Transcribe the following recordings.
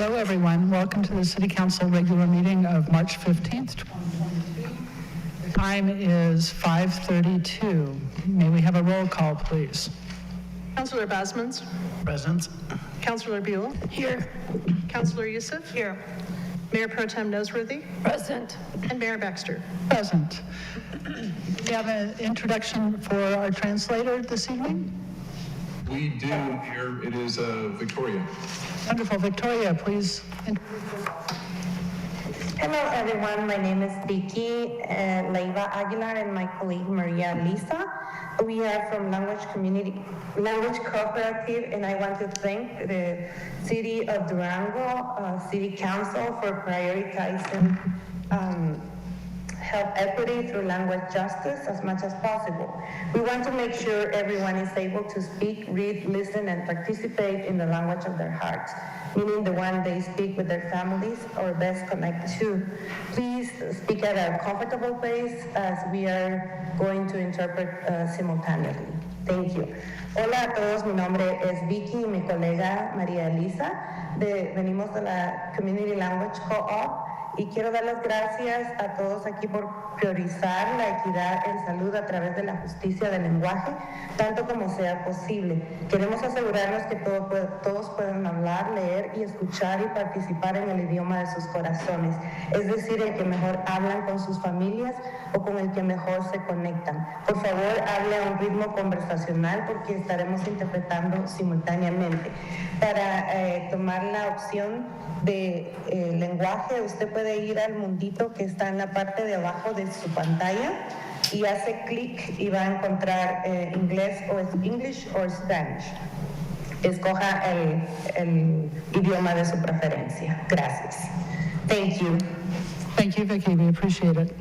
Hello, everyone. Welcome to the City Council regular meeting of March 15th, 2022. The time is 5:32. May we have a roll call, please? Councillor Basmans. Present. Councillor Buell. Here. Councillor Youssef. Here. Mayor Pro Tem Noseworthy. Present. And Mayor Baxter. Present. We have an introduction for our translator this evening. We do here. It is Victoria. Wonderful. Victoria, please. Hello, everyone. My name is Vicky Leiva Aguilar and my colleague Maria Lisa. We are from Language Cooperative, and I want to thank the City of Durango City Council for prioritizing health equity through language justice as much as possible. We want to make sure everyone is able to speak, read, listen, and participate in the language of their hearts, meaning the one they speak with their families or best connect to. Please speak at a comfortable pace as we are going to interpret simultaneously. Thank you. Hola a todos, mi nombre es Vicky y mi colega María Elisa. Venimos de la Community Language Co-op. Y quiero dar las gracias a todos aquí por priorizar la equidad en salud a través de la justicia del lenguaje, tanto como sea posible. Queremos asegurarnos que todos puedan hablar, leer y escuchar y participar en el idioma de sus corazones, es decir, el que mejor hablan con sus familias o con el que mejor se conectan. Por favor, hable a un ritmo conversacional porque estaremos interpretando simultáneamente. Para tomar la opción de lenguaje, usted puede ir al mundito que está en la parte de abajo de su pantalla y hace clic y va a encontrar inglés o English o Spanish. Escoja el idioma de su preferencia. Gracias. Thank you. Thank you, Vicki. We appreciate it.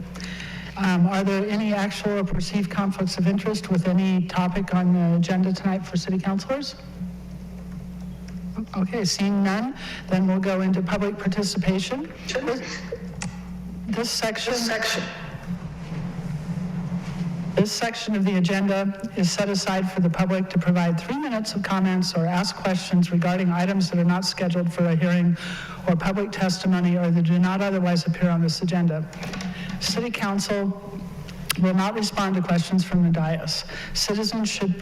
Are there any actual or perceived conflicts of interest with any topic on the agenda tonight for city councilors? Okay, seeing none, then we'll go into public participation. This section of the agenda is set aside for the public to provide 3 minutes of comments or ask questions regarding items that are not scheduled for a hearing or public testimony or that do not otherwise appear on this agenda. City Council will not respond to questions from the dais. Citizens should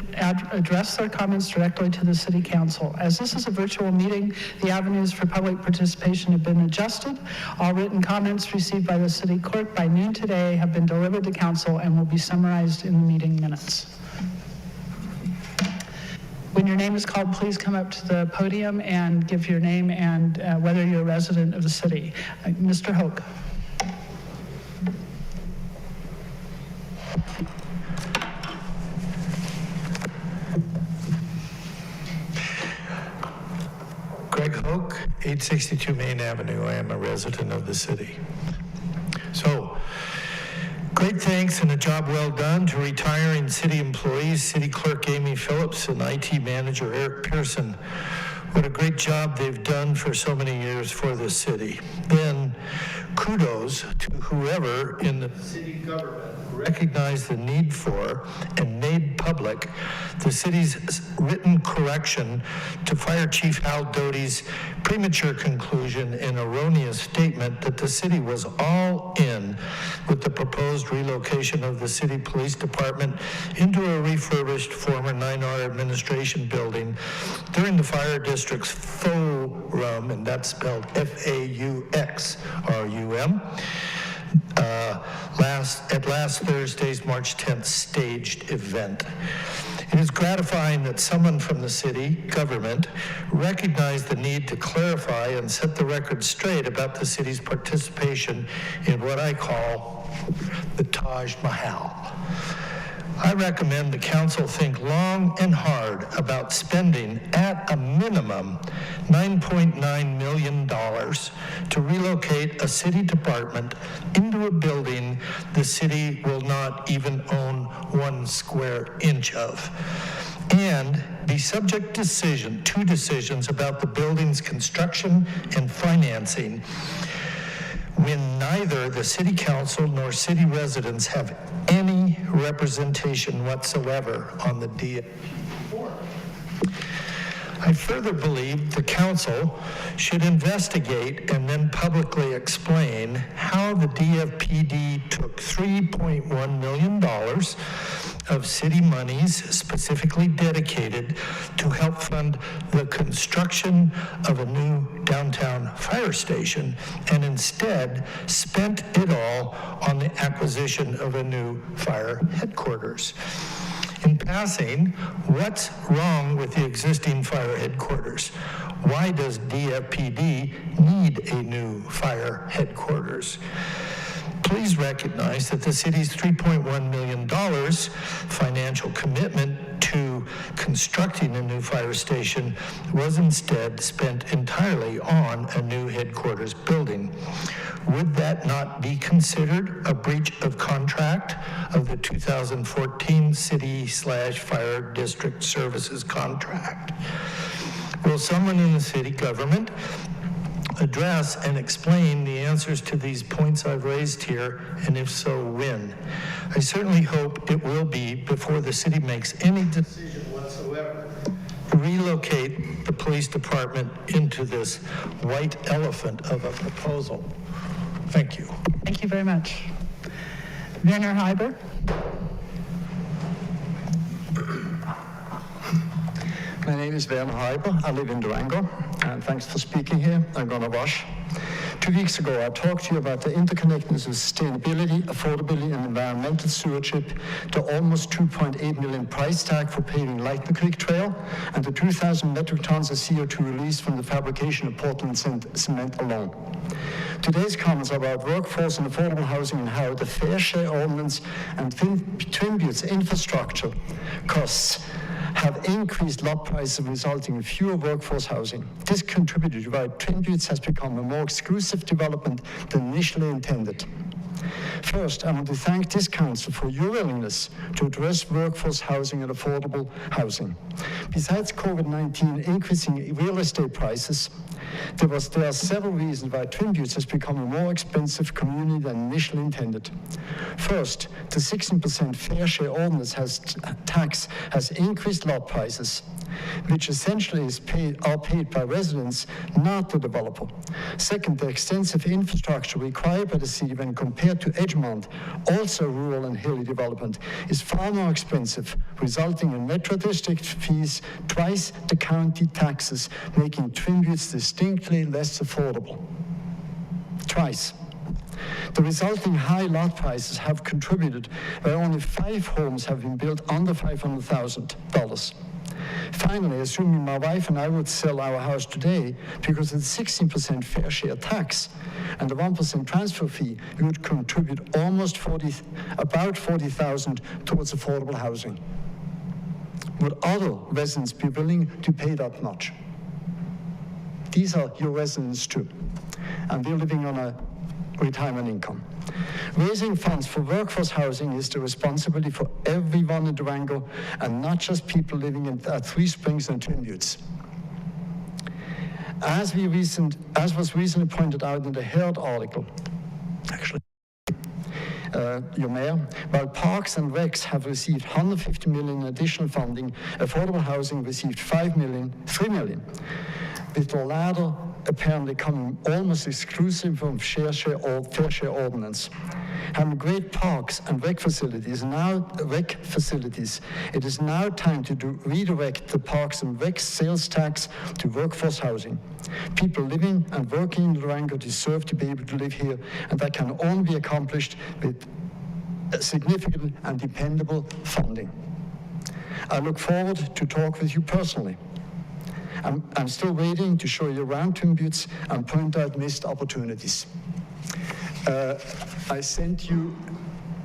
address their comments directly to the City Council. As this is a virtual meeting, the avenues for public participation have been adjusted. All written comments received by the City Clerk by noon today have been delivered to Council and will be summarized in the meeting minutes. When your name is called, please come up to the podium and give your name and whether you're a resident of the city. Mr. Hoke. Greg Hoke, 862 Main Avenue. I am a resident of the city. So, great thanks and a job well done to retiring city employees, City Clerk Amy Phillips and IT Manager Eric Pearson. What a great job they've done for so many years for the city. Then, kudos to whoever in the city government recognized the need for and made public the city's written correction to Fire Chief Hal Doty's premature conclusion and erroneous statement that the city was all in with the proposed relocation of the city police department into a refurbished former 9R administration building during the fire district's faux rum, and that's spelled F-A-U-X-R-U-M. At last Thursday's March 10th staged event. It is gratifying that someone from the city government recognized the need to clarify and set the record straight about the city's participation in what I call the Taj Mahal. I recommend the council think long and hard about spending at a minimum $9.9 million to relocate a city department into a building the city will not even own 1 square inch of, and be subject to decisions about the building's construction and financing when neither the city council nor city residents have any representation whatsoever on the deal. I further believe the council should investigate and then publicly explain how the DFPD took $3.1 million of city monies specifically dedicated to help fund the construction of a new downtown fire station and instead spent it all on the acquisition of a new fire headquarters. In passing, what's wrong with the existing fire headquarters? Why does DFPD need a new fire headquarters? Please recognize that the city's $3.1 million financial commitment to constructing a new fire station was instead spent entirely on a new headquarters building. Would that not be considered a breach of contract of the 2014 city/fire district services contract? Will someone in the city government address and explain the answers to these points I've raised here, and if so, when? I certainly hope it will be before the city makes any decision whatsoever to relocate the police department into this white elephant of a proposal. Thank you. Thank you very much. Werner Heiber. My name is Werner Heiber. I live in Durango, and thanks for speaking here. I'm going to rush. 2 weeks ago, I talked to you about the interconnectedness of sustainability, affordability, and environmental stewardship, the almost $2.8 million price tag for paving Lightning Creek Trail, and the 2,000 metric tons of CO2 released from the fabrication of Portland cement alone. Today's comments are about workforce and affordable housing and how the Fair Share Ordinance and Twin Buttes infrastructure costs have increased lot prices resulting in fewer workforce housing. This contributed to why Twin Buttes has become a more exclusive development than initially intended. First, I want to thank this council for your willingness to address workforce housing and affordable housing. Besides COVID-19 increasing real estate prices, there are several reasons why Twin Buttes has become a more expensive community than initially intended. First, the 16% fair share ordinance tax has increased lot prices, which essentially are paid by residents, not the developer. Second, the extensive infrastructure required by the city when compared to Edgemont, also rural and hilly development, is far more expensive, resulting in metro district fees twice the county taxes, making Twin Buttes distinctly less affordable. Twice. The resulting high lot prices have contributed where only 5 homes have been built under $500,000. Finally, assuming my wife and I would sell our house today, because of the 16% fair share tax and the 1% transfer fee, we would contribute about $40,000 towards affordable housing. Would other residents be willing to pay that much? These are your residents too, and they're living on a retirement income. Raising funds for workforce housing is the responsibility for everyone in Durango, and not just people living at Three Springs and Twin Buttes. As was recently pointed out in the Herald article, actually, your mayor, while Parks and Recs have received $150 million in additional funding, affordable housing received $3 million, with the latter apparently coming almost exclusively from fair share ordinance. Having great parks and rec facilities, it is now time to redirect the parks and rec sales tax to workforce housing. People living and working in Durango deserve to be able to live here, and that can only be accomplished with significant and dependable funding. I look forward to talk with you personally. I'm still waiting to show you around Twin Buttes and point out missed opportunities. I sent you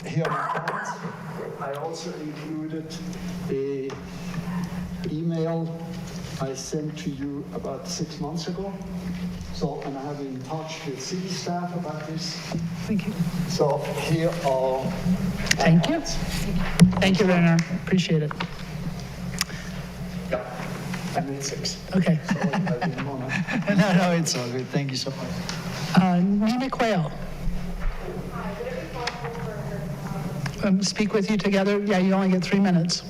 here on cards. I also included an email I sent to you about 6 months ago. And I have been in touch with city staff about this. Thank you. So here are... Thank you. Thank you, Werner. Appreciate it. Yeah, I made 6. Okay. Sorry, I didn't want to. No, it's all good. Thank you so much. Nina Quayle. Speak with you together? Yeah, you only get 3 minutes.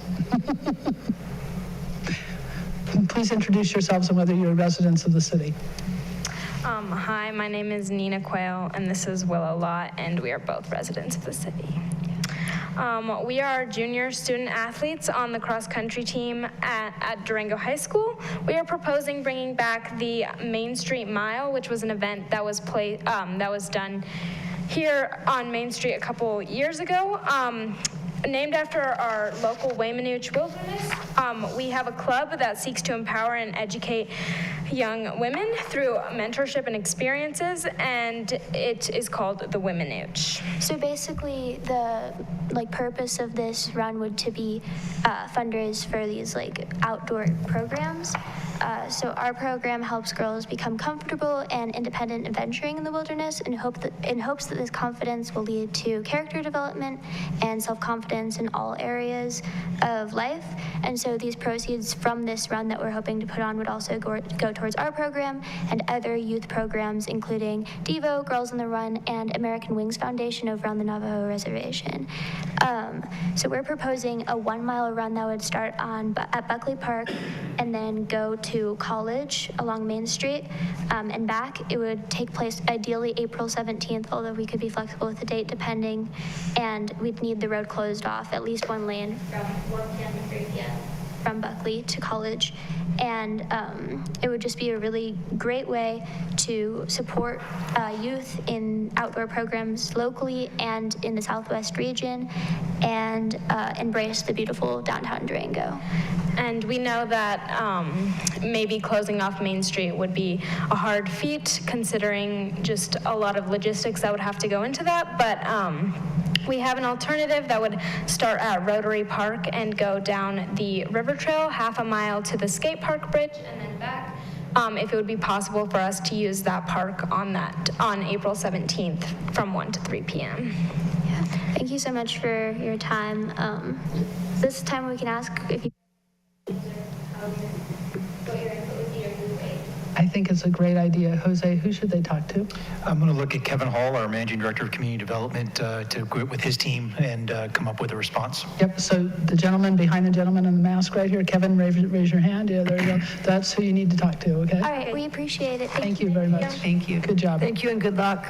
Please introduce yourselves and whether you're residents of the city. Hi, my name is Nina Quayle, and this is Willow Lott, and we are both residents of the city. We are junior student athletes on the cross-country team at Durango High School. We are proposing bringing back the Main Street Mile, which was an event that was done here on Main Street a couple years ago. Named after our local Waymanooch wilderness, we have a club that seeks to empower and educate young women through mentorship and experiences, and it is called the Waymanooch. So basically, the purpose of this run would to be fundraise for these outdoor programs. So our program helps girls become comfortable and independent in venturing in the wilderness, in hopes that this confidence will lead to character development and self-confidence in all areas of life. And so these proceeds from this run that we're hoping to put on would also go towards our program and other youth programs, including Devo, Girls on the Run, and American Wings Foundation over on the Navajo Reservation. So we're proposing a 1 mile run that would start at Buckley Park and then go to College along Main Street and back. It would take place ideally April 17th, although we could be flexible with the date depending, and we'd need the road closed off, at least one lane from 1 p.m. to 3 p.m. from Buckley to College. And it would just be a really great way to support youth in outdoor programs locally and in the Southwest region, and embrace the beautiful downtown Durango. And we know that maybe closing off Main Street would be a hard feat, considering just a lot of logistics that would have to go into that, but we have an alternative that would start at Rotary Park and go down the river trail, half a mile to the skate park bridge, and then back. If it would be possible for us to use that park on April 17th from 1 to 3 p.m. Yeah, thank you so much for your time. This time we can ask if you I think it's a great idea. Jose, who should they talk to? I'm going to look at Kevin Hall, our Managing Director of Community Development, to group with his team and come up with a response. Yep, so the gentleman behind the gentleman in the mask right here, Kevin, raise your hand. Yeah, there you go. That's who you need to talk to, okay? All right, we appreciate it. Thank you very much. Thank you. Good job. Thank you and good luck.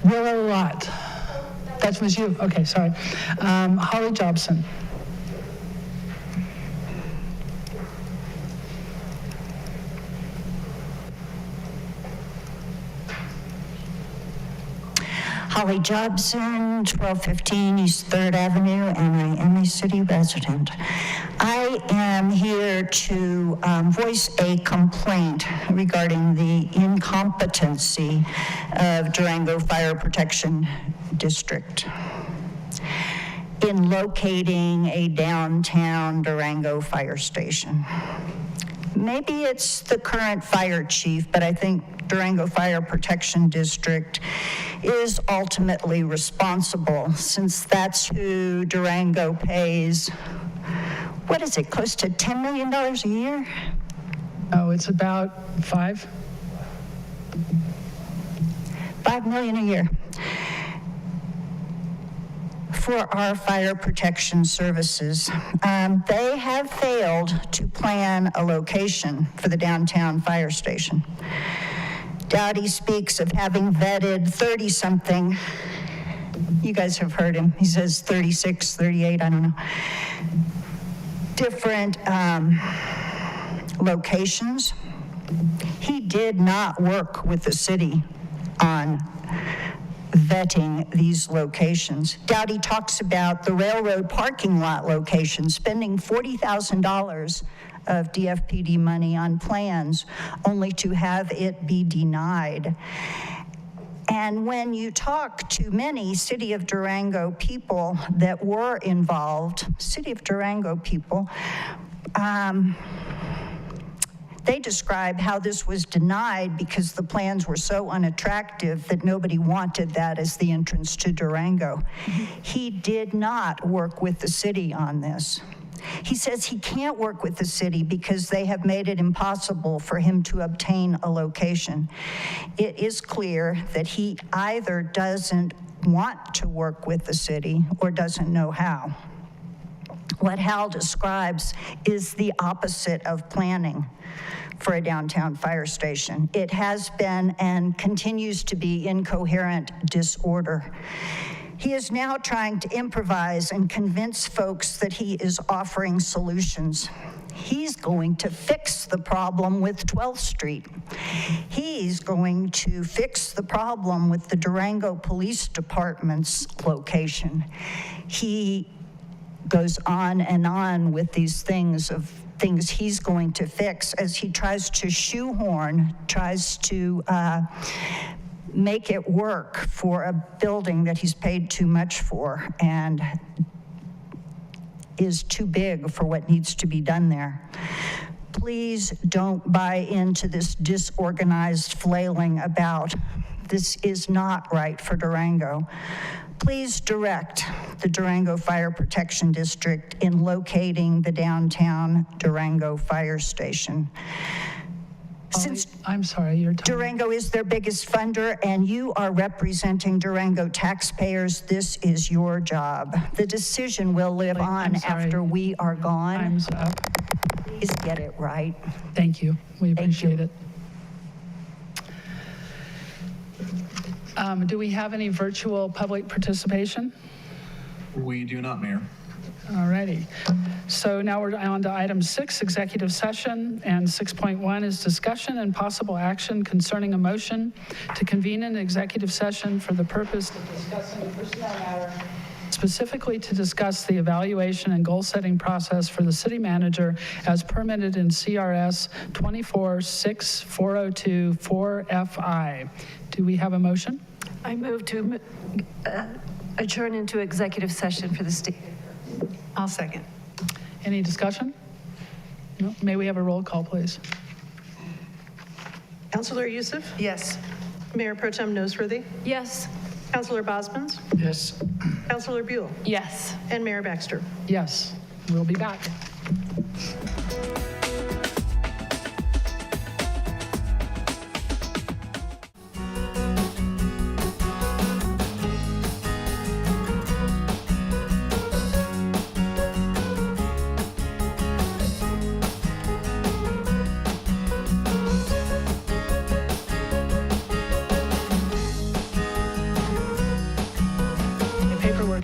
Willow Lott. That was you. Okay, sorry. Holly Jobson. Holly Jobson, 1215 East 3rd Avenue, and I am a city resident. I am here to voice a complaint regarding the incompetency of Durango Fire Protection District in locating a downtown Durango fire station. Maybe it's the current fire chief, but I think Durango Fire Protection District is ultimately responsible, since that's who Durango pays, what is it, close to $10 million a year? Oh, it's about $5 million a year for our fire protection services. They have failed to plan a location for the downtown fire station. Dowdy speaks of having vetted 30-something. You guys have heard him. He says 36, 38, I don't know. Different locations. He did not work with the city on vetting these locations. Dowdy talks about the railroad parking lot location, spending $40,000 of DFPD money on plans, only to have it be denied. And when you talk to many City of Durango people that were involved, City of Durango people, they describe how this was denied because the plans were so unattractive that nobody wanted that as the entrance to Durango. He did not work with the city on this. He says he can't work with the city because they have made it impossible for him to obtain a location. It is clear that he either doesn't want to work with the city or doesn't know how. What Hal describes is the opposite of planning for a downtown fire station. It has been and continues to be incoherent disorder. He is now trying to improvise and convince folks that he is offering solutions. He's going to fix the problem with 12th Street. He's going to fix the problem with the Durango Police Department's location. He goes on and on with these things he's going to fix as he tries to shoehorn, tries to make it work for a building that he's paid too much for and is too big for what needs to be done there. Please don't buy into this disorganized flailing about this is not right for Durango. Please direct the Durango Fire Protection District in locating the downtown Durango Fire Station. Since I'm sorry, your time. Durango is their biggest funder and you are representing Durango taxpayers, this is your job. The decision will live Wait, on I'm sorry. after we are gone. Time's up. Please get it right. Thank you. We appreciate you. it. Do we have any virtual public participation? We do not, Mayor. All righty. So now we're on to item 6, executive session, and 6.1 is discussion and possible action concerning a motion to convene an executive session for the purpose of discussing a personnel matter, specifically to discuss the evaluation and goal-setting process for the city manager as permitted in CRS 24-6402-4FI. Do we have a motion? I move to adjourn into executive session for the state. I'll second. Any discussion? No? May we have a roll call, please? Councilor Youssef? Yes. Mayor Pro Tem Noseworthy? Yes. Councilor Bosmans? Yes. Councilor Buell? Yes. And Mayor Baxter. Yes, we'll be back.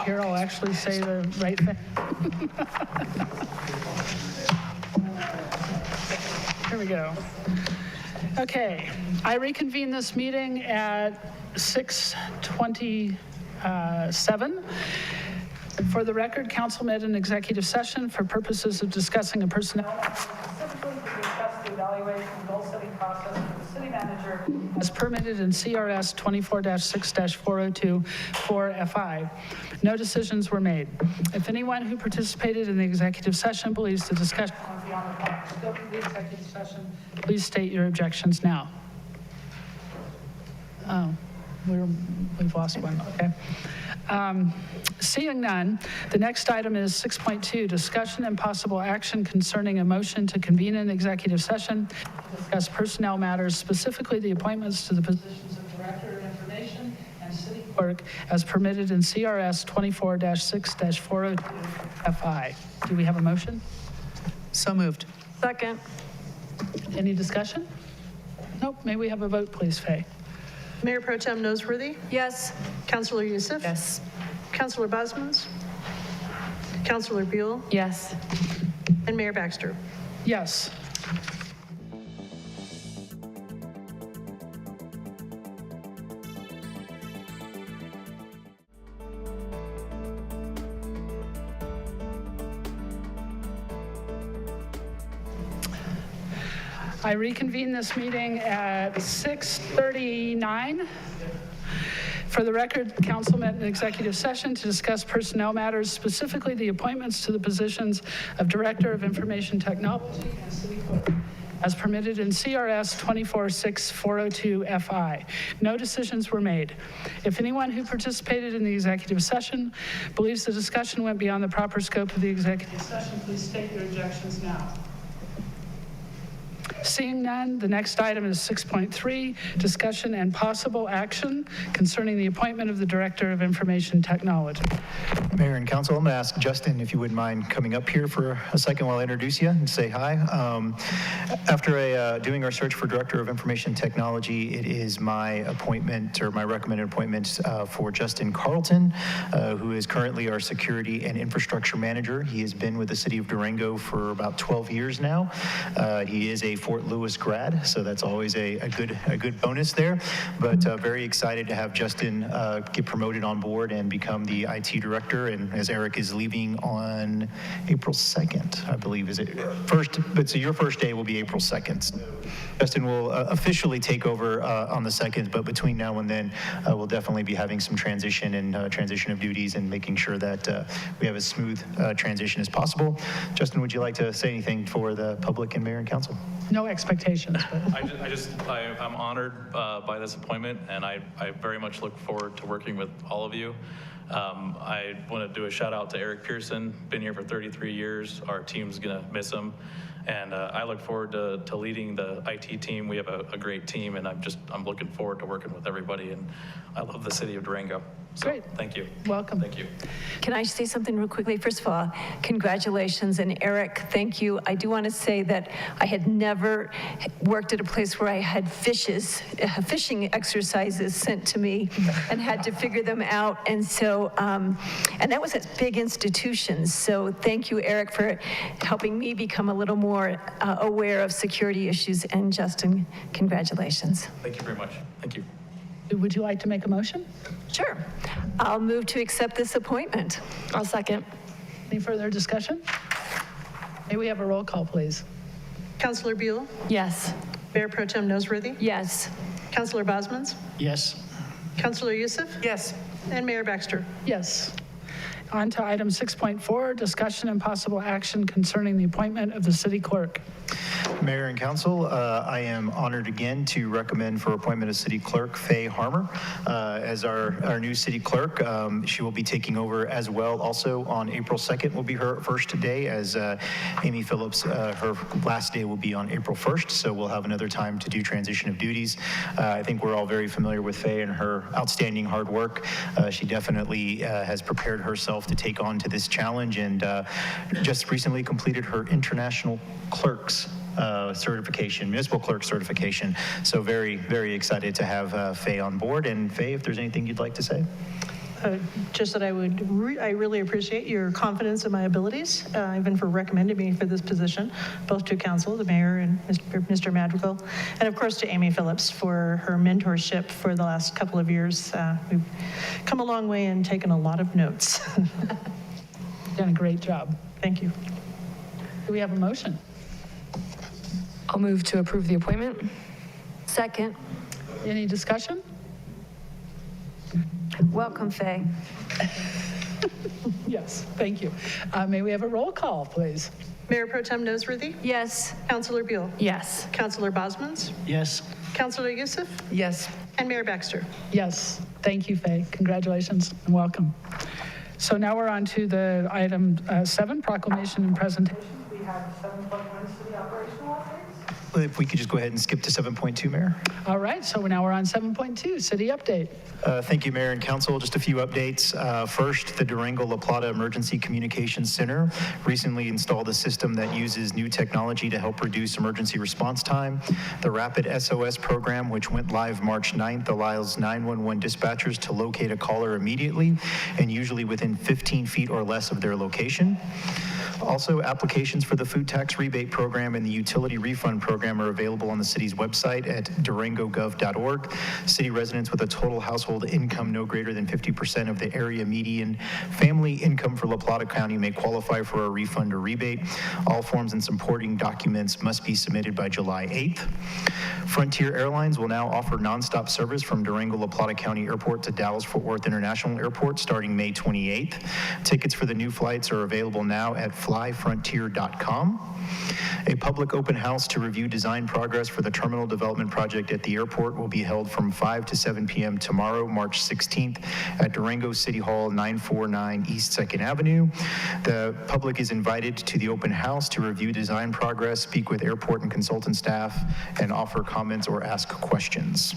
Here, I'll actually say the right thing. Here we go. Okay, I reconvene this meeting at 6:27. For the record, council met in executive session for purposes of discussing a personnel matter, specifically to discuss the evaluation and goal-setting process for the city manager as permitted in CRS 24-6-402-4FI. No decisions were made. If anyone who participated in the executive session believes the discussion went beyond the proper scope of the executive session, please state your objections now. Oh, we've lost one, okay. Seeing none, the next item is 6.2, discussion and possible action concerning a motion to convene an executive session to discuss personnel matters, specifically the appointments to the positions of Director of Information and City Clerk as permitted in CRS 24-6-402-FI. Do we have a motion? So moved. Second. Any discussion? Nope. May we have a vote, please, Faye? Mayor Pro Tem Noseworthy? Yes. Councilor Youssef? Yes. Councilor Bosmans? Councilor Buell? Yes. And Mayor Baxter. Yes. I reconvene this meeting at 6:39. For the record, council met in executive session to discuss personnel matters, specifically the appointments to the positions of Director of Information Technology and City Clerk, as permitted in CRS 24-6-402-FI. No decisions were made. If anyone who participated in the executive session believes the discussion went beyond the proper scope of the executive session, please state your objections now. Seeing none, the next item is 6.3, discussion and possible action concerning the appointment of the Director of Information Technology. Mayor and council, I'm going to ask Justin if you wouldn't mind coming up here for a second while I introduce you and say hi. After doing our search for Director of Information Technology, it is my appointment, or my recommended appointment for Justin Carlton, who is currently our Security and Infrastructure Manager. He has been with the City of Durango for about 12 years now. He is a Fort Lewis grad, so that's always a good bonus there. But very excited to have Justin get promoted on board and become the IT Director. And as Eric is leaving on April 2nd, I believe, is it first? But so your first day will be April 2nd. So Justin will officially take over on the 2nd, but between now and then, we'll definitely be having some transition and transition of duties and making sure that we have as smooth transition as possible. Justin, would you like to say anything for the public and mayor and council? No expectations, but I'm honored by this appointment, and I very much look forward to working with all of you. I want to do a shout out to Eric Pearson, been here for 33 years. Our team's going to miss him. And I look forward to leading the IT team. We have a great team, and I'm looking forward to working with everybody. And I love the city of Durango. So, great. Thank you. Welcome. Thank you. Can I say something real quickly? First of all, congratulations, and Eric, thank you. I do want to say that I had never worked at a place where I had fishing exercises sent to me and had to figure them out, and so, and that was at big institutions. So thank you, Eric, for helping me become a little more aware of security issues, and Justin, congratulations. Thank you very much. Thank you. would you like to make a motion? Sure. I'll move to accept this appointment. I'll second. Any further discussion? May we have a roll call, please? Councilor Buell? Yes. Mayor Pro Tem Nosworthy? Yes. Councilor Bosmans? Yes. Councilor Youssef? Yes. And Mayor Baxter? Yes. On to item 6.4, discussion and possible action concerning the appointment of the city clerk. Mayor and council, I am honored again to recommend for appointment of city clerk Faye Harmer as our new city clerk. She will be taking over as well. Also on April 2nd will be her first day, as Amy Phillips, her last day will be on April 1st. So we'll have another time to do transition of duties. I think we're all very familiar with Faye and her outstanding hard work. She definitely has prepared herself to take on to this challenge, and just recently completed her international clerks certification, municipal clerk certification. So very, very excited to have Faye on board. And Faye, if there's anything you'd like to say. Just that I really appreciate your confidence in my abilities, even for recommending me for this position, both to council, the mayor, and Mr. Madrigal, and of course to Amy Phillips for her mentorship for the last couple of years. We've come a long way and taken a lot of notes. Done a great job. Thank you. Do we have a motion? I'll move to approve the appointment. Second. Any discussion? Welcome, Faye. Yes, thank you. May we have a roll call, please? Mayor Pro Tem Nosworthy? Yes. Councilor Buell? Yes. Councilor Bosmans? Yes. Councilor Youssef? Yes. And Mayor Baxter? Yes. Thank you, Faye. Congratulations and welcome. So now we're on to the item 7, proclamation and presentation. We have 7.1 city operational updates. If we could just go ahead and skip to 7.2, Mayor. All right, so now we're on 7.2, city update. Thank you, Mayor and Council. Just a few updates. First, the Durango La Plata Emergency Communications Center recently installed a system that uses new technology to help reduce emergency response time. The Rapid SOS program, which went live March 9th, allows 911 dispatchers to locate a caller immediately and usually within 15 feet or less of their location. Also, applications for the food tax rebate program and the utility refund program are available on the city's website at durangogov.org. City residents with a total household income no greater than 50% of the area median family income for La Plata County may qualify for a refund or rebate. All forms and supporting documents must be submitted by July 8th. Frontier Airlines will now offer nonstop service from Durango La Plata County Airport to Dallas-Fort Worth International Airport starting May 28th. Tickets for the new flights are available now at flyfrontier.com. A public open house to review design progress for the terminal development project at the airport will be held from 5 to 7 p.m. tomorrow, March 16th at Durango City Hall, 949 East 2nd Avenue. The public is invited to the open house to review design progress, speak with airport and consultant staff, and offer comments or ask questions.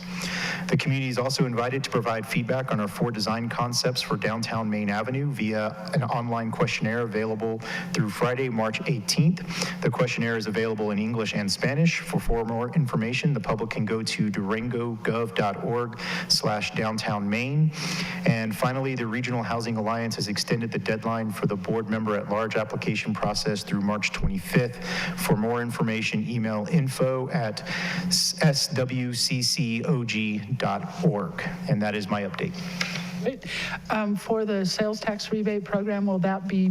The community is also invited to provide feedback on our 4 design concepts for downtown Main Avenue via an online questionnaire available through Friday, March 18th. The questionnaire is available in English and Spanish. For more information, the public can go to durangogov.org/downtown-main. And finally, the Regional Housing Alliance has extended the deadline for the board member at large application process through March 25th. For more information, email info@swccog.org. And that is my update. Great. For the sales tax rebate program, will that be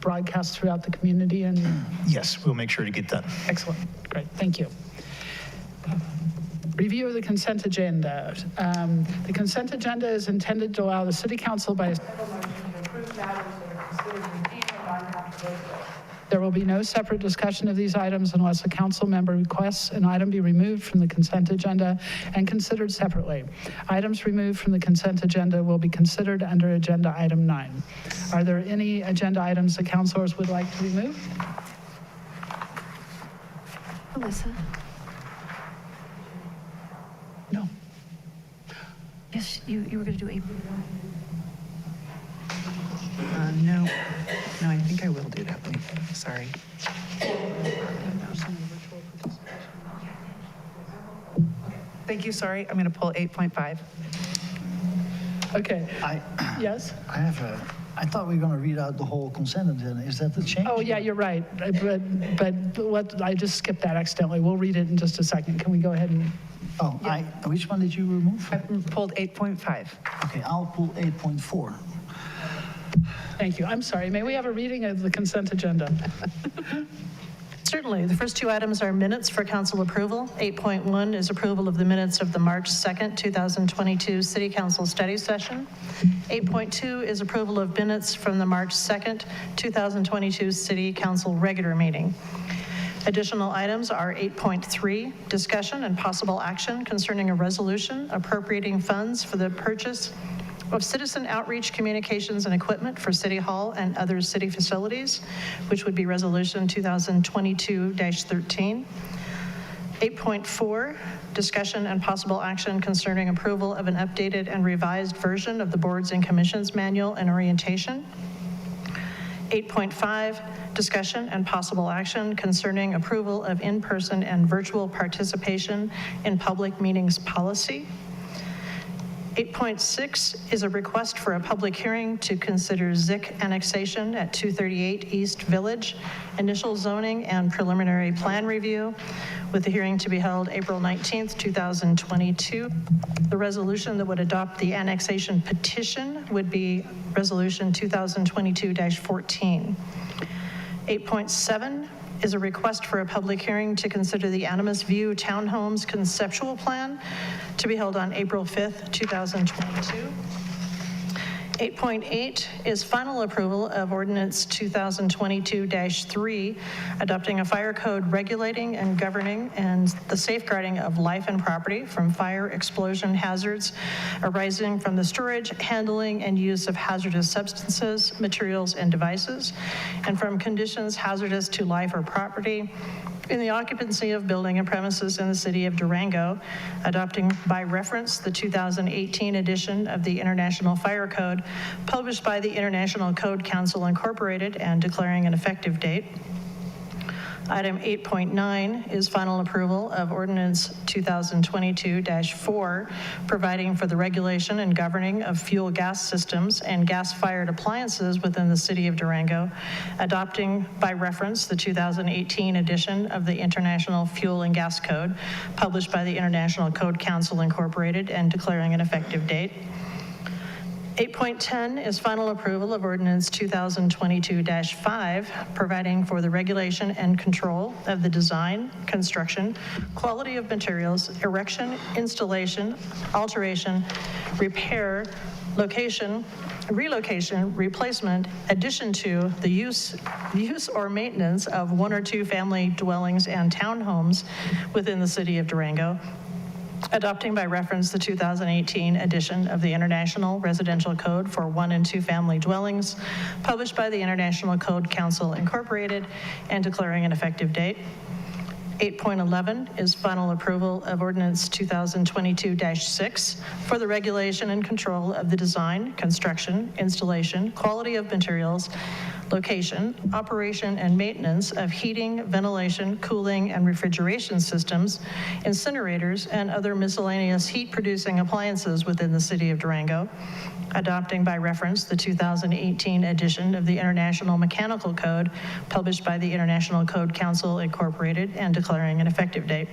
broadcast throughout the community? And Yes, we'll make sure to get that. excellent. Great. Thank you. Review of the consent agenda. The consent agenda is intended to allow the city council by a single motion to approve matters that are considered routine and not have to go through. There will be no separate discussion of these items unless a council member requests an item be removed from the consent agenda and considered separately. Items removed from the consent agenda will be considered under agenda item 9. Are there any agenda items the councilors would like to remove? Alyssa? No. Yes, you were going to do 8. No, I think I will do that one. Sorry. Thank you, sorry. I'm going to pull 8.5. Okay. Yes? I thought we were going to read out the whole consent agenda. Is that the change? Oh, yeah, you're right. But I just skipped that accidentally. We'll read it in just a second. Can we go ahead and... Oh, which one did you remove? I pulled 8.5. Okay, I'll pull 8.4. Thank you. I'm sorry. May we have a reading of the consent agenda? Certainly. The first 2 items are minutes for council approval. 8.1 is approval of the minutes of the March 2nd, 2022 City Council study session. 8.2 is approval of minutes from the March 2nd, 2022 City Council regular meeting. Additional items are 8.3, discussion and possible action concerning a resolution appropriating funds for the purchase of citizen outreach communications and equipment for City Hall and other city facilities, which would be Resolution 2022-13. 8.4, discussion and possible action concerning approval of an updated and revised version of the Boards and Commissions Manual and Orientation. 8.5, discussion and possible action concerning approval of in-person and virtual participation in public meetings policy. 8.6 is a request for a public hearing to consider ZIC annexation at 238 East Village, initial zoning and preliminary plan review, with the hearing to be held April 19th, 2022. The resolution that would adopt the annexation petition would be Resolution 2022-14. 8.7 is a request for a public hearing to consider the Animas View Townhomes conceptual plan to be held on April 5th, 2022. 8.8 is final approval of Ordinance 2022-3, adopting a fire code regulating and governing and the safeguarding of life and property from fire explosion hazards arising from the storage, handling, and use of hazardous substances, materials, and devices, and from conditions hazardous to life or property in the occupancy of building and premises in the city of Durango, adopting by reference the 2018 edition of the International Fire Code, published by the International Code Council Incorporated, and declaring an effective date. Item 8.9 is final approval of Ordinance 2022-4, providing for the regulation and governing of fuel gas systems and gas-fired appliances within the city of Durango, adopting by reference the 2018 edition of the International Fuel and Gas Code, published by the International Code Council Incorporated, and declaring an effective date. 8.10 is final approval of Ordinance 2022-5, providing for the regulation and control of the design, construction, quality of materials, erection, installation, alteration, repair, location, relocation, replacement, addition to the use or maintenance of one or two family dwellings and townhomes within the city of Durango, adopting by reference the 2018 edition of the International Residential Code for one and two family dwellings, published by the International Code Council Incorporated, and declaring an effective date. 8.11 is final approval of Ordinance 2022-6 for the regulation and control of the design, construction, installation, quality of materials, location, operation, and maintenance of heating, ventilation, cooling, and refrigeration systems, incinerators, and other miscellaneous heat-producing appliances within the city of Durango, adopting by reference the 2018 edition of the International Mechanical Code, published by the International Code Council Incorporated, and declaring an effective date.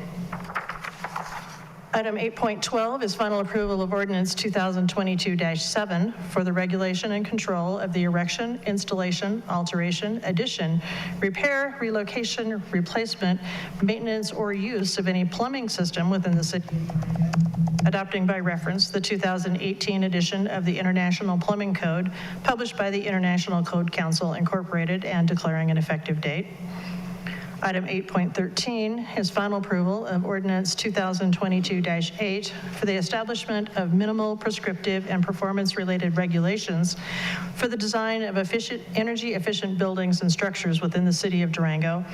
Item 8.12 is final approval of Ordinance 2022-7 for the regulation and control of the erection, installation, alteration, addition, repair, relocation, replacement, maintenance, or use of any plumbing system within the city, adopting by reference the 2018 edition of the International Plumbing Code, published by the International Code Council Incorporated, and declaring an effective date. Item 8.13 is final approval of Ordinance 2022-8 for the establishment of minimal prescriptive and performance-related regulations for the design of energy-efficient buildings and structures within the city of Durango,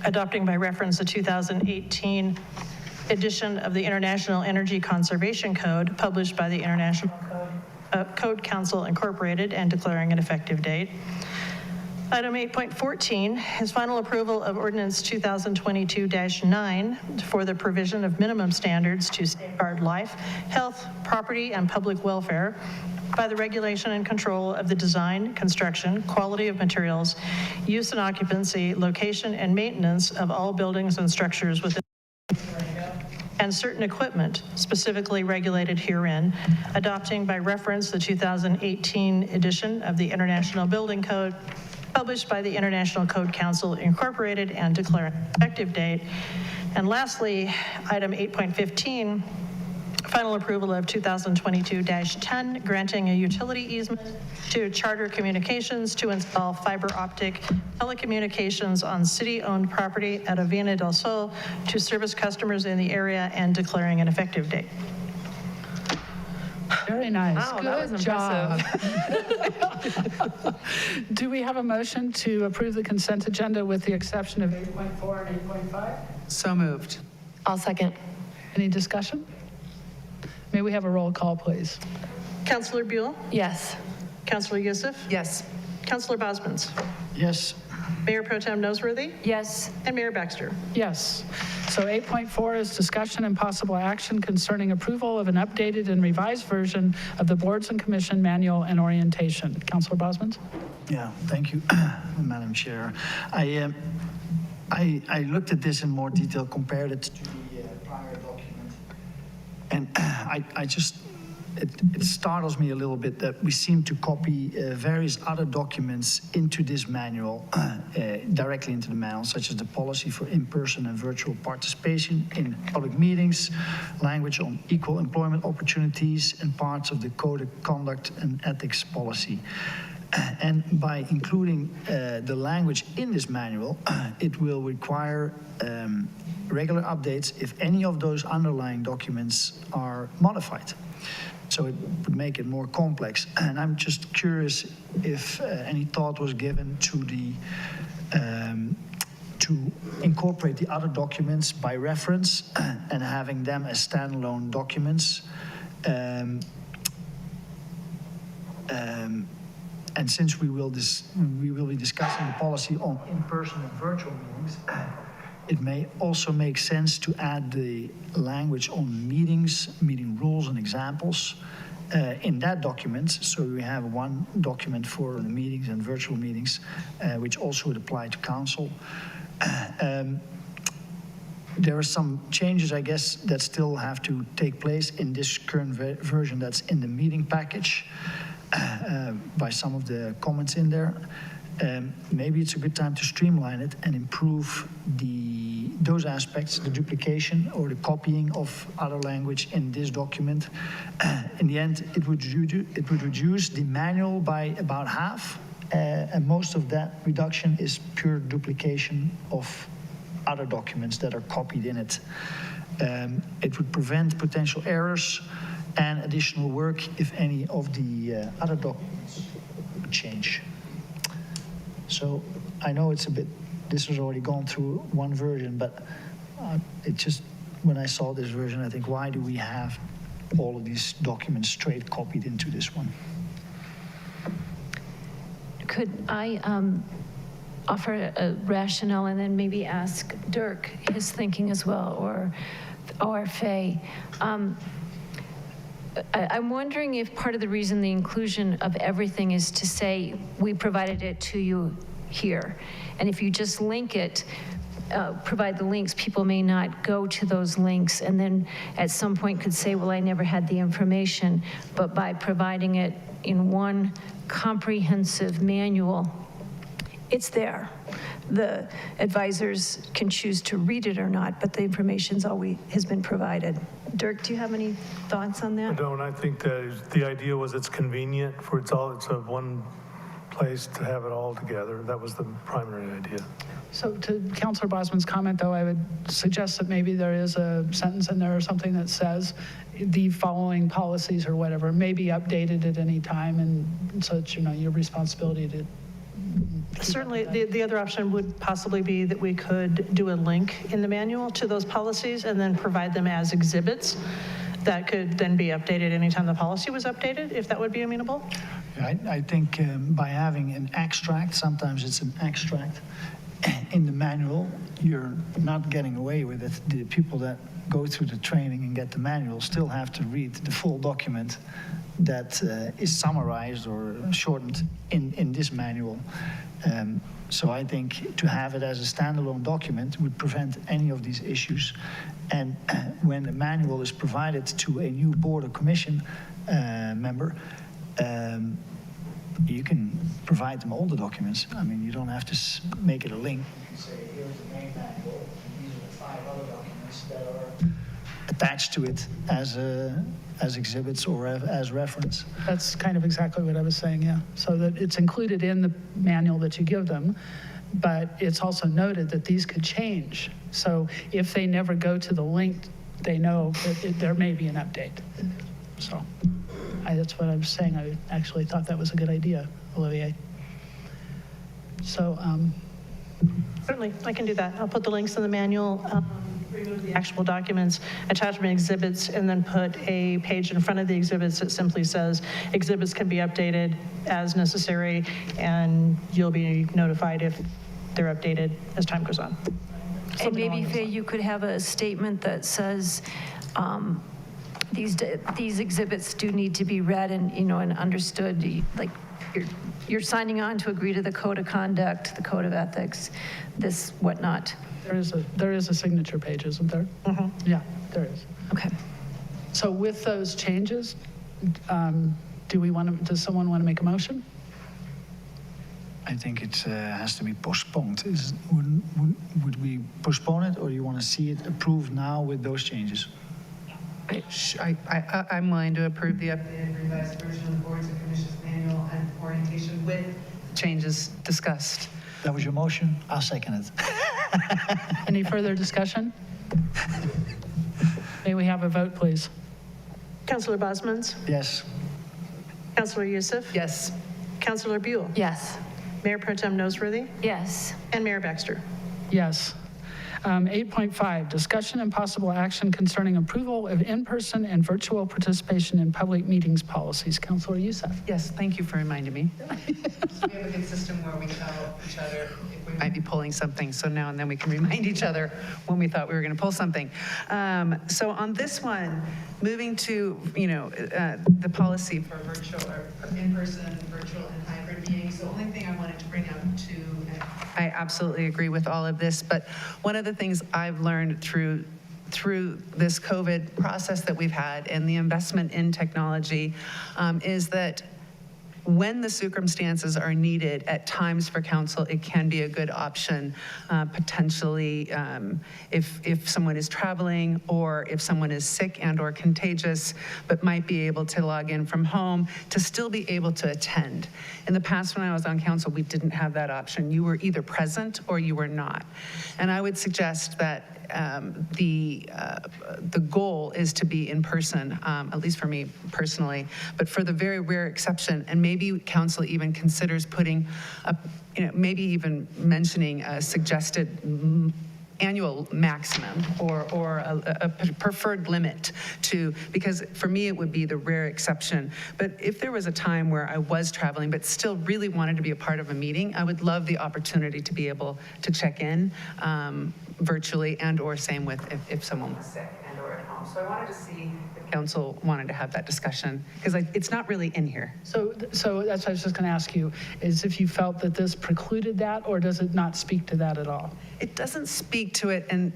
adopting by reference the 2018 edition of the International Energy Conservation Code, published by the International Code Council Incorporated, and declaring an effective date. Item 8.14 is final approval of Ordinance 2022-9 for the provision of minimum standards to safeguard life, health, property, and public welfare by the regulation and control of the design, construction, quality of materials, use and occupancy, location, and maintenance of all buildings and structures within and certain equipment specifically regulated herein, adopting by reference the 2018 edition of the International Building Code, published by the International Code Council Incorporated, and declaring an effective date. And lastly, item 8.15, final approval of 2022-10, granting a utility easement to Charter Communications to install fiber optic telecommunications on city-owned property at Avena del Sol to service customers in the area, and declaring an effective date. Very nice. Wow, that was job. Do we have a motion to approve the consent agenda with the exception of 8.4 and 8.5? So moved. I'll second. Any discussion? May we have a roll call, please? Councillor Buell? Yes. Councillor Youssef? Yes. Councillor Bosmans? Yes. Mayor Pro Tem Noseworthy? Yes. And Mayor Baxter? Yes. So 8.4 is discussion and possible action concerning approval of an updated and revised version of the Boards and Commission Manual and Orientation. Councillor Bosmans? Yeah, thank you, Madam Chair. I looked at this in more detail, compared it to the prior document, and it startles me a little bit that we seem to copy various other documents into this manual, directly into the manual, such as the policy for in-person and virtual participation in public meetings, language on equal employment opportunities, and parts of the code of conduct and ethics policy. And by including the language in this manual, it will require regular updates if any of those underlying documents are modified. So it would make it more complex. And I'm just curious if any thought was given to to incorporate the other documents by reference and having them as standalone documents. And since we will be discussing the policy on in-person and virtual meetings, it may also make sense to add the language on meetings, meeting rules and examples in that document. So we have one document for the meetings and virtual meetings, which also would apply to council. there are some changes, I guess, that still have to take place in this current version that's in the meeting package by some of the comments in there. Maybe it's a good time to streamline it and improve those aspects, the duplication or the copying of other language in this document. In the end, it would reduce the manual by about half, and most of that reduction is pure duplication of other documents that are copied in it. It would prevent potential errors and additional work if any of the other documents would change. So I know it's a bit, this has already gone through one version, but it just, when I saw this version, I think, why do we have all of these documents straight copied into this one? Could I offer a rationale and then maybe ask Dirk his thinking as well, or Faye? I'm wondering if part of the reason the inclusion of everything is to say, we provided it to you here. And if you just link it, provide the links, people may not go to those links and then at some point could say, well, I never had the information. But by providing it in one comprehensive manual, it's there. The advisors can choose to read it or not, but the information's always has been provided. Dirk, do you have any thoughts on that? I don't. I think that the idea was it's convenient for it's a one place to have it all together. That was the primary idea. So to Councilor Bosman's comment, though, I would suggest that maybe there is a sentence in there or something that says the following policies or whatever may be updated at any time, and so it's, your responsibility to. Certainly, the other option would possibly be that we could do a link in the manual to those policies and then provide them as exhibits that could then be updated anytime the policy was updated, if that would be amenable. I think by having an extract, sometimes it's an extract in the manual, you're not getting away with it. The people that go through the training and get the manual still have to read the full document that is summarized or shortened in this manual. So I think to have it as a standalone document would prevent any of these issues. And when the manual is provided to a new board or commission member, you can provide them all the documents. I mean, you don't have to make it a link. You can say, here's the main manual, and these are the 5 other documents that are attached to it as exhibits or as reference. That's kind of exactly what I was saying, yeah. So that it's included in the manual that you give them, but it's also noted that these could change. So if they never go to the link, they know that there may be an update. So that's what I was saying. I actually thought that was a good idea, Olivier. So certainly, I can do that. I'll put the links in the manual, remove the actual documents, attachment exhibits, and then put a page in front of the exhibits that simply says exhibits can be updated as necessary, and you'll be notified if they're updated as time goes on. And maybe, Faye, you could have a statement that says these exhibits do need to be read and and understood. Like you're signing on to agree to the code of conduct, the code of ethics, this whatnot. There is a signature page, isn't there? Mm-hmm. Yeah, there is. Okay. So with those changes, does someone want to make a motion? I think it has to be postponed. Would we postpone it, or do you want to see it approved now with those changes? I'm willing to approve the updated revised version of the Boards and Commissions Manual and orientation with changes discussed. That was your motion? I'll second it. Any further discussion? May we have a vote, please? Councilor Bosmans? Yes. Councilor Youssef? Yes. Councilor Buell? Yes. Mayor Pro Tem Noseworthy? Yes. And Mayor Baxter? Yes. 8.5, discussion and possible action concerning approval of in-person and virtual participation in public meetings policies. Councilor Youssef. Yes, thank you for reminding me. We have a good system where we tell each other if we might be pulling something, so now and then we can remind each other when we thought we were going to pull something. So on this one, moving to the policy for virtual or in-person, virtual, and hybrid meetings, Amy. So the only thing I wanted to bring up I absolutely agree with all of this, but one of the things I've learned through this COVID process that we've had and the investment in technology is that when the circumstances are needed at times for council, it can be a good option, potentially if someone is traveling or if someone is sick and or contagious, but might be able to log in from home to still be able to attend. In the past, when I was on council, we didn't have that option. You were either present or you were not. And I would suggest that the goal is to be in person, at least for me personally, but for the very rare exception, and maybe council even considers putting maybe even mentioning a suggested annual maximum or a preferred limit to, because for me it would be the rare exception. But if there was a time where I was traveling but still really wanted to be a part of a meeting, I would love the opportunity to be able to check in virtually, and or same with if someone was sick and or at home. So I wanted to see if council wanted to have that discussion, because it's not really in here. So that's what I was just going to ask you, is if you felt that this precluded that, or does it not speak to that at all? It doesn't speak to it, and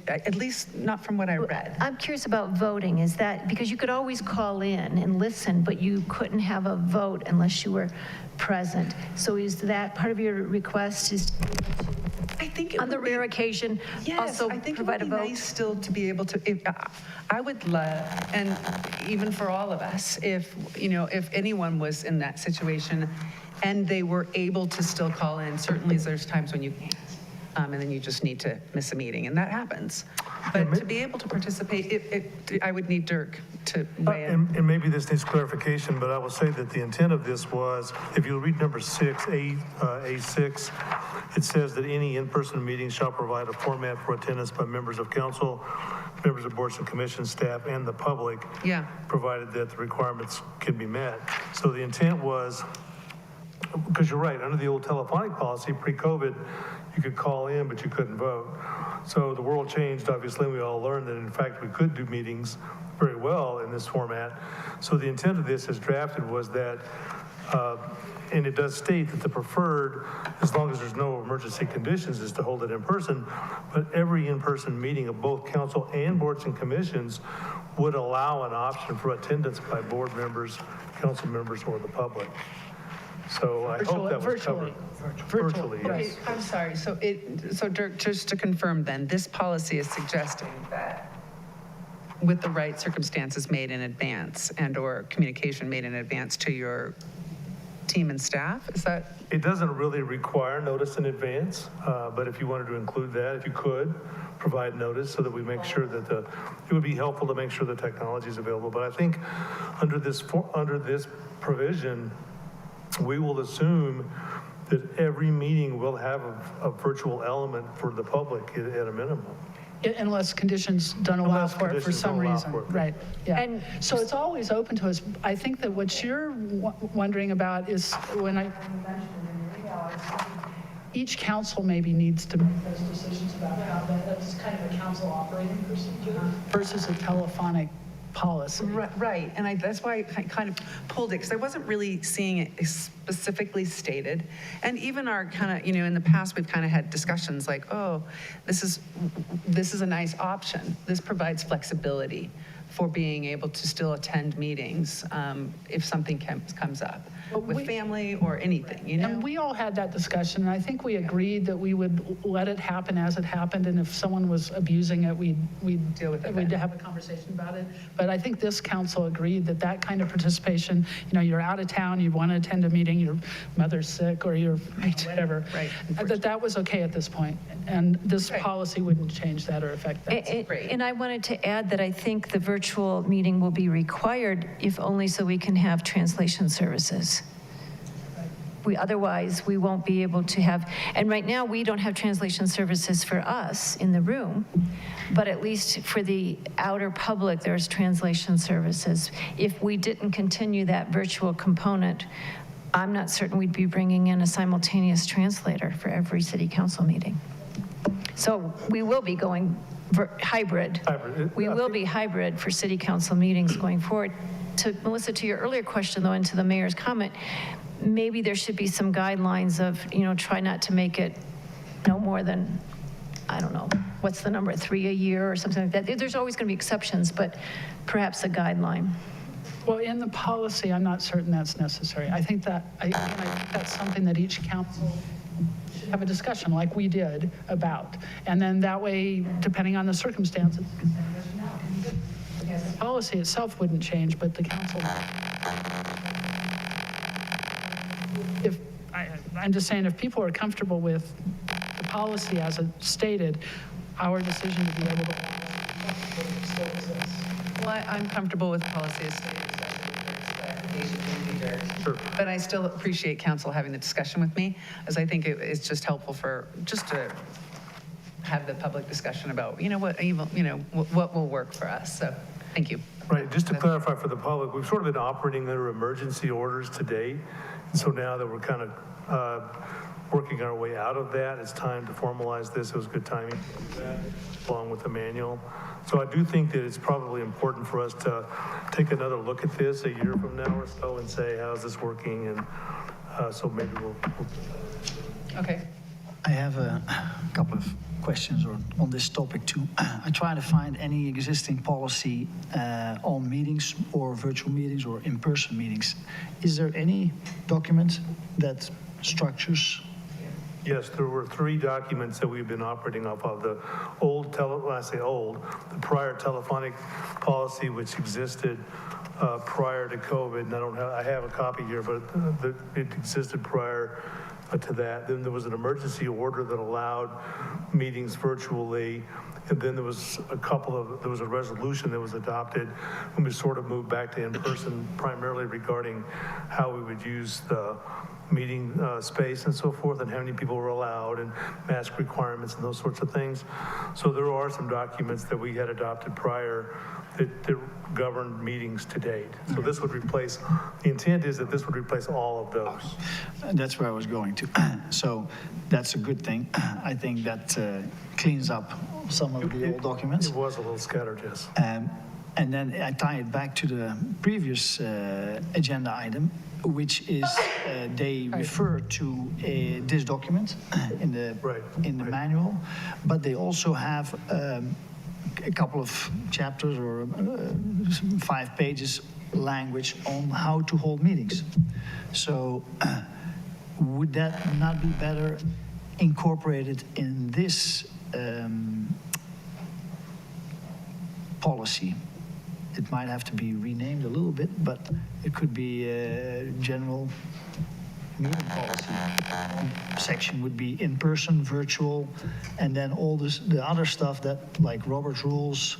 at least not from what I read. I'm curious about voting. Is that, because you could always call in and listen, but you couldn't have a vote unless you were present. So is that part of your request, is I think it on the rare occasion also I think provide it a would be vote? nice still to be able to, I would love, and even for all of us, if anyone was in that situation and they were able to still call in. Certainly there's times when you can't. And then you just need to miss a meeting, and that happens. But to be able to participate, I would need Dirk to weigh in. And maybe this needs clarification, but I will say that the intent of this was, if you read number 6A6, it says that any in-person meeting shall provide a format for attendance by members of council, members of boards and commission staff, and the public, provided that the requirements can be met. So the intent was, because you're right, under the old telephonic policy, pre-COVID, you could call in, but you couldn't vote. So the world changed, obviously, and we all learned that, in fact, we could do meetings very well in this format. So the intent of this as drafted was that, and it does state that the preferred, as long as there's no emergency conditions, is to hold it in person, but every in-person meeting of both council and boards and commissions would allow an option for attendance by board members, council members, or the public. So I hope that was covered. Virtually, yes. Okay, I'm sorry. So Dirk, just to confirm then, this policy is suggesting that with the right circumstances made in advance and or communication made in advance to your team and staff, is that? It doesn't really require notice in advance, but if you wanted to include that, if you could, provide notice so that we make sure that it would be helpful to make sure the technology is available. But I think under this provision, we will assume that every meeting will have a virtual element for the public at a minimum. Unless conditions don't allow for it for some reason. Right, yeah. And so it's always open to us. I think that what you're wondering about is when I mentioned in your email, each council maybe needs to make those decisions about how that's kind of a council operating procedure versus a telephonic policy. Right, and that's why I kind of pulled it, because I wasn't really seeing it specifically stated. And even our kind of, in the past, we've kind of had discussions like, oh, this is a nice option. This provides flexibility for being able to still attend meetings if something comes up with family or anything, And we all had that discussion, and I think we agreed that we would let it happen as it happened, and if someone was abusing it, we'd deal with it. We'd have a conversation about it. But I think this council agreed that that kind of participation, you're out of town, you want to attend a meeting, your mother's sick, or you're whatever, that was okay at this point. And this policy wouldn't change that or affect that. And I wanted to add that I think the virtual meeting will be required, if only so we can have translation services. Otherwise, we won't be able to have, and right now we don't have translation services for us in the room, but at least for the outer public, there's translation services. If we didn't continue that virtual component, I'm not certain we'd be bringing in a simultaneous translator for every city council meeting. So we will be going hybrid. We will be hybrid for city council meetings going forward. Melissa, to your earlier question, though, and to the mayor's comment, maybe there should be some guidelines of, try not to make it no more than, I don't know, what's the number, 3 a year or something like that. There's always going to be exceptions, but perhaps a guideline. Well, in the policy, I'm not certain that's necessary. I think that's something that each council should have a discussion like we did about. And then that way, depending on the circumstances, the policy itself wouldn't change, but the council. I'm just saying, if people are comfortable with the policy as it's stated, our decision to be able to. Well, I'm comfortable with policy as stated. Sure. But I still appreciate council having the discussion with me, as I think it's just helpful just to have the public discussion about, what will work for us. So, thank you. Right, just to clarify for the public, we've sort of been operating under emergency orders to date. And so now that we're kind of working our way out of that, it's time to formalize this. It was good timing, along with the manual. So I do think that it's probably important for us to take another look at this a year from now or so and say, how's this working? And so maybe we'll. Okay. I have a couple of questions on this topic too. I try to find any existing policy on meetings or virtual meetings or in-person meetings. Is there any document that structures? Yes, there were 3 documents that we've been operating off of. The old, when I say old, the prior telephonic policy, which existed prior to COVID. And I have a copy here, but it existed prior to that. Then there was an emergency order that allowed meetings virtually. And then there was there was a resolution that was adopted when we sort of moved back to in-person, primarily regarding how we would use the meeting space and so forth, and how many people were allowed, and mask requirements and those sorts of things. So there are some documents that we had adopted prior that govern meetings to date. So this would replace, the intent is that this would replace all of those. That's where I was going to. So that's a good thing. I think that cleans up some of the old documents. It was a little scattered, yes. And then I tie it back to the previous agenda item, which is they refer to this document in the manual, but they also have a couple of chapters or 5 pages language on how to hold meetings. So would that not be better incorporated in this policy? It might have to be renamed a little bit, but it could be a general meeting policy. Section would be in-person, virtual, and then all the other stuff that, like Robert's rules,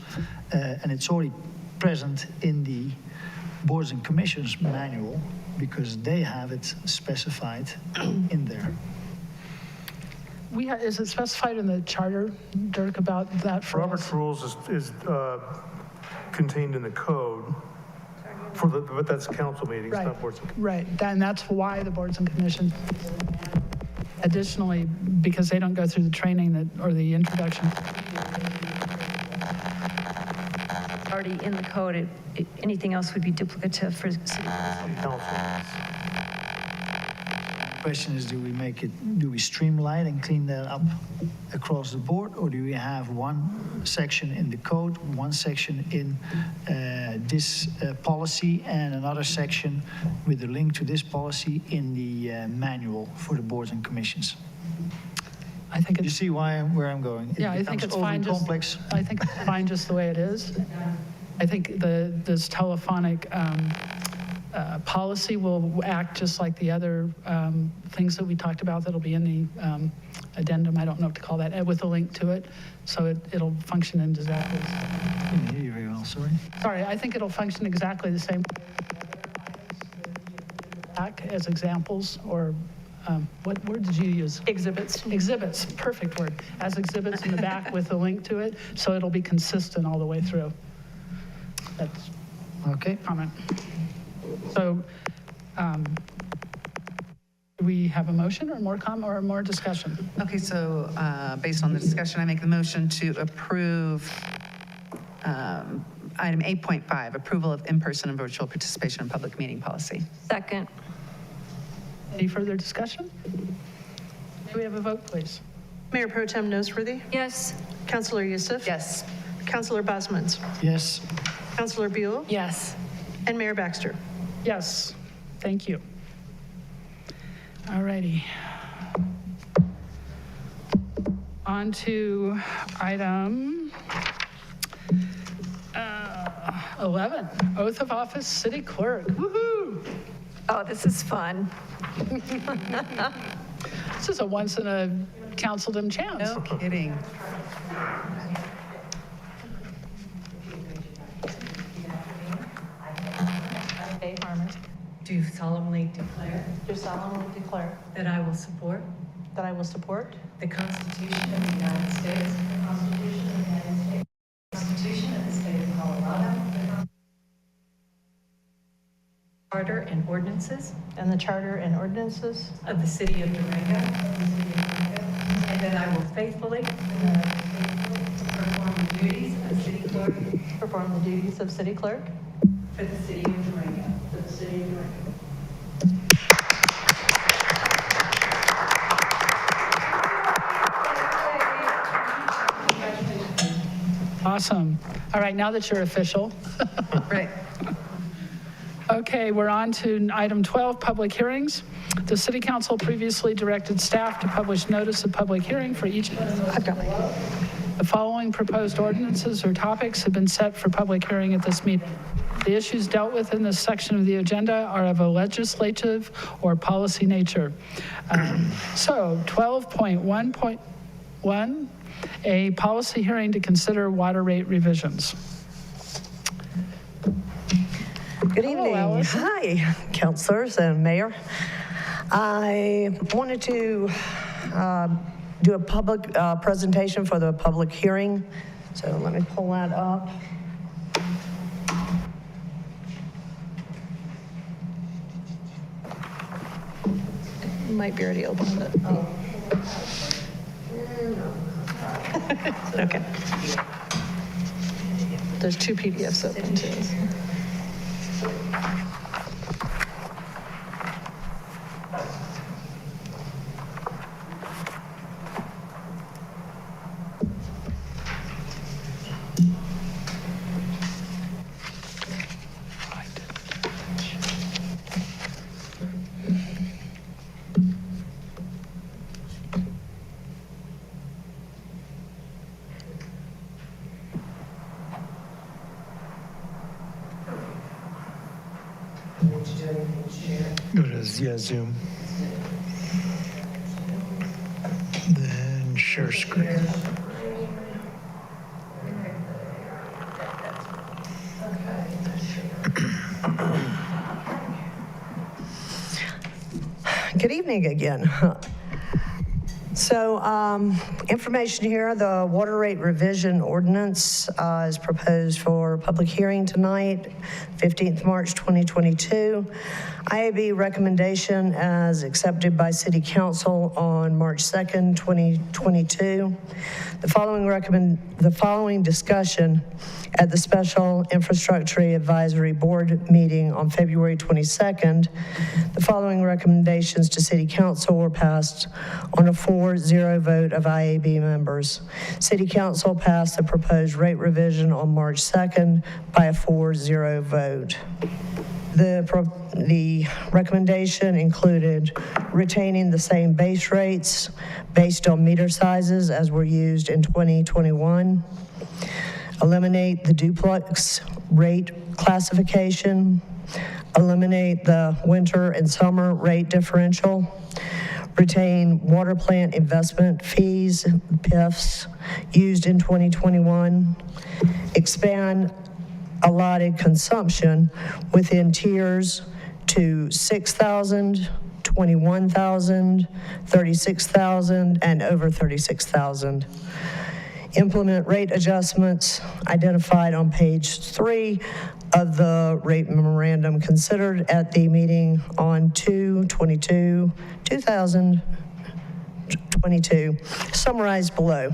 and it's already present in the boards and commissions manual because they have it specified in there. Is it specified in the charter, Dirk, about that? Robert's rules is contained in the code, but that's council meetings, not boards and commissions. Right, and that's why the boards and commissions, additionally, because they don't go through the training or the introduction. Already in the code, anything else would be duplicative for city council. Question is, do we streamline and clean that up across the board, or do we have one section in the code, one section in this policy, and another section with a link to this policy in the manual for the boards and commissions? I think you see where I'm going? Yeah, I think it's fine. Complex. I think it's fine just the way it is. I think this telephonic policy will act just like the other things that we talked about that'll be in the addendum. I don't know what to call that, with a link to it. So it'll function in exactly the same. I didn't hear you very well, sorry. Sorry, I think it'll function exactly the same back as examples, or what word did you use? Exhibits. Exhibits, perfect word. As exhibits in the back with a link to it, so it'll be consistent all the way through. That's okay. Comment. So, do we have a motion or more discussion? Okay, so based on the discussion, I make the motion to approve item 8.5, approval of in-person and virtual participation in public meeting policy. Second. Any further discussion? May we have a vote, please? Mayor Pro Tem Nosworthy, Yes. Councilor Youssef. Yes. Councilor Bosmans, Yes. Councilor Buell, Yes. and Mayor Baxter. Yes, thank you. All righty. On to item 11, oath of office, city clerk. Woohoo! Oh, this is fun. This is a once in a councildom chance. No kidding. A. Harmon, Do solemnly declare do solemnly declare that I will support that I will support the Constitution of the United States, the Constitution of the State of Colorado, Charter and ordinances and the Charter and ordinances of the City of Durango, and that I will faithfully perform the duties of city clerk perform the duties of city clerk for the City of Durango. for the city of Durango. Awesome. All right, now that you're official. Right. Okay, we're on to item 12, public hearings. The city council previously directed staff to publish notice of public hearing for each. The following proposed ordinances or topics have been set for public hearing at this meeting. The issues dealt with in this section of the agenda are of a legislative or policy nature. So 12.1.1, a policy hearing to consider water rate revisions. Good evening. Hi, councilors and mayor. I wanted to do a public presentation for the public hearing. So let me pull that up. Might be already open, but. Okay. There's 2 PDFs open too. Go to Zoom. Then share screen. Good evening again. So information here, the water rate revision ordinance is proposed for public hearing tonight, 15th March 2022. IAB recommendation as accepted by City Council on March 2nd, 2022. The following discussion at the Special Infrastructure Advisory Board meeting on February 22nd, the following recommendations to City Council were passed on a 4-0 vote of IAB members. City Council passed the proposed rate revision on March 2nd by a 4-0 vote. The recommendation included retaining the same base rates based on meter sizes as were used in 2021, eliminate the duplex rate classification, eliminate the winter and summer rate differential, retain water plant investment fees, PIFs, used in 2021, expand allotted consumption within tiers to 6,000, 21,000, 36,000, and over 36,000. Implement rate adjustments identified on page 3 of the rate memorandum considered at the meeting on 2/22/2022, summarized below.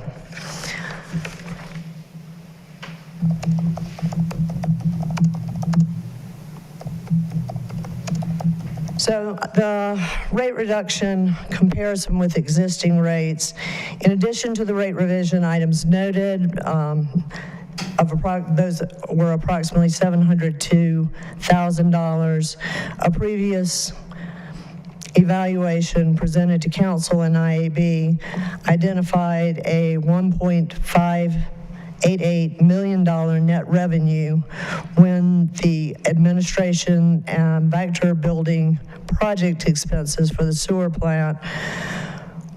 So So the rate reduction comparison with existing rates, in addition to the rate revision items noted, those were approximately $702,000. A previous evaluation presented to council and IAB identified a $1.588 million net revenue when the administration and Vector building project expenses for the sewer plant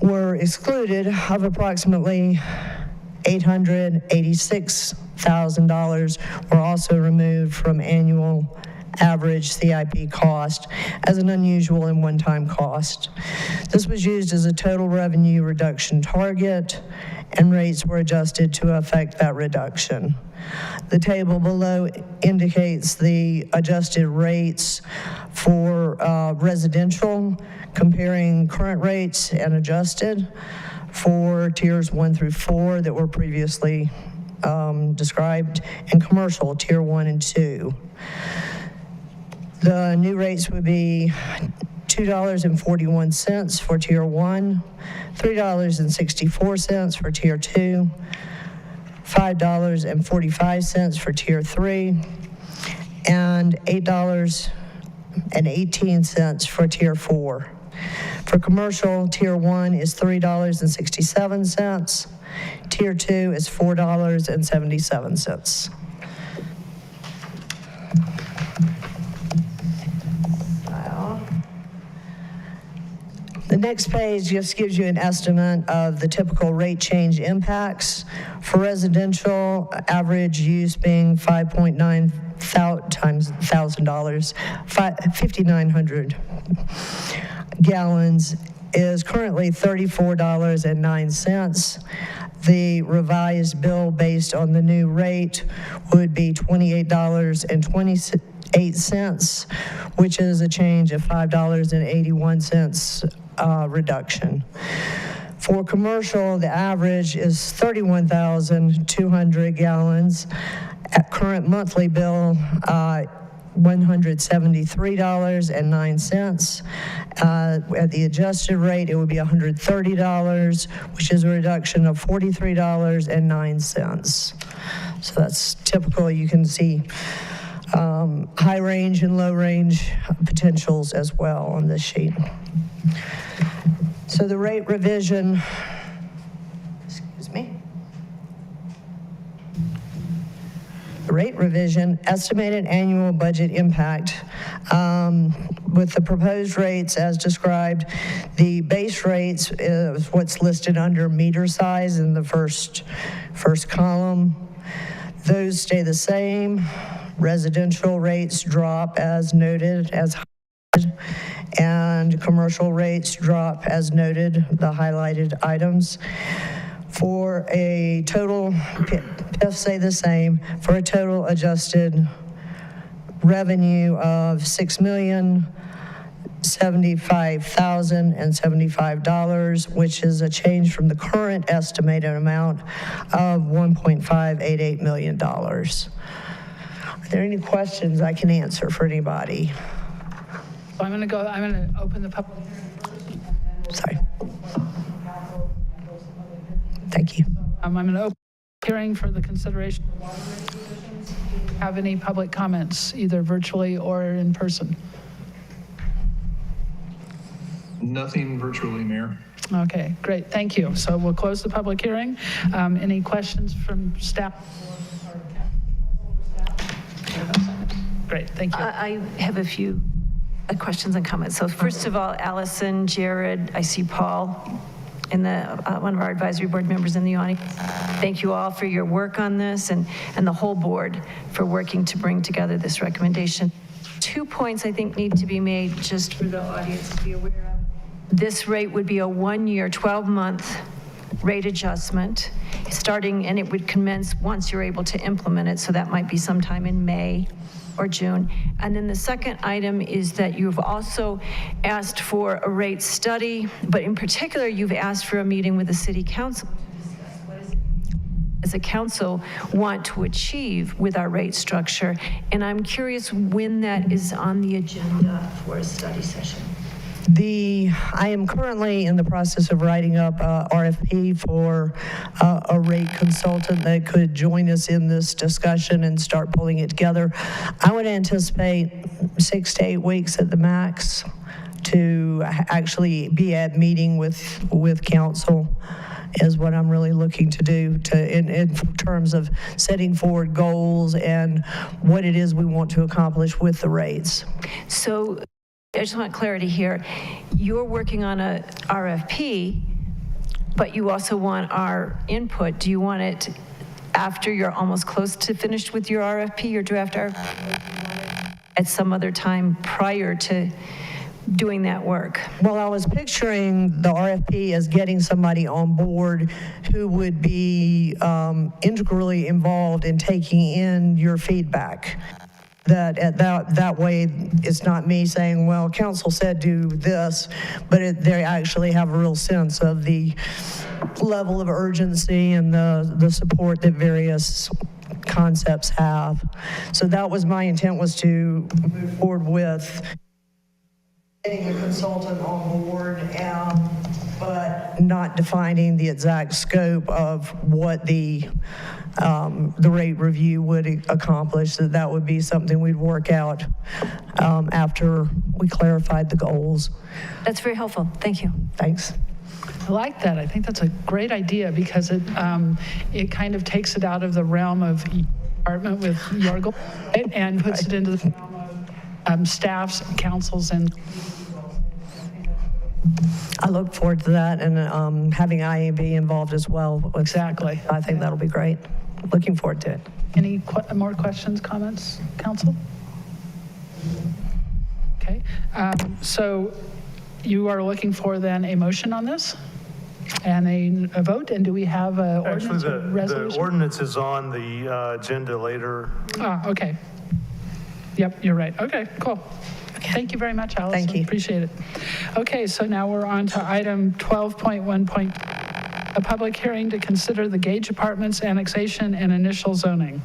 were excluded of approximately $886,000 were also removed from annual average CIP cost as an unusual and one-time cost. This was used as a total revenue reduction target, and rates were adjusted to affect that reduction. The table below indicates the adjusted rates for residential, comparing current rates and adjusted for tiers 1 through 4 that were previously described, and commercial, tier 1 and 2. The new rates would be $2.41 for tier 1, $3.64 for tier 2, $5.45 for tier 3, and $8.18 for tier 4. For commercial, tier 1 is $3.67, tier 2 is $4.77. The next page just gives you an estimate of the typical rate change impacts. For residential, average use being 5.9 times $1,000, 5,900 gallons is currently $34.09. The revised bill based on the new rate would be $28.28, which is a change of $5.81 reduction. For commercial, the average is 31,200 gallons. At current monthly bill, $173.09. At the adjusted rate, it would be $130, which is a reduction of $43.09. So that's typical. You can see high range and low range potentials as well on this sheet. So the rate revision, the rate revision estimated annual budget impact with the proposed rates as described. The base rates is what's listed under meter size in the first column. Those stay the same. Residential rates drop as noted, as highlighted, and commercial rates drop as noted, the highlighted items. For a total, PIFs stay the same, for a total adjusted revenue of $6,075,075, which is a change from the current estimated amount of $1.588 million. Are there any questions I can answer for anybody? So I'm going to open the public hearing first. Sorry. Thank you. I'm going to open the hearing for the consideration of water rate revisions. Do you have any public comments, either virtually or in person? Nothing virtually, Mayor. Okay, great, thank you. So we'll close the public hearing. Any questions from staff? Great, thank you. I have a few questions and comments. So first of all, Allison, Jared, I see Paul and one of our advisory board members in the audience. Thank you all for your work on this and the whole board for working to bring together this recommendation. 2 points I think need to be made just for the audience to be aware of. This rate would be a 1-year, 12-month rate adjustment starting, and it would commence once you're able to implement it. So that might be sometime in May or June. And then the second item is that you've also asked for a rate study, but in particular, you've asked for a meeting with the city council to discuss what is it as a council, want to achieve with our rate structure. And I'm curious when that is on the agenda for a study session. I am currently in the process of writing up a RFP for a rate consultant that could join us in this discussion and start pulling it together. I would anticipate 6 to 8 weeks at the max to actually be at meeting with council is what I'm really looking to do in terms of setting forward goals and what it is we want to accomplish with the rates. So I just want clarity here. You're working on a RFP, but you also want our input. Do you want it after you're almost close to finished with your RFP, your draft RFP, at some other time prior to doing that work? Well, I was picturing the RFP as getting somebody on board who would be integrally involved in taking in your feedback. That way, it's not me saying, well, council said do this, but they actually have a real sense of the level of urgency and the support that various concepts have. So that was my intent, was to move forward with getting a consultant on board, but not defining the exact scope of what the rate review would accomplish. That would be something we'd work out after we clarified the goals. That's very helpful. Thank you. Thanks. I like that. I think that's a great idea because it kind of takes it out of the realm of department with your goal, right? And puts it into the realm of staffs, councils, and I look forward to that, and having IAB involved as well. Exactly. I think that'll be great. Looking forward to it. Any more questions, comments, council? Okay. So you are looking for then a motion on this and a vote, and do we have an ordinance or resolution? The ordinance is on the agenda later. Okay. Yep, you're right. Okay, cool. Thank you very much, Allison. Thank you. Appreciate it. Okay, so now we're on to item 12.1. A public hearing to consider the Gage Apartments annexation and initial zoning.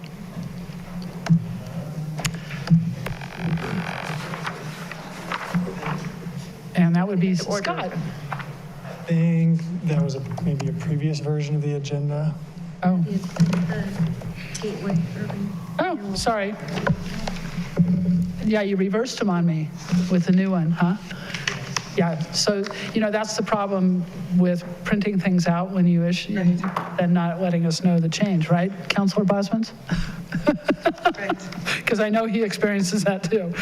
And that would be Scott. I think that was maybe a previous version of the agenda. Oh. Gateway Urban. Oh, sorry. Yeah, you reversed them on me with the new one, huh? Yeah, so, that's the problem with printing things out when you issue and not letting us know the change, right, Councilor Bosmans? Because I know he experiences that too.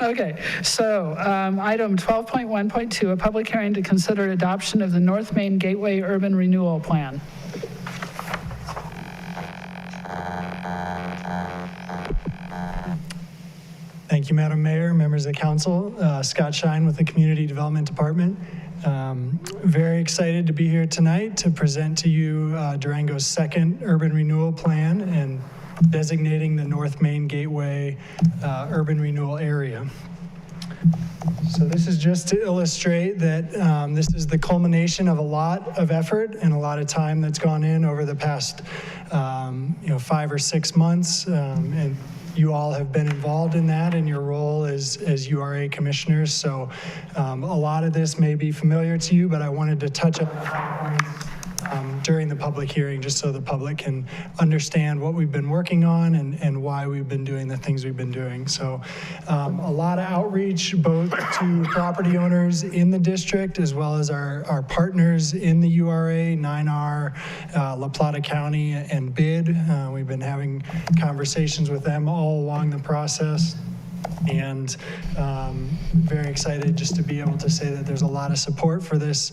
Okay, so item 12.1.2, a public hearing to consider adoption of the North Main Gateway Urban Renewal Plan. Thank you, Madam Mayor, members of the council. Scott Shine with the Community Development Department. Very excited to be here tonight to present to you Durango's second urban renewal plan and designating the North Main Gateway urban renewal area. So this is just to illustrate that this is the culmination of a lot of effort and a lot of time that's gone in over the past 5 or 6 months, and you all have been involved in that in your role as URA commissioners. So a lot of this may be familiar to you, but I wanted to touch up during the public hearing just so the public can understand what we've been working on and why we've been doing the things we've been doing. So a lot of outreach both to property owners in the district as well as our partners in the URA, 9R, La Plata County, and BID. We've been having conversations with them all along the process. And very excited just to be able to say that there's a lot of support for this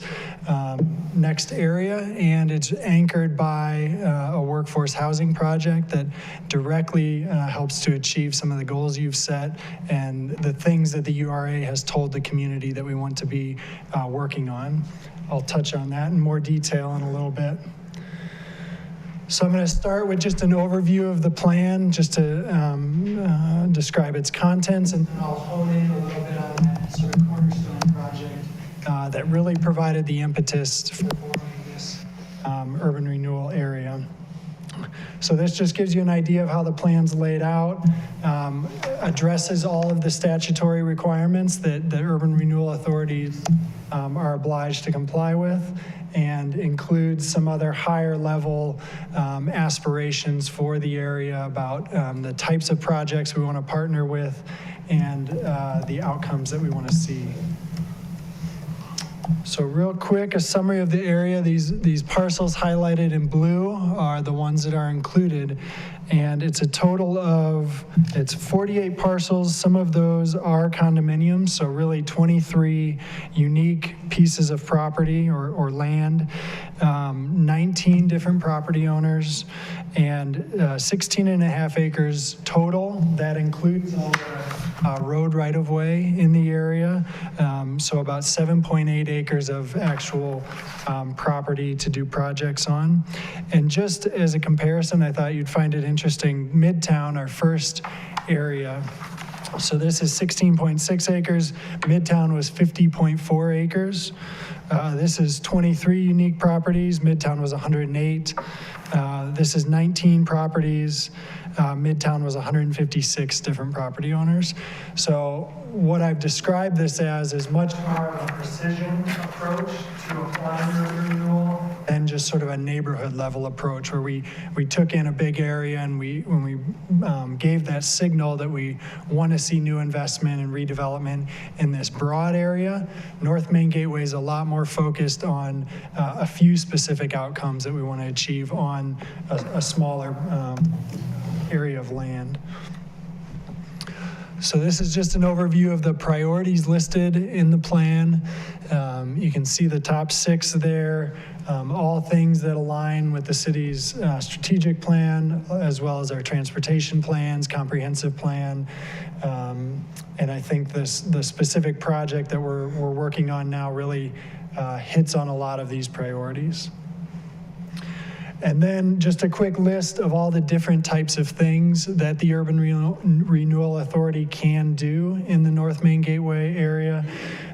next area, and it's anchored by a workforce housing project that directly helps to achieve some of the goals you've set and the things that the URA has told the community that we want to be working on. I'll touch on that in more detail in a little bit. So I'm going to start with just an overview of the plan, just to describe its contents, and then I'll hone in a little bit on that sort of cornerstone project that really provided the impetus for forming this urban renewal area. So this just gives you an idea of how the plan's laid out, addresses all of the statutory requirements that the urban renewal authorities are obliged to comply with, and includes some other higher level aspirations for the area about the types of projects we want to partner with and the outcomes that we want to see. So real quick, a summary of the area. These parcels highlighted in blue are the ones that are included. And it's a total of, it's 48 parcels. Some of those are condominiums, so really 23 unique pieces of property or land, 19 different property owners, and 16 and a half acres total. That includes all the road right-of-way in the area, so about 7.8 acres of actual property to do projects on. And just as a comparison, I thought you'd find it interesting, Midtown, our first area, so this is 16.6 acres. Midtown was 50.4 acres. This is 23 unique properties. Midtown was 108. This is 19 properties. Midtown was 156 different property owners. So what I've described this as is much more of a precision approach to applying urban renewal than just sort of a neighborhood level approach where we took in a big area and when we gave that signal that we want to see new investment and redevelopment in this broad area. North Main Gateway is a lot more focused on a few specific outcomes that we want to achieve on a smaller area of land. So this is just an overview of the priorities listed in the plan. You can see the top 6 there, all things that align with the city's strategic plan, as well as our transportation plans, comprehensive plan. And I think the specific project that we're working on now really hits on a lot of these priorities. And then just a quick list of all the different types of things that the Urban Renewal Authority can do in the North Main Gateway area.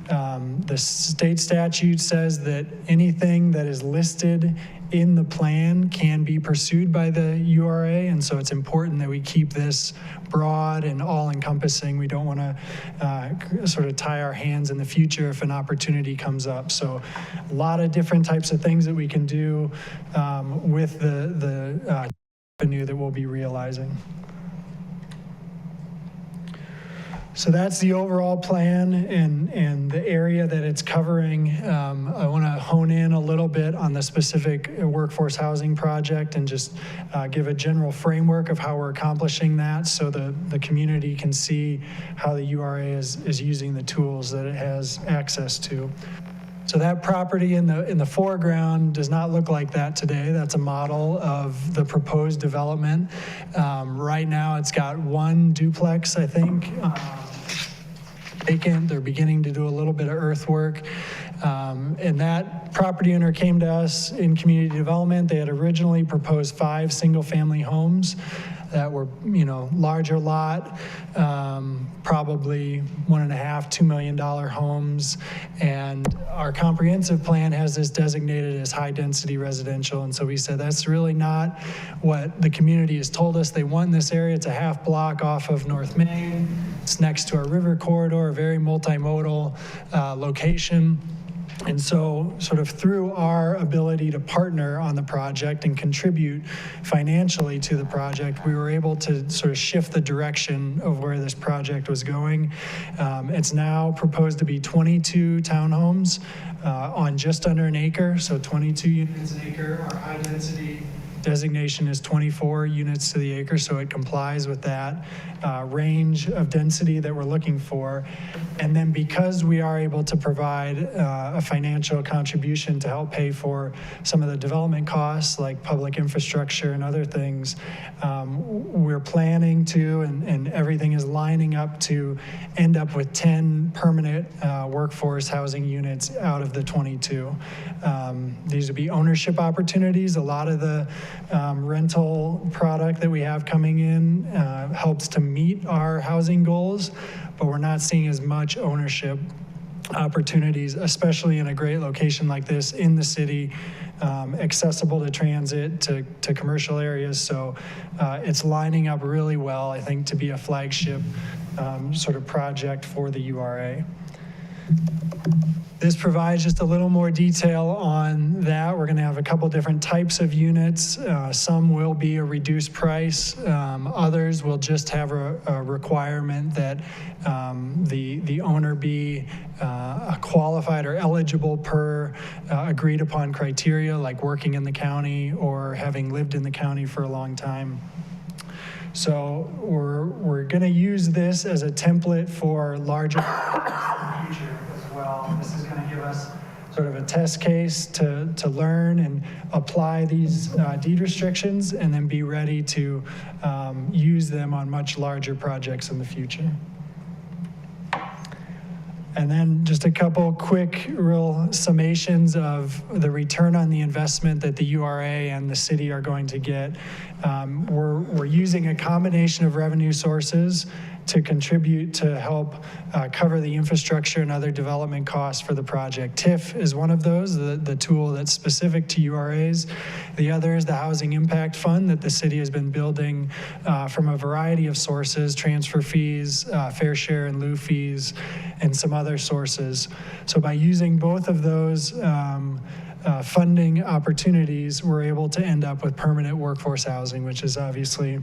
The state statute says that anything that is listed in the plan can be pursued by the URA, and so it's important that we keep this broad and all-encompassing. We don't want to sort of tie our hands in the future if an opportunity comes up. So a lot of different types of things that we can do with the revenue that we'll be realizing. So that's the overall plan and the area that it's covering. I want to hone in a little bit on the specific workforce housing project and just give a general framework of how we're accomplishing that so the community can see how the URA is using the tools that it has access to. So that property in the foreground does not look like that today. That's a model of the proposed development. Right now it's got one duplex, I think, vacant. They're beginning to do a little bit of earthwork. And that property owner came to us in community development. They had originally proposed 5 single-family homes that were, larger lot, probably $1.5–2 million homes. And our comprehensive plan has this designated as high-density residential. And so we said that's really not what the community has told us they want in this area. It's a half block off of North Main. It's next to our river corridor, a very multimodal location. And so sort of through our ability to partner on the project and contribute financially to the project, we were able to sort of shift the direction of where this project was going. It's now proposed to be 22 townhomes on just under an acre, so 22 units an acre. Our high density designation is 24 units to the acre, so it complies with that range of density that we're looking for. And then because we are able to provide a financial contribution to help pay for some of the development costs like public infrastructure and other things, we're planning to, and everything is lining up to end up with 10 permanent workforce housing units out of the 22. These would be ownership opportunities. A lot of the rental product that we have coming in helps to meet our housing goals, but we're not seeing as much ownership opportunities, especially in a great location like this in the city, accessible to transit, to commercial areas. So it's lining up really well, I think, to be a flagship sort of project for the URA. This provides just a little more detail on that. We're going to have a couple different types of units. Some will be a reduced price. Others will just have a requirement that the owner be qualified or eligible per agreed upon criteria, like working in the county or having lived in the county for a long time. So we're going to use this as a template for larger future as well. This is going to give us sort of a test case to learn and apply these deed restrictions, and then be ready to use them on much larger projects in the future. And then just a couple quick real summations of the return on the investment that the URA and the city are going to get. We're using a combination of revenue sources to contribute to help cover the infrastructure and other development costs for the project. TIF is one of those, the tool that's specific to URAs. The other is the Housing Impact Fund that the city has been building from a variety of sources, transfer fees, fair share and lieu fees, and some other sources. So by using both of those funding opportunities, we're able to end up with permanent workforce housing, which is obviously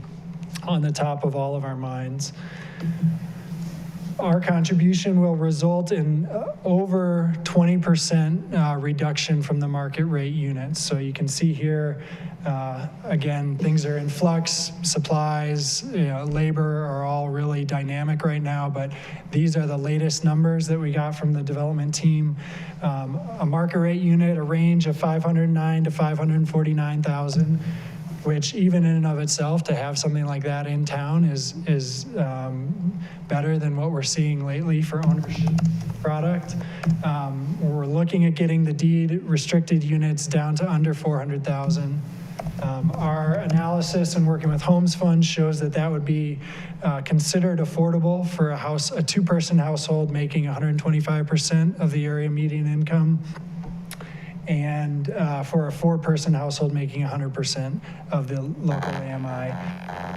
on the top of all of our minds. Our contribution will result in over 20% reduction from the market rate units. So you can see here, again, things are in flux, supplies, labor are all really dynamic right now, but these are the latest numbers that we got from the development team. A market rate unit, a range of 509 to 549,000. Which even in and of itself, to have something like that in town is better than what we're seeing lately for ownership product. We're looking at getting the deed restricted units down to under 400,000. Our analysis and working with Homes Fund shows that that would be considered affordable for a two-person household making 125% of the area median income, and for a four-person household making 100% of the local AMI.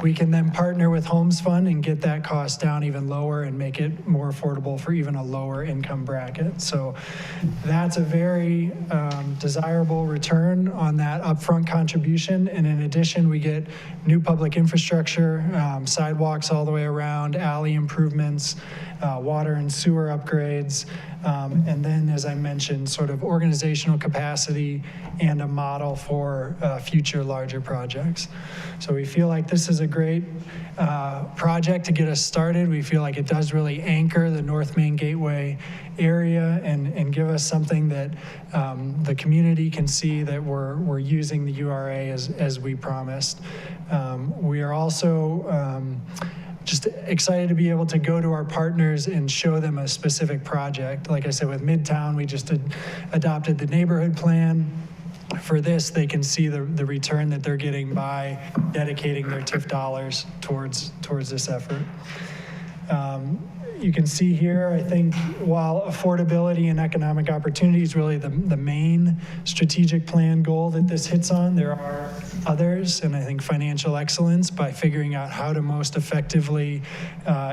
We can then partner with Homes Fund and get that cost down even lower and make it more affordable for even a lower income bracket. So that's a very desirable return on that upfront contribution. And in addition, we get new public infrastructure, sidewalks all the way around, alley improvements, water and sewer upgrades, and then, as I mentioned, sort of organizational capacity and a model for future larger projects. So we feel like this is a great project to get us started. We feel like it does really anchor the North Main Gateway area and give us something that the community can see that we're using the URA as we promised. We are also just excited to be able to go to our partners and show them a specific project. Like I said, with Midtown, we just adopted the neighborhood plan. For this, they can see the return that they're getting by dedicating their TIF dollars towards this effort. You can see here, I think, while affordability and economic opportunity is really the main strategic plan goal that this hits on, there are others, and I think financial excellence by figuring out how to most effectively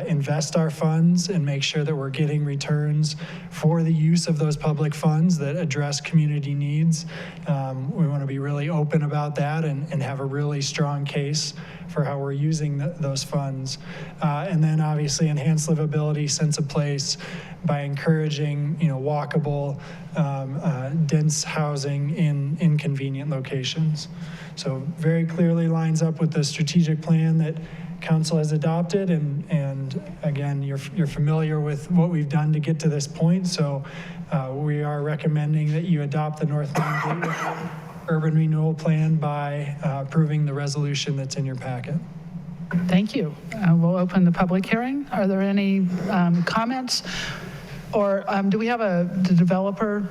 invest our funds and make sure that we're getting returns for the use of those public funds that address community needs. We want to be really open about that and have a really strong case for how we're using those funds. And then obviously enhance livability, sense of place by encouraging, walkable, dense housing in inconvenient locations. So very clearly lines up with the strategic plan that Council has adopted, and again, you're familiar with what we've done to get to this point. So we are recommending that you adopt the North Main Gateway Urban Renewal Plan by approving the resolution that's in your packet. Thank you. We'll open the public hearing. Are there any comments? Or do we have the developer?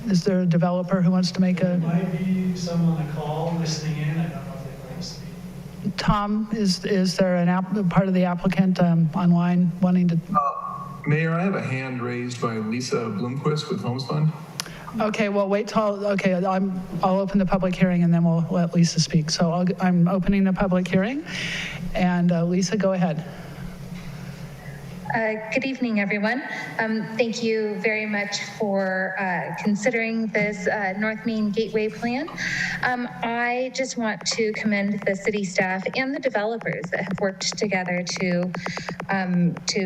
Is there a developer who wants to make a? There might be someone on the call listening in. I don't know if they want to speak. Tom, is there part of the applicant online wanting to? Mayor, I have a hand raised by Lisa Bloomquist with Homes Fund. Okay, well, wait till, okay, I'll open the public hearing and then we'll let Lisa speak. So I'm opening the public hearing, and Lisa, go ahead. Good evening, everyone. Thank you very much for considering this North Main Gateway Plan. I just want to commend the city staff and the developers that have worked together to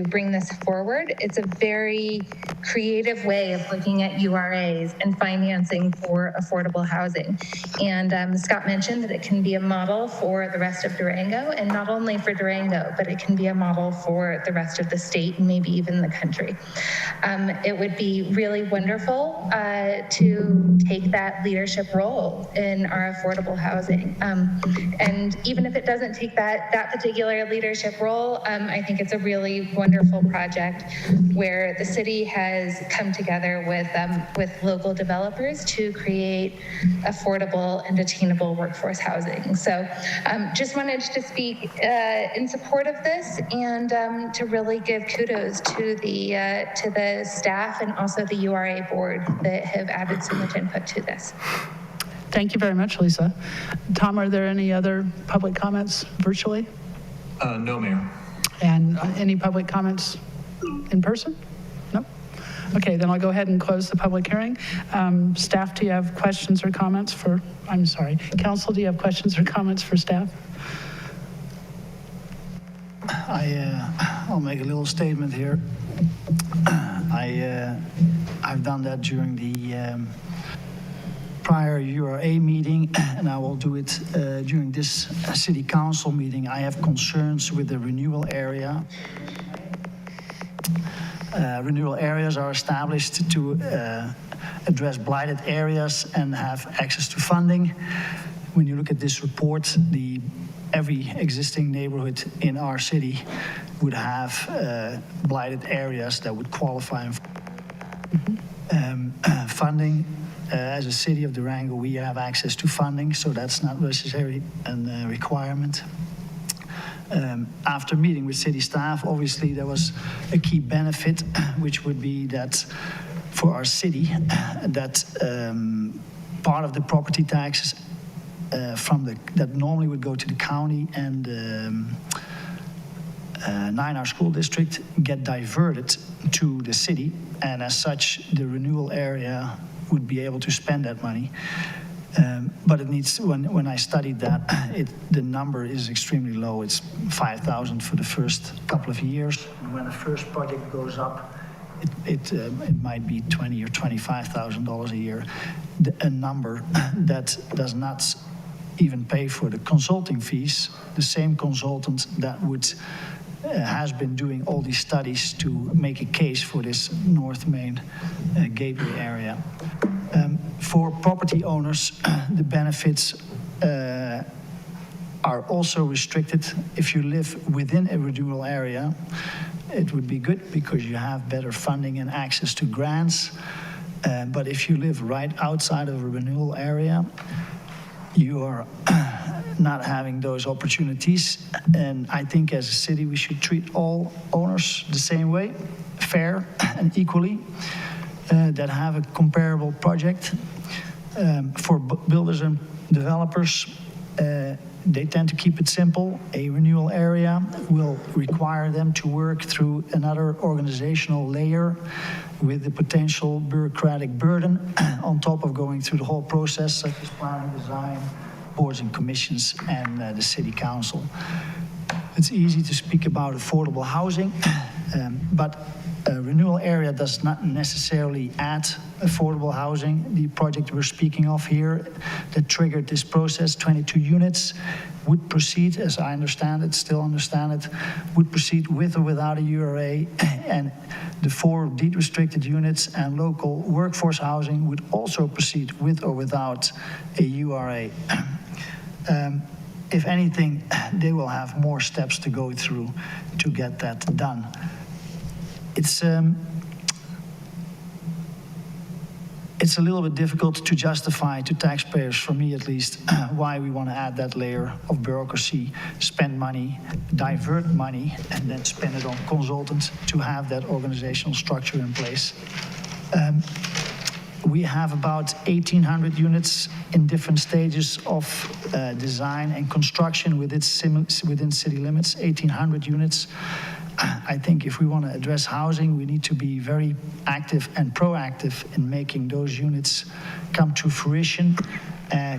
bring this forward. It's a very creative way of looking at URAs and financing for affordable housing. And Scott mentioned that it can be a model for the rest of Durango, and not only for Durango, but it can be a model for the rest of the state and maybe even the country. It would be really wonderful to take that leadership role in our affordable housing. And even if it doesn't take that particular leadership role, I think it's a really wonderful project where the city has come together with local developers to create affordable and attainable workforce housing. So just wanted to speak in support of this and to really give kudos to the staff and also the URA board that have added so much input to this. Thank you very much, Lisa. Tom, are there any other public comments virtually? No, Mayor. And any public comments in person? No? Okay, then I'll go ahead and close the public hearing. Staff, do you have questions or comments for, I'm sorry, council, do you have questions or comments for staff? I'll make a little statement here. I've done that during the prior URA meeting, and I will do it during this city council meeting. I have concerns with the renewal area. Renewal areas are established to address blighted areas and have access to funding. When you look at this report, every existing neighborhood in our city would have blighted areas that would qualify for funding. As a city of Durango, we have access to funding, so that's not necessarily a requirement. After meeting with city staff, obviously there was a key benefit, which would be that for our city, that part of the property taxes that normally would go to the county and 9R school district get diverted to the city, and as such the renewal area would be able to spend that money. But it needs, when I studied that, the number is extremely low. It's 5,000 for the first couple of years. And when the first project goes up, it might be $20,000 or $25,000 a year, a number that does not even pay for the consulting fees. The same consultant that has been doing all these studies to make a case for this North Main gateway area. For property owners, the benefits are also restricted. If you live within a renewal area, it would be good because you have better funding and access to grants. But if you live right outside of a renewal area, you are not having those opportunities. And I think as a city, we should treat all owners the same way, fair and equally, that have a comparable project. For builders and developers, they tend to keep it simple. A renewal area will require them to work through another organizational layer with the potential bureaucratic burden on top of going through the whole process, such as planning, design, boards and commissions, and the city council. It's easy to speak about affordable housing, but a renewal area does not necessarily add affordable housing. The project we're speaking of here that triggered this process, 22 units, would proceed, as I understand it, still understand it, would proceed with or without a URA, and the 4 deed-restricted units and local workforce housing would also proceed with or without a URA. If anything, they will have more steps to go through to get that done. it's a little bit difficult to justify to taxpayers, for me at least, why we want to add that layer of bureaucracy, spend money, divert money, and then spend it on consultants to have that organizational structure in place. We have about 1,800 units in different stages of design and construction within city limits, 1,800 units. I think if we want to address housing, we need to be very active and proactive in making those units come to fruition.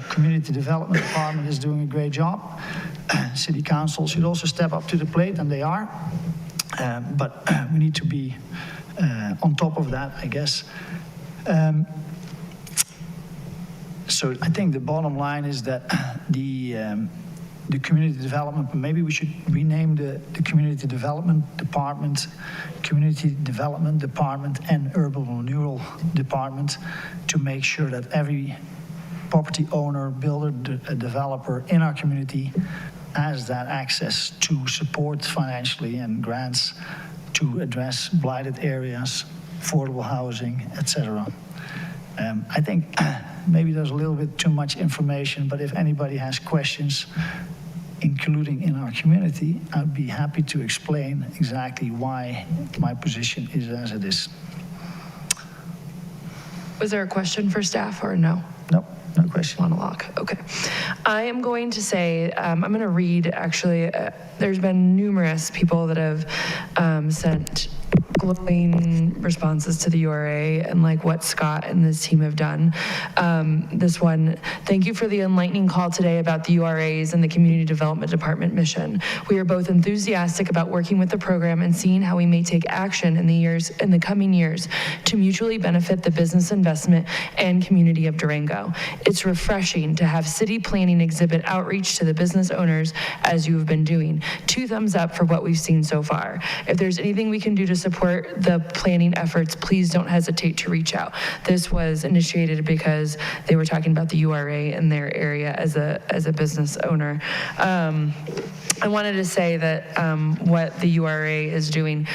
Community Development Department is doing a great job. City Council should also step up to the plate, and they are. But we need to be on top of that, I guess. So I think the bottom line is that the community development, maybe we should rename the community development department, and urban renewal department to make sure that every property owner, builder, developer in our community has that access to support financially and grants to address blighted areas, affordable housing, etc. I think maybe there's a little bit too much information, but if anybody has questions, including in our community, I'd be happy to explain exactly why my position is as it is. Was there a question for staff or no? No, no question. Monologue, okay. I am going to say, I'm going to read, actually, there's been numerous people that have sent glowing responses to the URA and like what Scott and his team have done. This one, thank you for the enlightening call today about the URAs and the Community Development Department mission. We are both enthusiastic about working with the program and seeing how we may take action in the coming years to mutually benefit the business investment and community of Durango. It's refreshing to have city planning exhibit outreach to the business owners as you have been doing. 2 thumbs up for what we've seen so far. If there's anything we can do to support the planning efforts, please don't hesitate to reach out. This was initiated because they were talking about the URA in their area as a business owner. I wanted to say that what the URA is doing,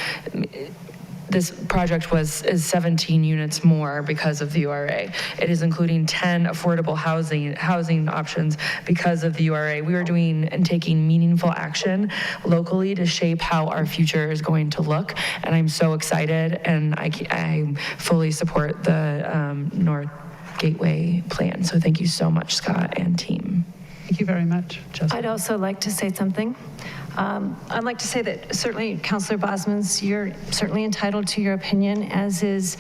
this project is 17 units more because of the URA. It is including 10 affordable housing options because of the URA. We are doing and taking meaningful action locally to shape how our future is going to look, and I'm so excited, and I fully support the North Gateway plan. So thank you so much, Scott and team. Thank you very much, Jessica. I'd also like to say something. I'd like to say that certainly, Councillor Bosmans, you're certainly entitled to your opinion, as is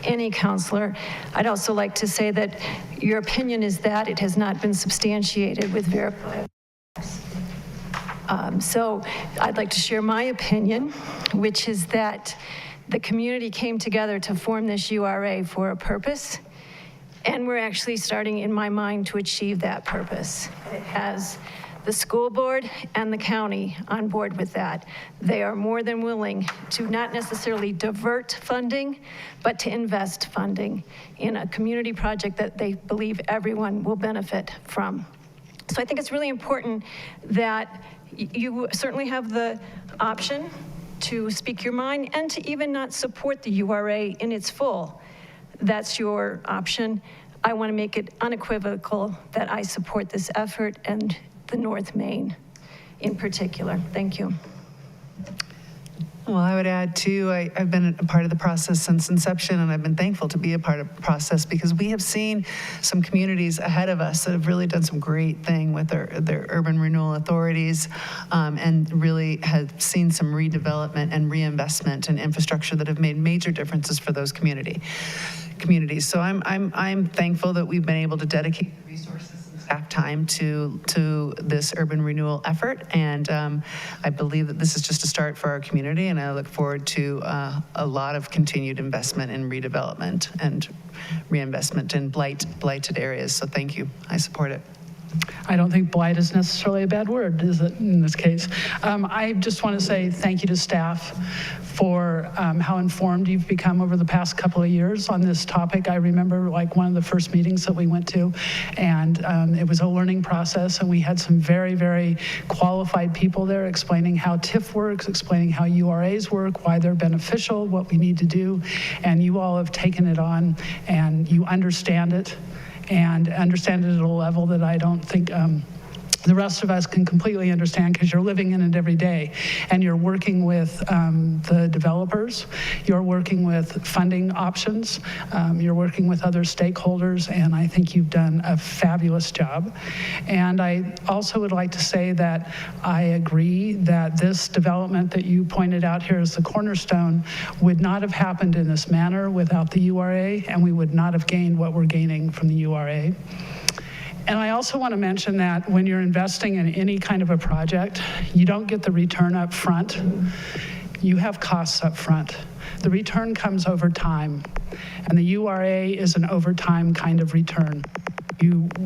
any councillor. I'd also like to say that your opinion is that it has not been substantiated with verifiable facts. So I'd like to share my opinion, which is that the community came together to form this URA for a purpose, and we're actually starting, in my mind, to achieve that purpose. It has the school board and the county on board with that. They are more than willing to not necessarily divert funding, but to invest funding in a community project that they believe everyone will benefit from. So I think it's really important that you certainly have the option to speak your mind and to even not support the URA in its full. That's your option. I want to make it unequivocal that I support this effort and the North Main in particular. Thank you. Well, I would add too, I've been a part of the process since inception, and I've been thankful to be a part of the process because we have seen some communities ahead of us that have really done some great thing with their urban renewal authorities, and really have seen some redevelopment and reinvestment in infrastructure that have made major differences for those communities. So I'm thankful that we've been able to dedicate the resources and staff time to this urban renewal effort, and I believe that this is just a start for our community, and I look forward to a lot of continued investment in redevelopment and reinvestment in blighted areas. So thank you. I support it. I don't think blight is necessarily a bad word, is it, in this case? I just want to say thank you to staff for how informed you've become over the past couple of years on this topic. I remember like one of the first meetings that we went to, and it was a learning process, and we had some very, very qualified people there explaining how TIF works, explaining how URAs work, why they're beneficial, what we need to do, and you all have taken it on, and you understand it, and understand it at a level that I don't think the rest of us can completely understand, because you're living in it every day, and you're working with the developers, you're working with funding options, you're working with other stakeholders, and I think you've done a fabulous job. And I also would like to say that I agree that this development that you pointed out here as the cornerstone would not have happened in this manner without the URA, and we would not have gained what we're gaining from the URA. And I also want to mention that when you're investing in any kind of a project, you don't get the return up front. You have costs up front. The return comes over time, and the URA is an over time kind of return.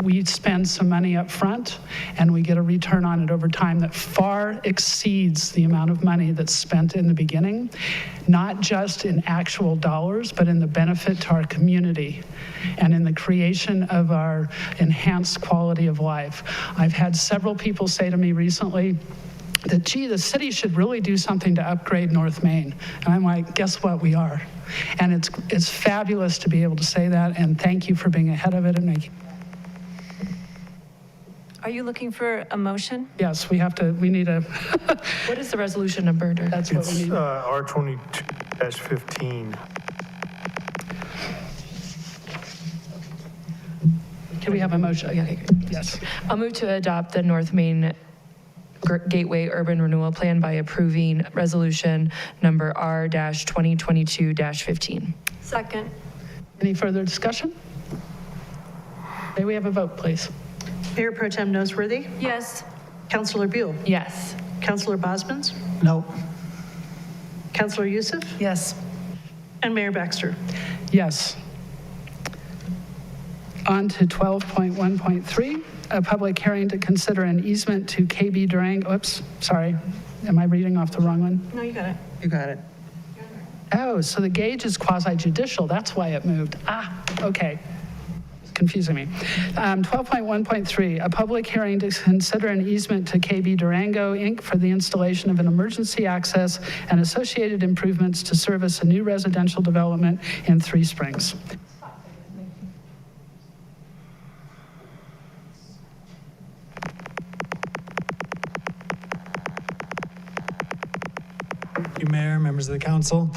We spend some money up front, and we get a return on it over time that far exceeds the amount of money that's spent in the beginning, not just in actual dollars, but in the benefit to our community and in the creation of our enhanced quality of life. I've had several people say to me recently that, gee, the city should really do something to upgrade North Main. And I'm like, guess what, we are. And it's fabulous to be able to say that, and thank you for being ahead of it and making. Are you looking for a motion? Yes, we need a. What is the resolution number, Dirk? That's what we need. It's R22-15. Can we have a motion? Yeah, yes. I'll move to adopt the North Main Gateway Urban Renewal Plan by approving resolution number R-2022-15. Second. Any further discussion? May we have a vote, please? Mayor Pro Tem Noseworthy? Yes. Councillor Buell? Yes. Councillor Bosmans? No. Councillor Youssef? Yes. And Mayor Baxter? Yes. On to 12.1.3, a public hearing to consider an easement to KB Durango. Oops, sorry. Am I reading off the wrong one? No, you got it. You got it. Oh, so the gauge is quasi-judicial. That's why it moved. Okay. Confusing me. 12.1.3, a public hearing to consider an easement to KB Durango, Inc. for the installation of an emergency access and associated improvements to service a new residential development in Three Springs. Thank you, Mayor, members of the council.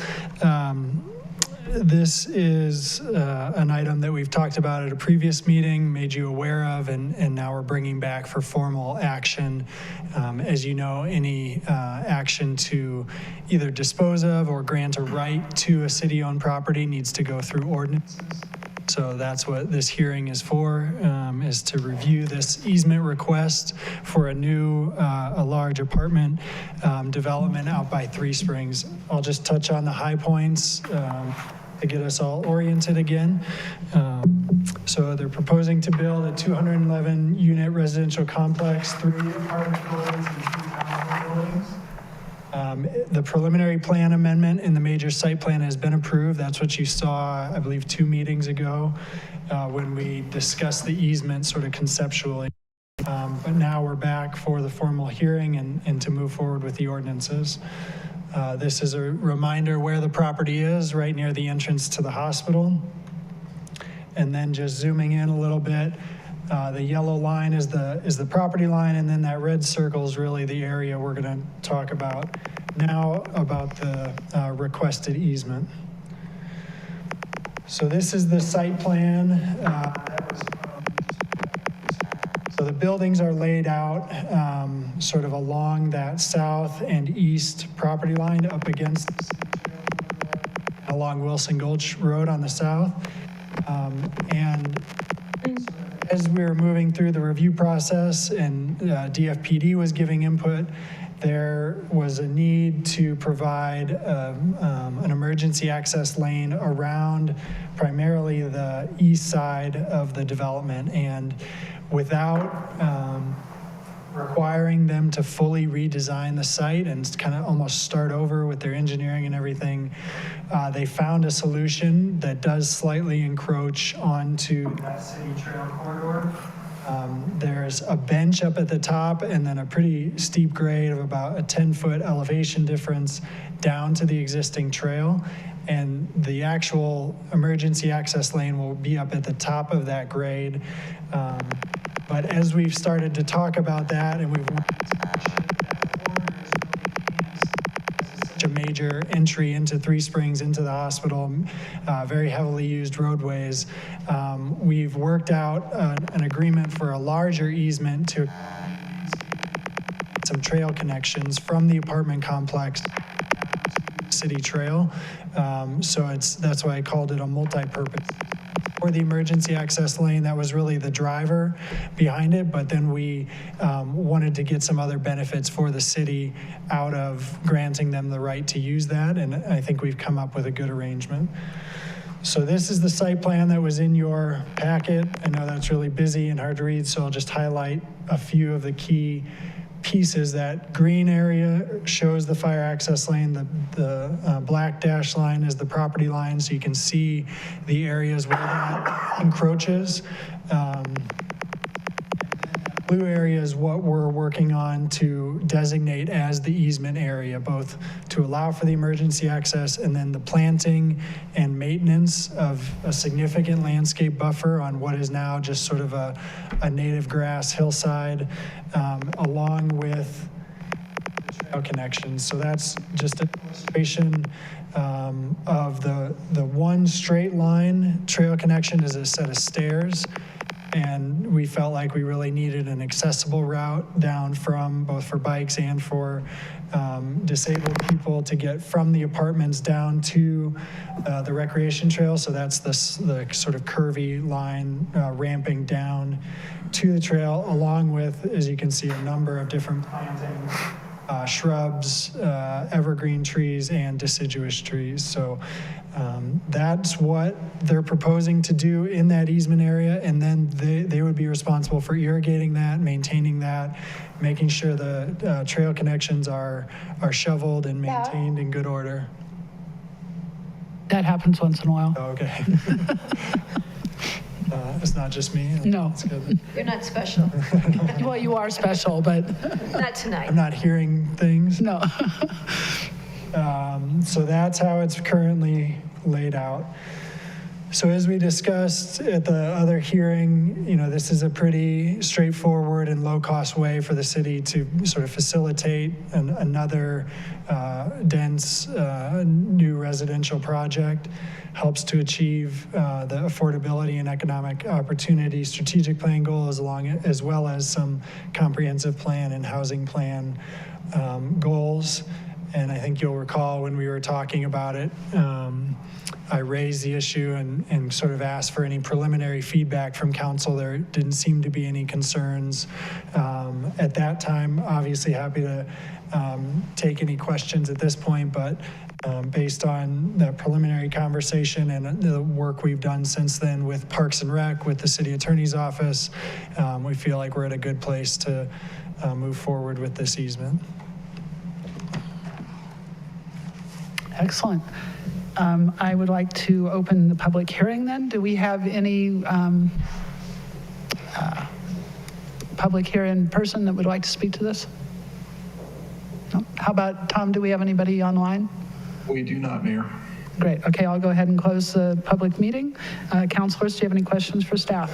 This is an item that we've talked about at a previous meeting, made you aware of, and now we're bringing back for formal action. As you know, any action to either dispose of or grant a right to a city-owned property needs to go through ordinances. So that's what this hearing is for, is to review this easement request for a new, a large apartment development out by Three Springs. I'll just touch on the high points to get us all oriented again. So they're proposing to build a 211-unit residential complex, 3 apartment buildings and 3 townhome buildings. The preliminary plan amendment in the major site plan has been approved. That's what you saw, I believe, 2 meetings ago when we discussed the easement sort of conceptually. But now we're back for the formal hearing and to move forward with the ordinances. This is a reminder where the property is, right near the entrance to the hospital. And then just zooming in a little bit, the yellow line is the property line, and then that red circle is really the area we're going to talk about now, about the requested easement. So this is the site plan. So the buildings are laid out sort of along that south and east property line up against along Wilson Gulch Road on the south. And as we were moving through the review process and DFPD was giving input, there was a need to provide an emergency access lane around primarily the east side of the development. And without requiring them to fully redesign the site and kind of almost start over with their engineering and everything, they found a solution that does slightly encroach onto that city trail corridor. There's a bench up at the top and then a pretty steep grade of about a 10-foot elevation difference down to the existing trail. And the actual emergency access lane will be up at the top of that grade. But as we've started to talk about that, and we've wanted to such a major entry into Three Springs, into the hospital, very heavily used roadways, we've worked out an agreement for a larger easement to some trail connections from the apartment complex to city trail. So that's why I called it a multi-purpose. For the emergency access lane, that was really the driver behind it, but then we wanted to get some other benefits for the city out of granting them the right to use that, and I think we've come up with a good arrangement. So this is the site plan that was in your packet. I know that's really busy and hard to read, so I'll just highlight a few of the key pieces. That green area shows the fire access lane. The black dash line is the property line, so you can see the areas where that encroaches. Blue area is what we're working on to designate as the easement area, both to allow for the emergency access and then the planting and maintenance of a significant landscape buffer on what is now just sort of a native grass hillside, along with the trail connections. So that's just an illustration of the one straight line trail connection is a set of stairs. And we felt like we really needed an accessible route down from both for bikes and for disabled people to get from the apartments down to the recreation trail. So that's the sort of curvy line ramping down to the trail, along with, as you can see, a number of different plantings, shrubs, evergreen trees, and deciduous trees. So that's what they're proposing to do in that easement area, and then they would be responsible for irrigating that, maintaining that, making sure the trail connections are shoveled and maintained in good order. That happens once in a while. Oh, okay. It's not just me. No. That's good. You're not special. Well, you are special, but Not tonight. I'm not hearing things. no. So that's how it's currently laid out. So as we discussed at the other hearing, this is a pretty straightforward and low-cost way for the city to sort of facilitate another dense new residential project. Helps to achieve the affordability and economic opportunity strategic plan goals, as well as some comprehensive plan and housing plan goals. And I think you'll recall when we were talking about it, I raised the issue and sort of asked for any preliminary feedback from council. There didn't seem to be any concerns at that time. Obviously happy to take any questions at this point, but based on the preliminary conversation and the work we've done since then with Parks and Rec, with the city attorney's office, we feel like we're at a good place to move forward with this easement. Excellent. I would like to open the public hearing then. Do we have any public here in person that would like to speak to this? No? How about, Tom, do we have anybody online? We do not, Mayor. Great. Okay, I'll go ahead and close the public meeting. Councilors, do you have any questions for staff?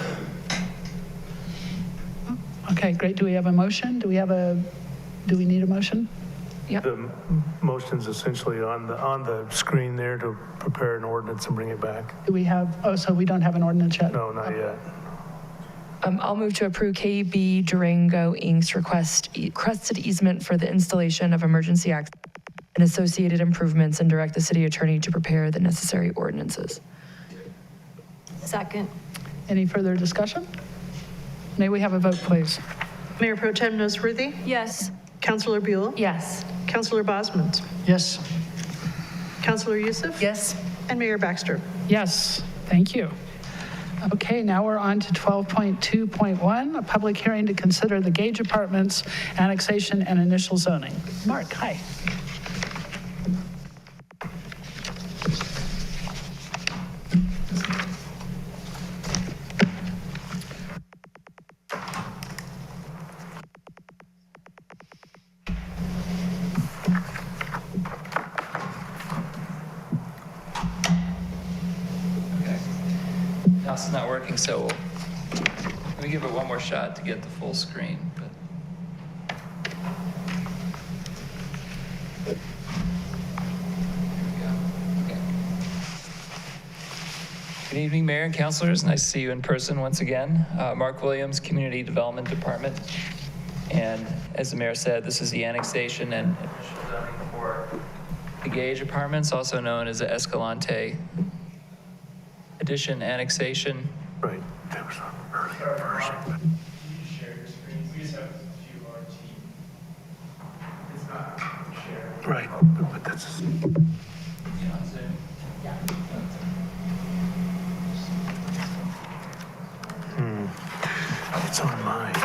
Okay, great. Do we have a motion? Do we need a motion? Yeah. The motion's essentially on the screen there to prepare an ordinance and bring it back. Do we have, so we don't have an ordinance yet? No, not yet. I'll move to approve KB Durango Inc.'s requested easement for the installation of emergency access and associated improvements, and direct the city attorney to prepare the necessary ordinances. Second. Any further discussion? May we have a vote, please? Mayor Pro Tem Nosworthy? Yes. Councillor Buell? Yes. Councillor Bosman? Yes. Councillor Youssef? Yes. And Mayor Baxter. Yes, thank you. Okay, now we're on to 12.2.1, a public hearing to consider the Gage Apartments annexation and initial zoning. Mark, hi. Mouse is not working, so let me give it one more shot to get the full screen. There we go. Okay. Good evening, Mayor and Councilors. Nice to see you in person once again. Mark Williams, Community Development Department. And as the Mayor said, this is the annexation and initial zoning for the Gage Apartments, also known as the Escalante Addition Annexation. Right. There was an earlier version. Share your screen. We just have to view our team. It's not shared. Right, but that's. You on Zoom? Yeah. It's on mine.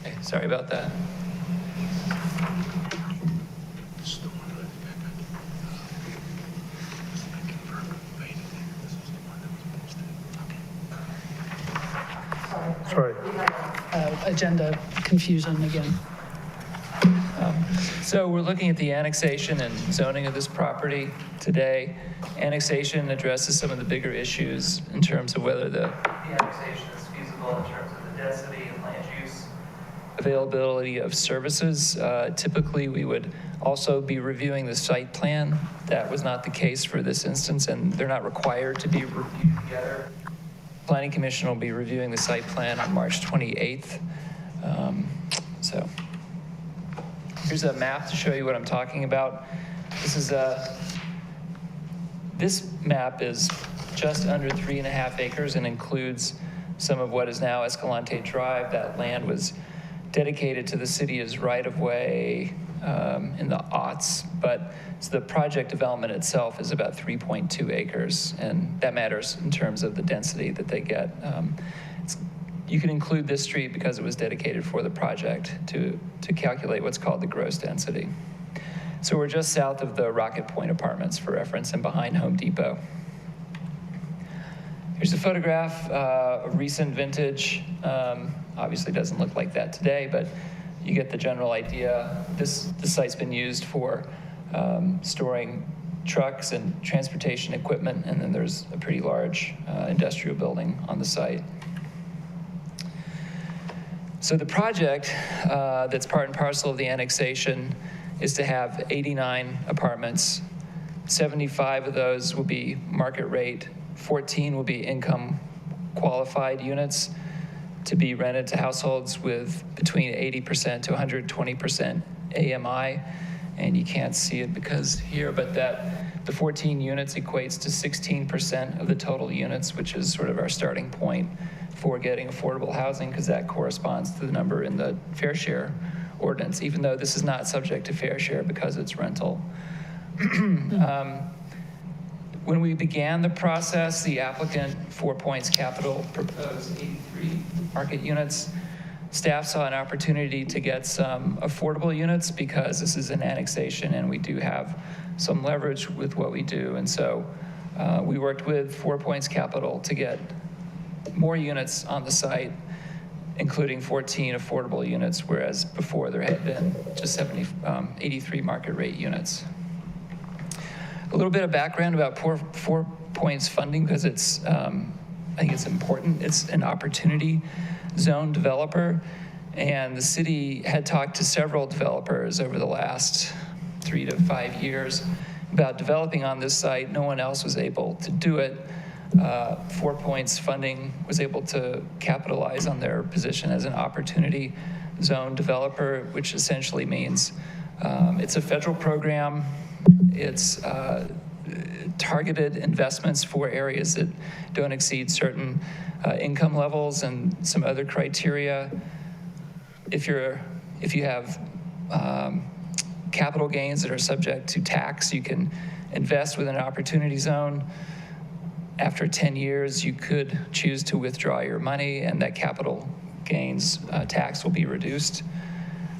Okay, sorry about that. Sorry. Agenda confusion again. So we're looking at the annexation and zoning of this property today. Annexation addresses some of the bigger issues in terms of whether the annexation is feasible in terms of the density and land use, availability of services. Typically, we would also be reviewing the site plan. That was not the case for this instance, and they're not required to be reviewed together. Planning Commission will be reviewing the site plan on March 28th. So here's a map to show you what I'm talking about. This map is just under 3.5 acres and includes some of what is now Escalante Drive. That land was dedicated to the city as right-of-way in the aughts, but so the project development itself is about 3.2 acres, and that matters in terms of the density that they get. You can include this street because it was dedicated for the project to calculate what's called the gross density. So we're just south of the Rocket Point Apartments for reference and behind Home Depot. Here's a photograph, a recent vintage. Obviously doesn't look like that today, but you get the general idea. The site's been used for storing trucks and transportation equipment, and then there's a pretty large industrial building on the site. So the project that's part and parcel of the annexation is to have 89 apartments. 75 of those will be market rate, 14 will be income qualified units to be rented to households with between 80% to 120% AMI. And you can't see it because here, but the 14 units equates to 16% of the total units, which is sort of our starting point for getting affordable housing, because that corresponds to the number in the fair share ordinance, even though this is not subject to fair share because it's rental. When we began the process, the applicant, 4 Points Capital, proposed 83 market units. Staff saw an opportunity to get some affordable units because this is an annexation and we do have some leverage with what we do. And so we worked with 4 Points Capital to get more units on the site, including 14 affordable units, whereas before there had been just 83 market rate units. A little bit of background about 4 Points funding, because it's, I think it's important. It's an opportunity zone developer, and the city had talked to several developers over the last 3 to 5 years about developing on this site. No one else was able to do it. 4 Points funding was able to capitalize on their position as an opportunity zone developer, which essentially means It's a federal program. It's targeted investments for areas that don't exceed certain income levels and some other criteria. If you have capital gains that are subject to tax, you can invest within an opportunity zone. After 10 years, you could choose to withdraw your money, and that capital gains tax will be reduced.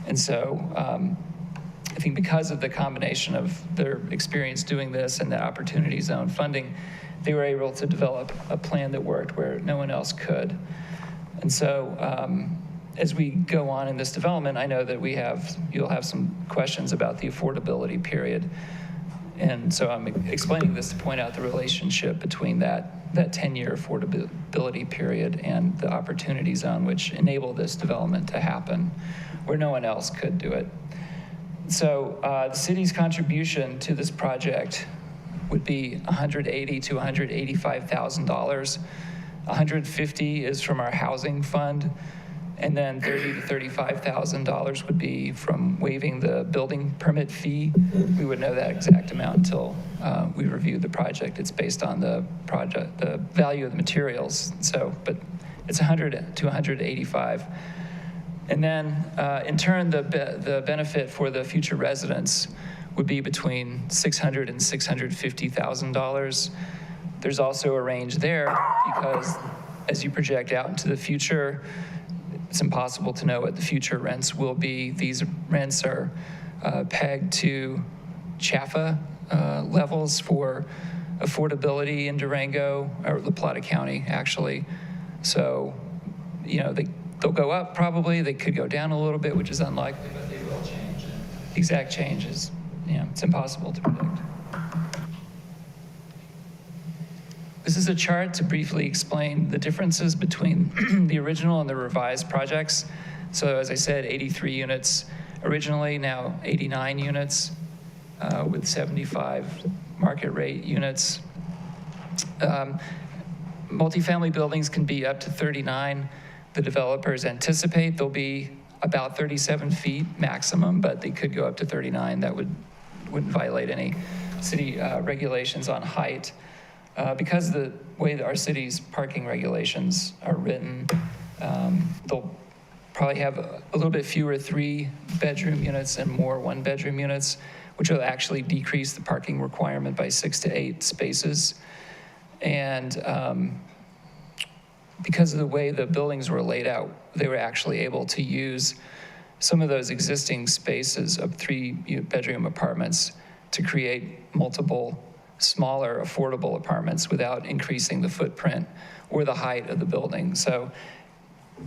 And so I think because of the combination of their experience doing this and the opportunity zone funding, they were able to develop a plan that worked where no one else could. And so as we go on in this development, I know that you'll have some questions about the affordability period. And so I'm explaining this to point out the relationship between that 10-year affordability period and the opportunity zone, which enabled this development to happen where no one else could do it. So the city's contribution to this project would be $180,000 to $185,000. $150,000 is from our housing fund, and then $30,000 to $35,000 would be from waiving the building permit fee. We would know that exact amount until we reviewed the project. It's based on the value of the materials. So, but it's $100,000 to $185,000. And then, in turn, the benefit for the future residents would be between $600,000 and $650,000. There's also a range there because as you project out into the future, it's impossible to know what the future rents will be. These rents are pegged to CHAFA levels for affordability in Durango, or La Plata County, actually. So, they'll go up probably. They could go down a little bit, which is unlikely, but they will change. The exact change is, it's impossible to predict. This is a chart to briefly explain the differences between the original and the revised projects. So as I said, 83 units originally, now 89 units with 75 market rate units. Multifamily buildings can be up to 39. The developers anticipate they'll be about 37 feet maximum, but they could go up to 39. That wouldn't violate any city regulations on height. Because of the way that our city's parking regulations are written, they'll probably have a little bit fewer 3-bedroom units and more 1-bedroom units, which will actually decrease the parking requirement by 6 to 8 spaces. And because of the way the buildings were laid out, they were actually able to use some of those existing spaces of 3-bedroom apartments to create multiple smaller, affordable apartments without increasing the footprint or the height of the building. So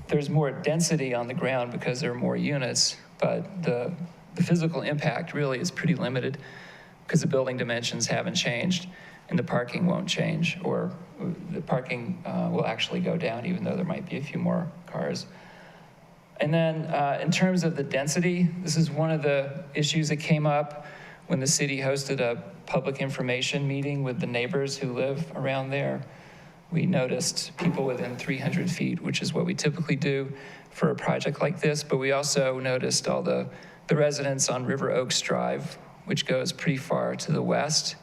there's more density on the ground because there are more units, but the physical impact really is pretty limited because the building dimensions haven't changed and the parking won't change, or the parking will actually go down even though there might be a few more cars. And then in terms of the density, this is one of the issues that came up when the city hosted a public information meeting with the neighbors who live around there. We noticed people within 300 feet, which is what we typically do for a project like this, but we also noticed all the residents on River Oaks Drive, which goes pretty far to the west.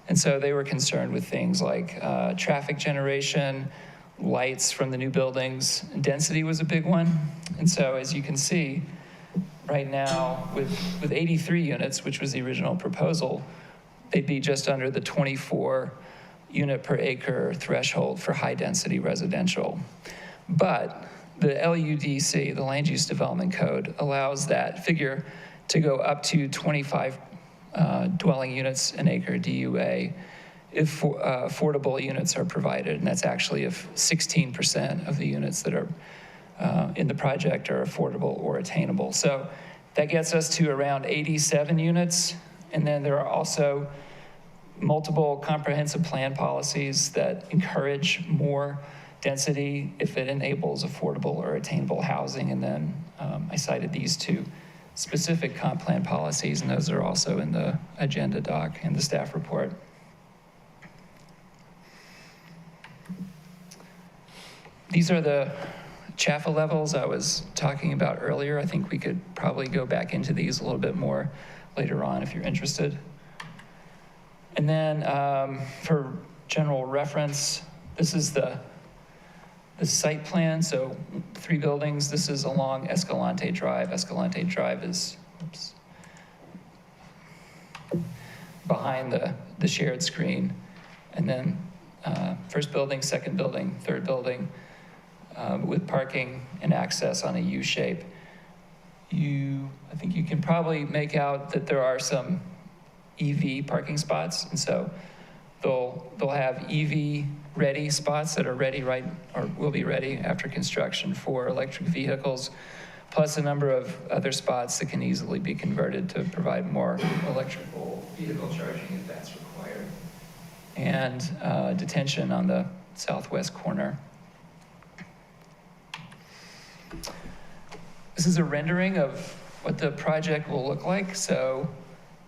And so they were concerned with things like traffic generation, lights from the new buildings. Density was a big one. And so as you can see, right now with 83 units, which was the original proposal, they'd be just under the 24 unit per acre threshold for high density residential. But the LUDC, the Land Use Development Code, allows that figure to go up to 25 dwelling units an acre DUA if affordable units are provided. And that's actually if 16% of the units that are in the project are affordable or attainable. So that gets us to around 87 units. And then there are also multiple comprehensive plan policies that encourage more density if it enables affordable or attainable housing. And then I cited these two specific comp plan policies, and those are also in the agenda doc and the staff report. These are the Chaffa levels I was talking about earlier. I think we could probably go back into these a little bit more later on if you're interested. And then for general reference, this is the site plan. So 3 buildings. This is along Escalante Drive. Escalante Drive is behind the shared screen. And then first building, second building, third building, with parking and access on a U shape. I think you can probably make out that there are some EV parking spots, and so they'll have EV ready spots that are ready or will be ready after construction for electric vehicles, plus a number of other spots that can easily be converted to provide more electrical vehicle charging if that's required, and detention on the southwest corner. This is a rendering of what the project will look like. So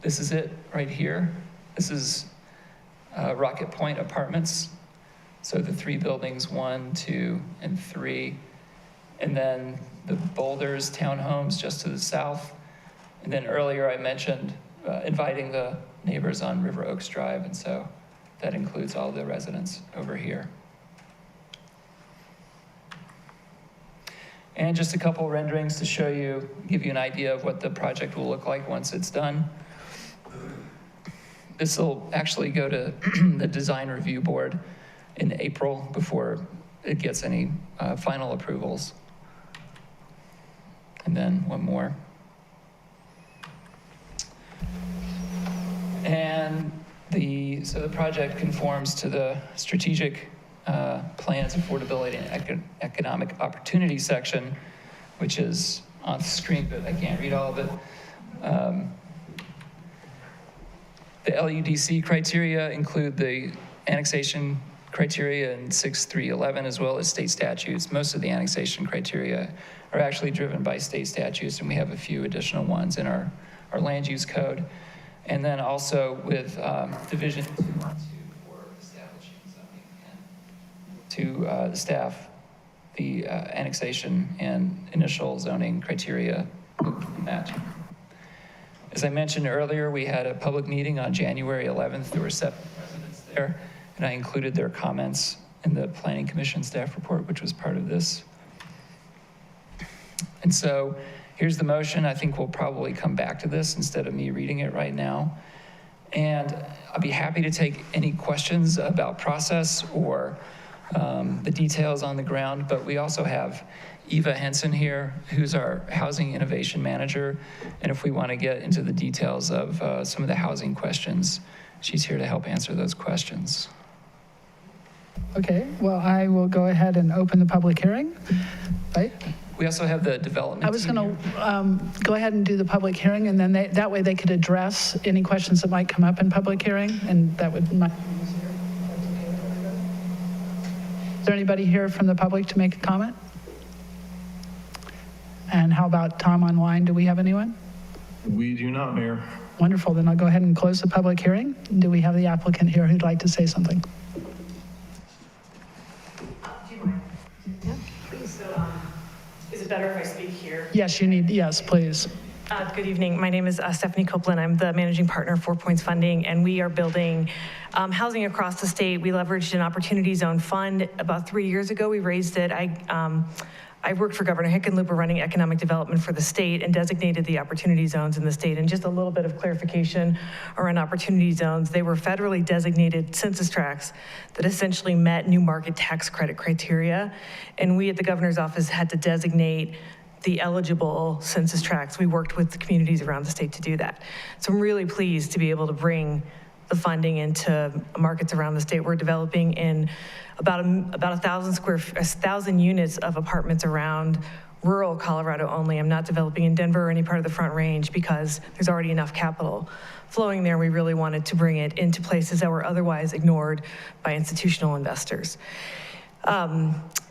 this is it right here. This is Rocket Point Apartments. So the 3 buildings, 1, 2, and 3. And then the Boulders townhomes just to the south. And then earlier I mentioned inviting the neighbors on River Oaks Drive. And so that includes all the residents over here. And just a couple renderings to show you, give you an idea of what the project will look like once it's done. This will actually go to the design review board in April before it gets any final approvals. And then one more. And so the project conforms to the strategic plans, affordability, and economic opportunity section, which is on the screen, but I can't read all of it. The LUDC criteria include the annexation criteria in 6.311 as well as state statutes. Most of the annexation criteria are actually driven by state statutes, and we have a few additional ones in our land use code. And then also with Division 212 for establishing zoning and to the staff, the annexation and initial zoning criteria match. As I mentioned earlier, we had a public meeting on January 11th. There were 7 residents there, and I included their comments in the Planning Commission staff report, which was part of this. And so here's the motion. I think we'll probably come back to this instead of me reading it right now. And I'll be happy to take any questions about process or the details on the ground, but we also have Eva Henson here, who's our Housing Innovation Manager. And if we want to get into the details of some of the housing questions, she's here to help answer those questions. Okay, well, I will go ahead and open the public hearing, right? We also have the development. I was going to go ahead and do the public hearing, and then that way they could address any questions that might come up in public hearing, and that would might be easier. Is there anybody here from the public to make a comment? And how about Tom online? Do we have anyone? We do not, Mayor. Wonderful, then I'll go ahead and close the public hearing. Do we have the applicant here who'd like to say something? Do you mind? Yeah, please. So, is it better if I speak here? Yes, yes, please. Good evening. My name is Stephanie Copeland. I'm the managing partner of 4 Points Funding, and we are building housing across the state. We leveraged an Opportunity Zone fund about 3 years ago. We raised it. I worked for Governor Hickenlooper running economic development for the state and designated the opportunity zones in the state. And just a little bit of clarification around opportunity zones, they were federally designated census tracts that essentially met new market tax credit criteria. And we at the governor's office had to designate the eligible census tracts. We worked with the communities around the state to do that. So I'm really pleased to be able to bring the funding into markets around the state. We're developing in about 1,000 units of apartments around rural Colorado only. I'm not developing in Denver or any part of the Front Range because there's already enough capital flowing there. We really wanted to bring it into places that were otherwise ignored by institutional investors.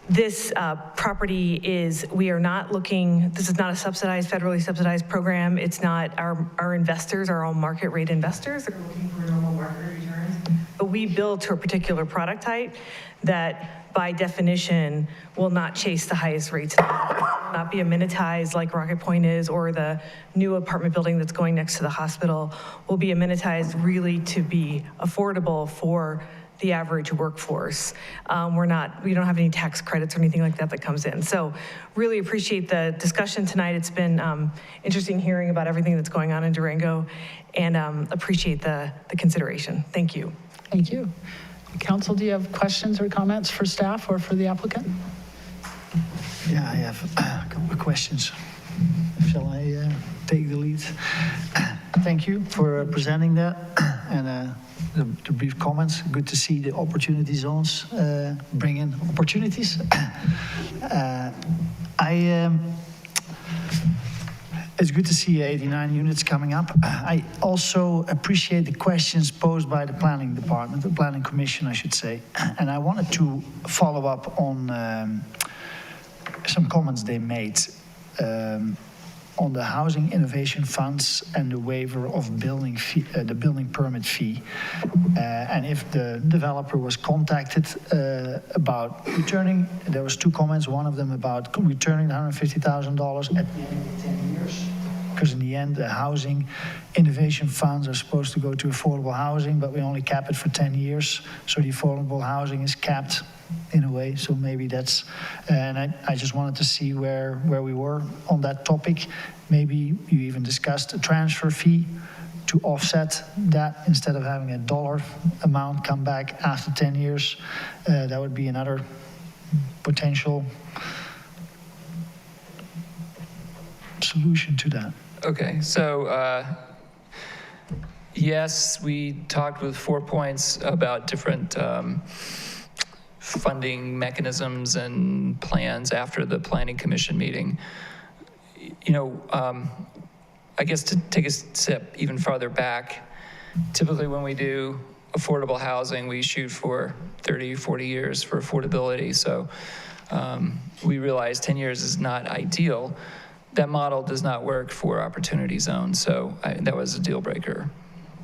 This property we are not looking, this is not a federally subsidized program. It's not, our investors are all market rate investors. They're looking for normal market returns. But we build to a particular product type that by definition, will not chase the highest rates, will not be amenitized like Rocket Point is, or the new apartment building that's going next to the hospital will be amenitized really to be affordable for the average workforce. We don't have any tax credits or anything like that that comes in. So really appreciate the discussion tonight. It's been interesting hearing about everything that's going on in Durango, and appreciate the consideration. Thank you. Thank you. Council, do you have questions or comments for staff or for the applicant? Yeah, I have a couple of questions. Shall I take the lead? Thank you for presenting that and the brief comments. Good to see the opportunity zones bring in opportunities. It's good to see 89 units coming up. I also appreciate the questions posed by the planning department, the planning commission, I should say. And I wanted to follow up on some comments they made on the housing innovation funds and the waiver of building fee, the building permit fee. And if the developer was contacted about returning, there was two comments, one of them about returning the $150,000 at the end of 10 years. Because in the end, the housing innovation funds are supposed to go to affordable housing, but we only cap it for 10 years. So the affordable housing is capped in a way. So maybe that's, and I just wanted to see where we were on that topic. Maybe you even discussed a transfer fee to offset that instead of having a dollar amount come back after 10 years. That would be another potential solution to that. Okay, so yes, we talked with 4 Points about different funding mechanisms and plans after the Planning Commission meeting. You know, I guess to take a step even farther back, typically when we do affordable housing, we shoot for 30, 40 years for affordability. So we realize 10 years is not ideal. That model does not work for opportunity zones, so that was a deal breaker,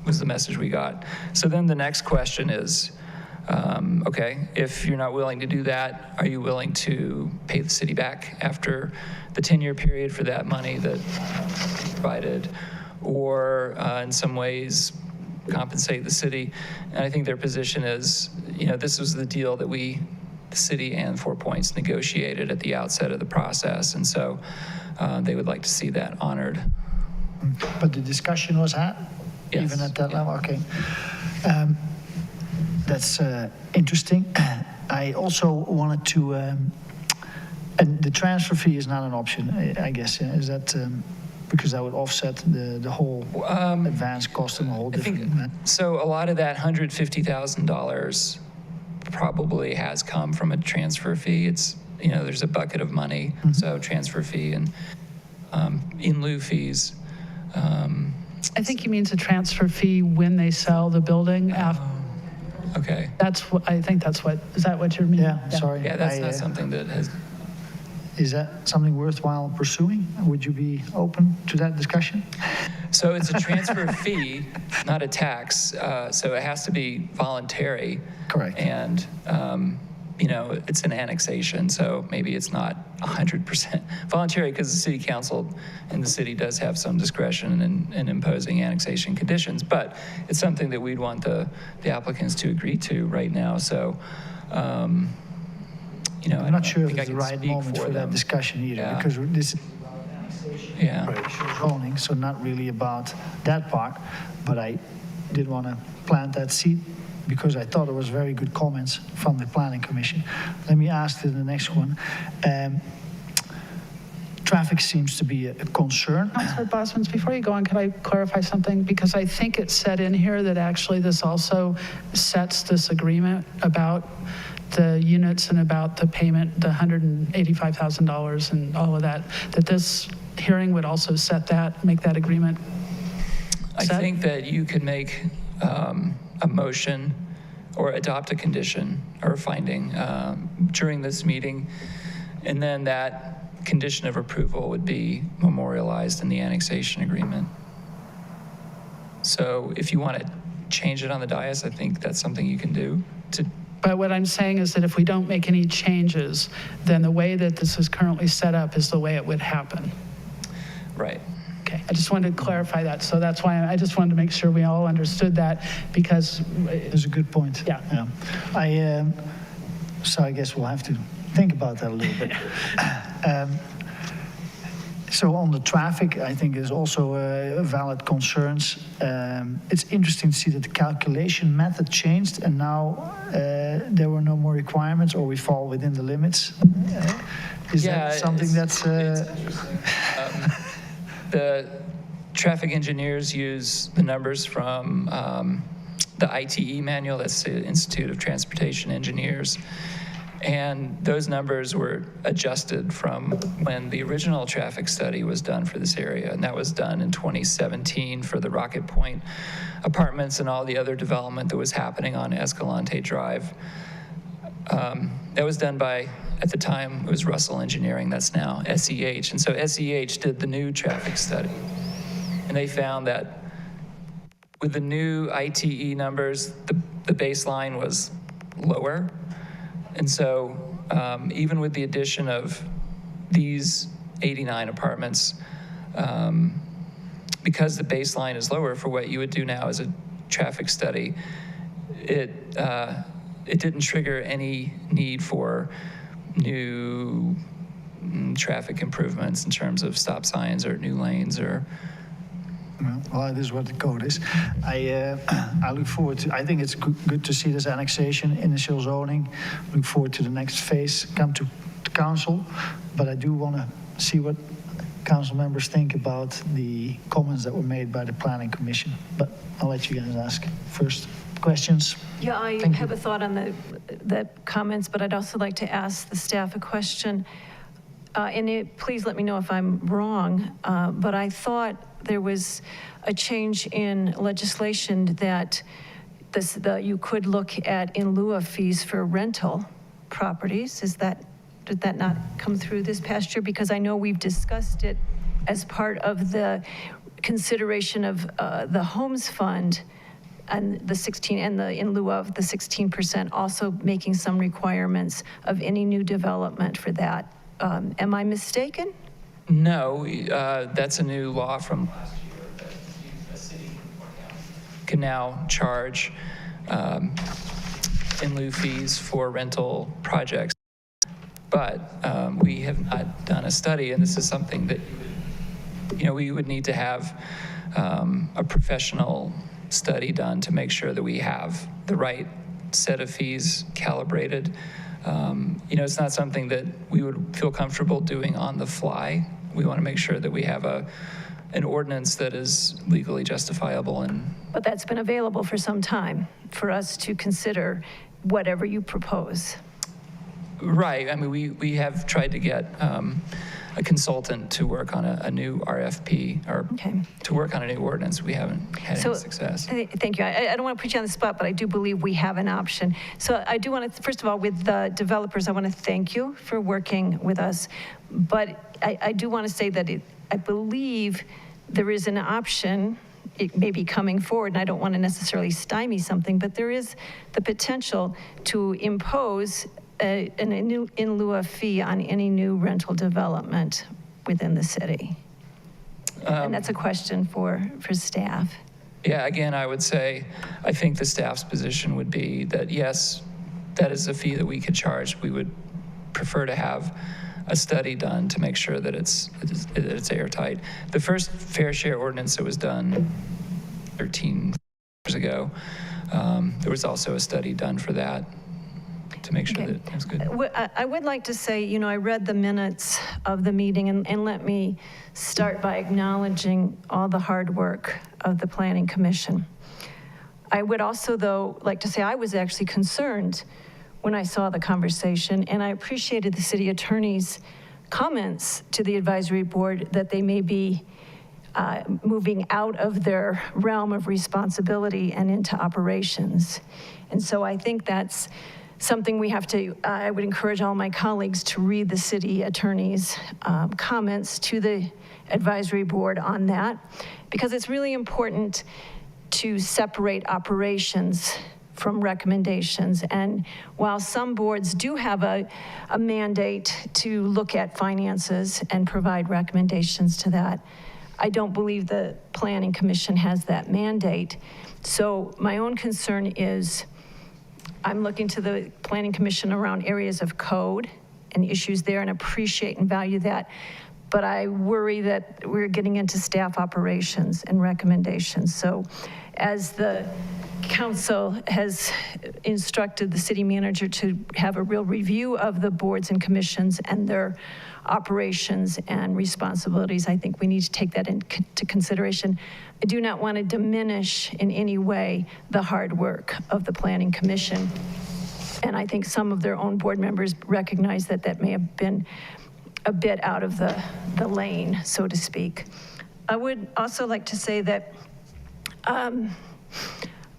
was the message we got. So then the next question is, okay, if you're not willing to do that, are you willing to pay the city back after the 10-year period for that money that provided, or in some ways compensate the city? And I think their position is, you know, this was the deal that the city and 4 Points negotiated at the outset of the process, and so they would like to see that honored. But the discussion was had, yes, even at that level? Okay. That's interesting. I also wanted to, and the transfer fee is not an option, I guess. Is that because that would offset the whole advance cost and the whole different? So a lot of that $150,000 probably has come from a transfer fee. It's, you know, there's a bucket of money, so transfer fee and in lieu fees. I think he means a transfer fee when they sell the building. Okay. That's what, I think that's what, is that what you're meaning? Yeah, sorry. Yeah, that's not something that has. Is that something worthwhile pursuing? Would you be open to that discussion? So it's a transfer fee, not a tax. So it has to be voluntary. Correct. And, you know, it's an annexation, so maybe it's not 100% voluntary because the city council and the city does have some discretion in imposing annexation conditions, but it's something that we'd want the applicants to agree to right now. So, you know, I'm not sure if it's the right moment for that discussion either, because this is zoning, so not really about that part, but I did want to plant that seed because I thought it was very good comments from the Planning Commission. Let me ask the next one. Traffic seems to be a concern. Councilor Bosmans, before you go on, can I clarify something? Because I think it said in here that actually this also sets this agreement about the units and about the payment, the $185,000 and all of that, that this hearing would also set that, make that agreement set? I think that you could make a motion or adopt a condition or a finding during this meeting, and then that condition of approval would be memorialized in the annexation agreement. So if you want to change it on the dais, I think that's something you can do to But what I'm saying is that if we don't make any changes, then the way that this is currently set up is the way it would happen. Right. Okay, I just wanted to clarify that. So that's why I just wanted to make sure we all understood that, because That's a good point. Yeah. So I guess we'll have to think about that a little bit. So on the traffic, I think there's also valid concerns. It's interesting to see that the calculation method changed, and now there were no more requirements, or we fall within the limits. Is that something that's... It's interesting. The traffic engineers use the numbers from the ITE manual, that's the Institute of Transportation Engineers. And those numbers were adjusted from when the original traffic study was done for this area. And that was done in 2017 for the Rocket Point apartments and all the other development that was happening on Escalante Drive. That was done by, at the time, it was Russell Engineering, that's now SEH. And so SEH did the new traffic study. And they found that with the new ITE numbers, the baseline was lower. And so even with the addition of these 89 apartments, because the baseline is lower for what you would do now as a traffic study, it didn't trigger any need for new traffic improvements in terms of stop signs or new lanes or... Well, this is what the code is. I look forward to, I think it's good to see this annexation, initial zoning. Look forward to the next phase, come to council. But I do want to see what council members think about the comments that were made by the planning commission. But I'll let you guys ask first questions. Yeah, I have a thought on the comments, but I'd also like to ask the staff a question. Please let me know if I'm wrong, but I thought there was a change in legislation that you could look at in lieu of fees for rental properties. Did that not come through this past year? Because I know we've discussed it as part of the consideration of the homes fund and the 16 and the in lieu of the 16%, also making some requirements of any new development for that. Am I mistaken? No, that's a new law from last year that a city can now charge in lieu fees for rental projects. But we have not done a study, and this is something that we would need to have a professional study done to make sure that we have the right set of fees calibrated. It's not something that we would feel comfortable doing on the fly. We want to make sure that we have an ordinance that is legally justifiable. But that's been available for some time for us to consider whatever you propose. Right. I mean, we have tried to get a consultant to work on a new RFP or to work on a new ordinance. We haven't had any success. Thank you. I don't want to put you on the spot, but I do believe we have an option. So I do want to, first of all, with the developers, I want to thank you for working with us. But I do want to say that I believe there is an option. It may be coming forward, and I don't want to necessarily stymie something, but there is the potential to impose an in lieu of fee on any new rental development within the city. And that's a question for staff. Yeah, again, I would say, I think the staff's position would be that, yes, that is a fee that we could charge. We would prefer to have a study done to make sure that it's airtight. The first fair share ordinance that was done 13 years ago, there was also a study done for that to make sure that it was good. I would like to say, I read the minutes of the meeting, and let me start by acknowledging all the hard work of the Planning Commission. I would also, though, like to say I was actually concerned when I saw the conversation, and I appreciated the city attorney's comments to the advisory board that they may be moving out of their realm of responsibility and into operations. And so I think that's something we have to, I would encourage all my colleagues to read the city attorney's comments to the advisory board on that, because it's really important to separate operations from recommendations. And while some boards do have a mandate to look at finances and provide recommendations to that, I don't believe the Planning Commission has that mandate. So my own concern is I'm looking to the Planning Commission around areas of code and issues there and appreciate and value that. But I worry that we're getting into staff operations and recommendations. So as the council has instructed the city manager to have a real review of the boards and commissions and their operations and responsibilities, I think we need to take that into consideration. I do not want to diminish in any way the hard work of the Planning Commission. And I think some of their own board members recognize that that may have been a bit out of the lane, so to speak. I would also like to say that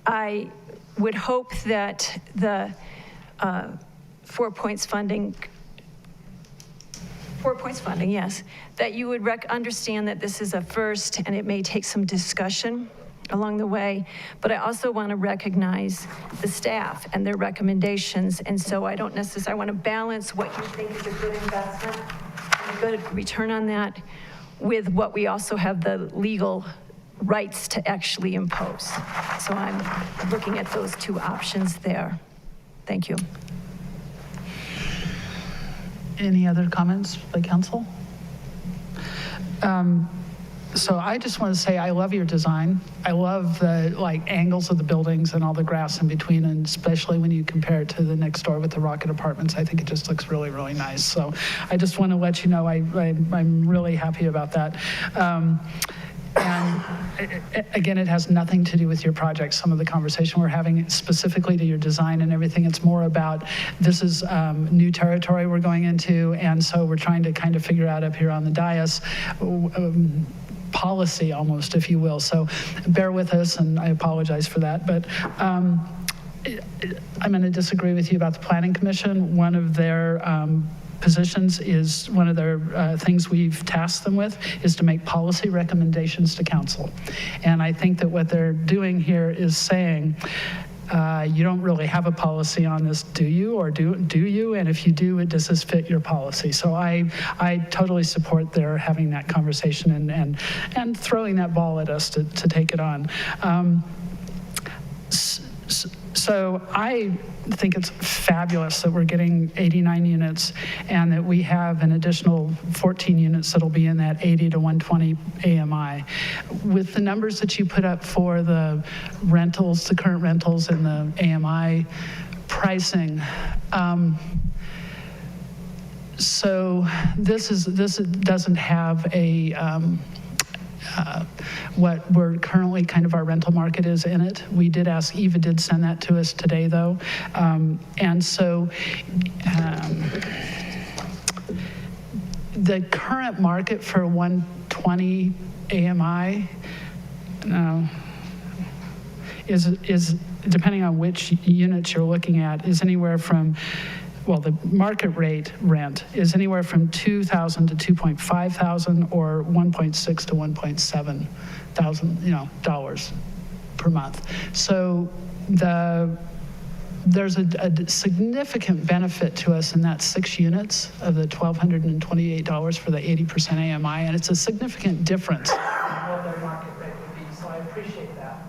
I would hope that the 4 points funding, yes, that you would understand that this is a first and it may take some discussion along the way, but I also want to recognize the staff and their recommendations. And so I don't necessarily, I want to balance what you think is a good investment, a good return on that, with what we also have the legal rights to actually impose. So I'm looking at those two options there. Thank you. Any other comments by council? So I just want to say I love your design. I love the angles of the buildings and all the grass in between, and especially when you compare it to the next door with the Rocket Apartments. I think it just looks really, really nice. So I just want to let you know I'm really happy about that. And again, it has nothing to do with your project. Some of the conversation we're having specifically to your design and everything, it's more about this is new territory we're going into, and so we're trying to kind of figure out up here on the dais policy almost, if you will. So bear with us, and I apologize for that. But I'm going to disagree with you about the Planning Commission. One of their positions is, one of their things we've tasked them with is to make policy recommendations to council. And I think that what they're doing here is saying, you don't really have a policy on this, do you? Or do you? And if you do, does this fit your policy? So I totally support their having that conversation and throwing that ball at us to take it on. So I think it's fabulous that we're getting 89 units and that we have an additional 14 units that'll be in that 80 to 120 AMI. With the numbers that you put up for the rentals, the current rentals and the AMI pricing, so this doesn't have a what we're currently kind of our rental market is in it. We did ask, Eva did send that to us today though. And so the current market for 120 AMI is depending on which units you're looking at, is anywhere from, well, the market rate rent is anywhere from $2,000 to $2,500 or $1.6 to $1.7 thousand, dollars per month. So there's a significant benefit to us in that 6 units of the $1,228 for the 80% AMI, and it's a significant difference in what their market rate would be. So I appreciate that.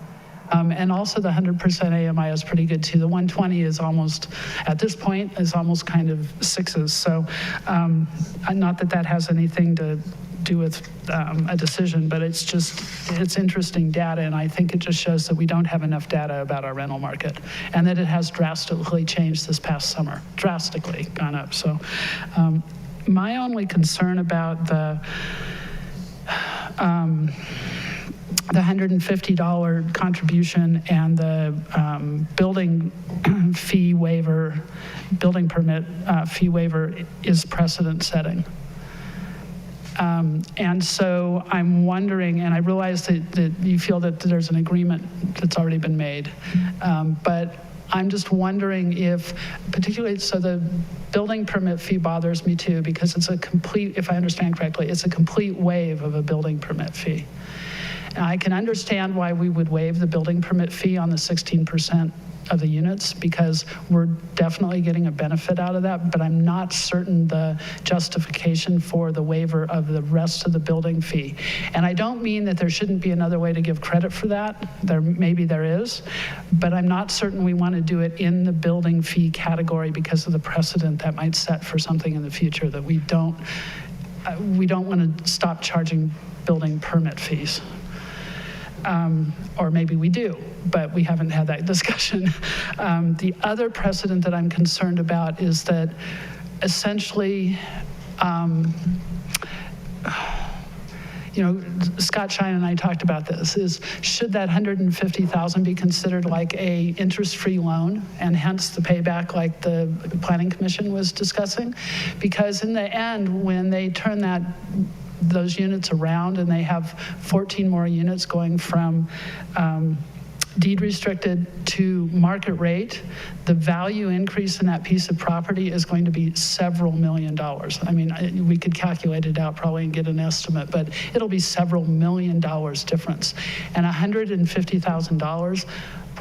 And also the 100% AMI is pretty good too. The 120 is almost, at this point, is almost kind of 6s. So not that that has anything to do with a decision, but it's interesting data, and I think it just shows that we don't have enough data about our rental market, and that it has drastically changed this past summer, drastically gone up. So my only concern about the $150 contribution and the building fee waiver, building permit fee waiver is precedent setting. And so I'm wondering, and I realize that you feel that there's an agreement that's already been made, but I'm just wondering if, particularly, so the building permit fee bothers me too, because it's a complete, if I understand correctly, it's a complete waive of a building permit fee. Now, I can understand why we would waive the building permit fee on the 16% of the units, because we're definitely getting a benefit out of that, but I'm not certain the justification for the waiver of the rest of the building fee. And I don't mean that there shouldn't be another way to give credit for that. Maybe there is, but I'm not certain we want to do it in the building fee category because of the precedent that might set for something in the future, that we don't want to stop charging building permit fees. Or maybe we do, but we haven't had that discussion. The other precedent that I'm concerned about is that essentially, Scott Shine and I talked about this, is should that $150,000 be considered like a interest-free loan and hence the payback like the Planning Commission was discussing? Because in the end, when they turn those units around and they have 14 more units going from deed restricted to market rate, the value increase in that piece of property is going to be several $1 million. I mean, we could calculate it out probably and get an estimate, but it'll be several $1 million difference. And $150,000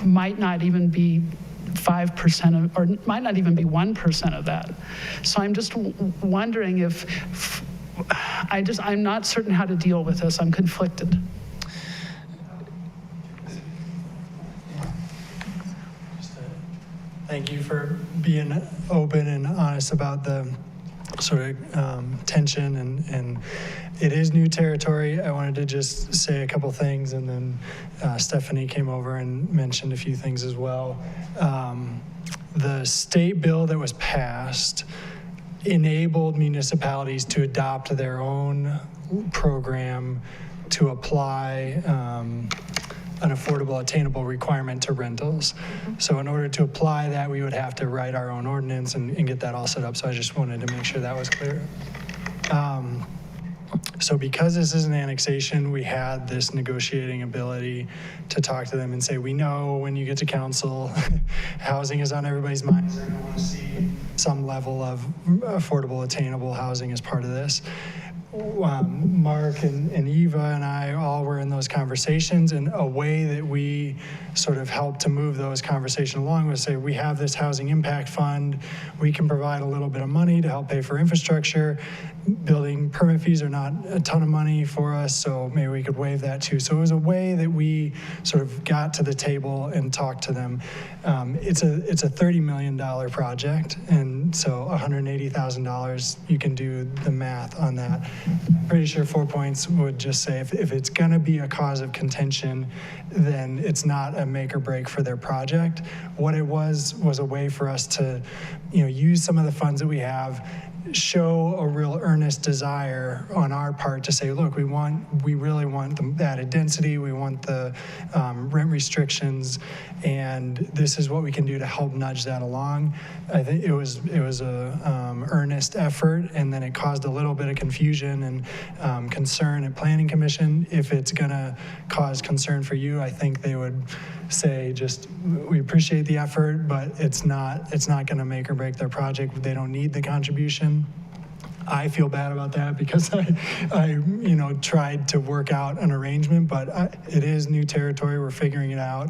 might not even be 5% or might not even be 1% of that. So I'm just wondering if, I'm not certain how to deal with this. I'm conflicted. Thank you for being open and honest about the sort of tension, and it is new territory. I wanted to just say a couple things, and then Stephanie came over and mentioned a few things as well. The state bill that was passed enabled municipalities to adopt their own program to apply an affordable, attainable requirement to rentals. So in order to apply that, we would have to write our own ordinance and get that all set up. So I just wanted to make sure that was clear. So because this is an annexation, we had this negotiating ability to talk to them and say, we know when you get to council, housing is on everybody's minds. They're going to want to see some level of affordable, attainable housing as part of this. Mark and Eva and I all were in those conversations, and a way that we sort of helped to move those conversations along was say, we have this housing impact fund. We can provide a little bit of money to help pay for infrastructure. Building permit fees are not a ton of money for us, so maybe we could waive that too. So it was a way that we sort of got to the table and talked to them. It's a $30 million project, and so $180,000, you can do the math on that. I'm pretty sure 4 Points would just say if it's going to be a cause of contention, then it's not a make or break for their project. What it was a way for us to, use some of the funds that we have, show a real earnest desire on our part to say, look, we really want the added density, we want the rent restrictions, and this is what we can do to help nudge that along. I think it was a earnest effort, and then it caused a little bit of confusion and concern at Planning Commission. If it's gonna cause concern for you, I think they would say we appreciate the effort, but it's not going to make or break their project. They don't need the contribution. I feel bad about that because I tried to work out an arrangement, but it is new territory. We're figuring it out.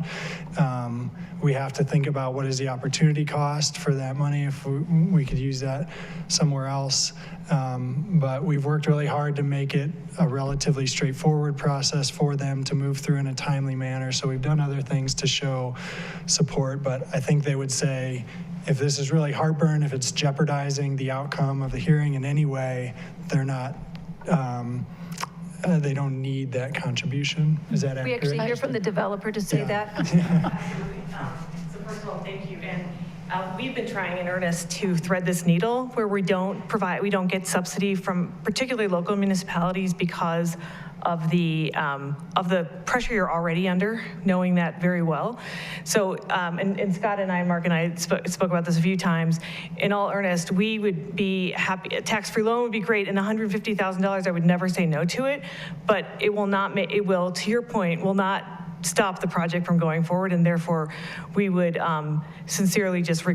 We have to think about what is the opportunity cost for that money if we could use that somewhere else. But we've worked really hard to make it a relatively straightforward process for them to move through in a timely manner. So we've done other things to show support, but I think they would say, if this is really heartburn, if it's jeopardizing the outcome of the hearing in any way, they're not, they don't need that contribution. Is that accurate? We actually hear from the developer to say that. Absolutely. So first of all, thank you. And we've been trying in earnest to thread this needle where we don't get subsidy from particularly local municipalities because of the pressure you're already under, knowing that very well. So, and Scott and I, Mark and I spoke about this a few times. In all earnest, we would be happy. A tax-free loan would be great, and $150,000, I would never say no to it. But it will not make. It will, to your point, will not stop the project from going forward, and therefore, we would sincerely just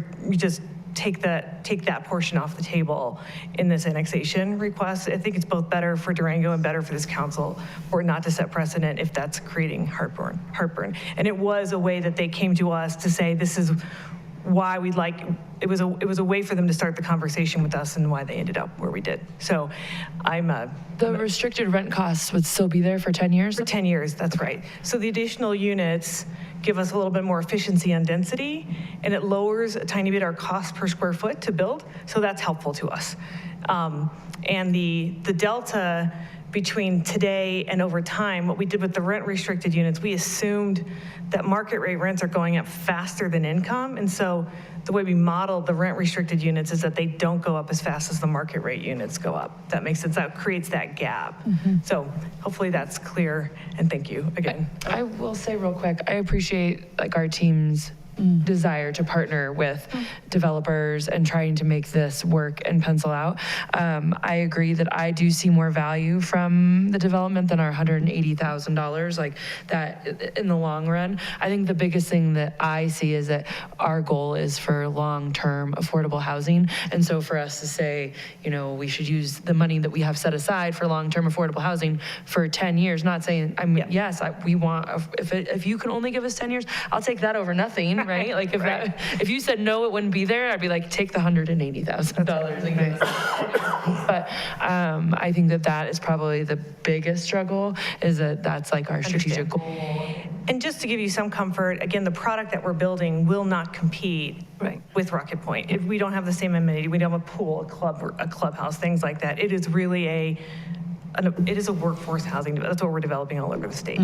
take that portion off the table in this annexation request. I think it's both better for Durango and better for this council for it not to set precedent if that's creating heartburn. And it was a way that they came to us to say, this is why we'd like, it was a way for them to start the conversation with us and why they ended up where we did. So the restricted rent costs would still be there for 10 years? For 10 years, that's right. So the additional units give us a little bit more efficiency on density, and it lowers a tiny bit our cost per square foot to build, so that's helpful to us. And the delta between today and over time, what we did with the rent restricted units, we assumed that market rate rents are going up faster than income, and so the way we modeled the rent restricted units is that they don't go up as fast as the market rate units go up. That makes sense. That creates that gap. So hopefully that's clear, and thank you again. I will say real quick, I appreciate like our team's desire to partner with developers and trying to make this work and pencil out. I agree that I do see more value from the development than our $180,000, like that in the long run. I think the biggest thing that I see is that our goal is for long-term affordable housing. And so for us to say, you know, we should use the money that we have set aside for long-term affordable housing for 10 years, not saying, I mean, yes, we want, if you can only give us 10 years, I'll take that over nothing. Right? Like if you said no, it wouldn't be there, I'd be like, take the $180,000. But I think that is probably the biggest struggle, is that that's like our strategic goal. And just to give you some comfort, again, the product that we're building will not compete with Rocket Point. If we don't have the same amenity, we don't have a pool, a clubhouse, things like that. It is really it is a workforce housing. That's what we're developing all over the state.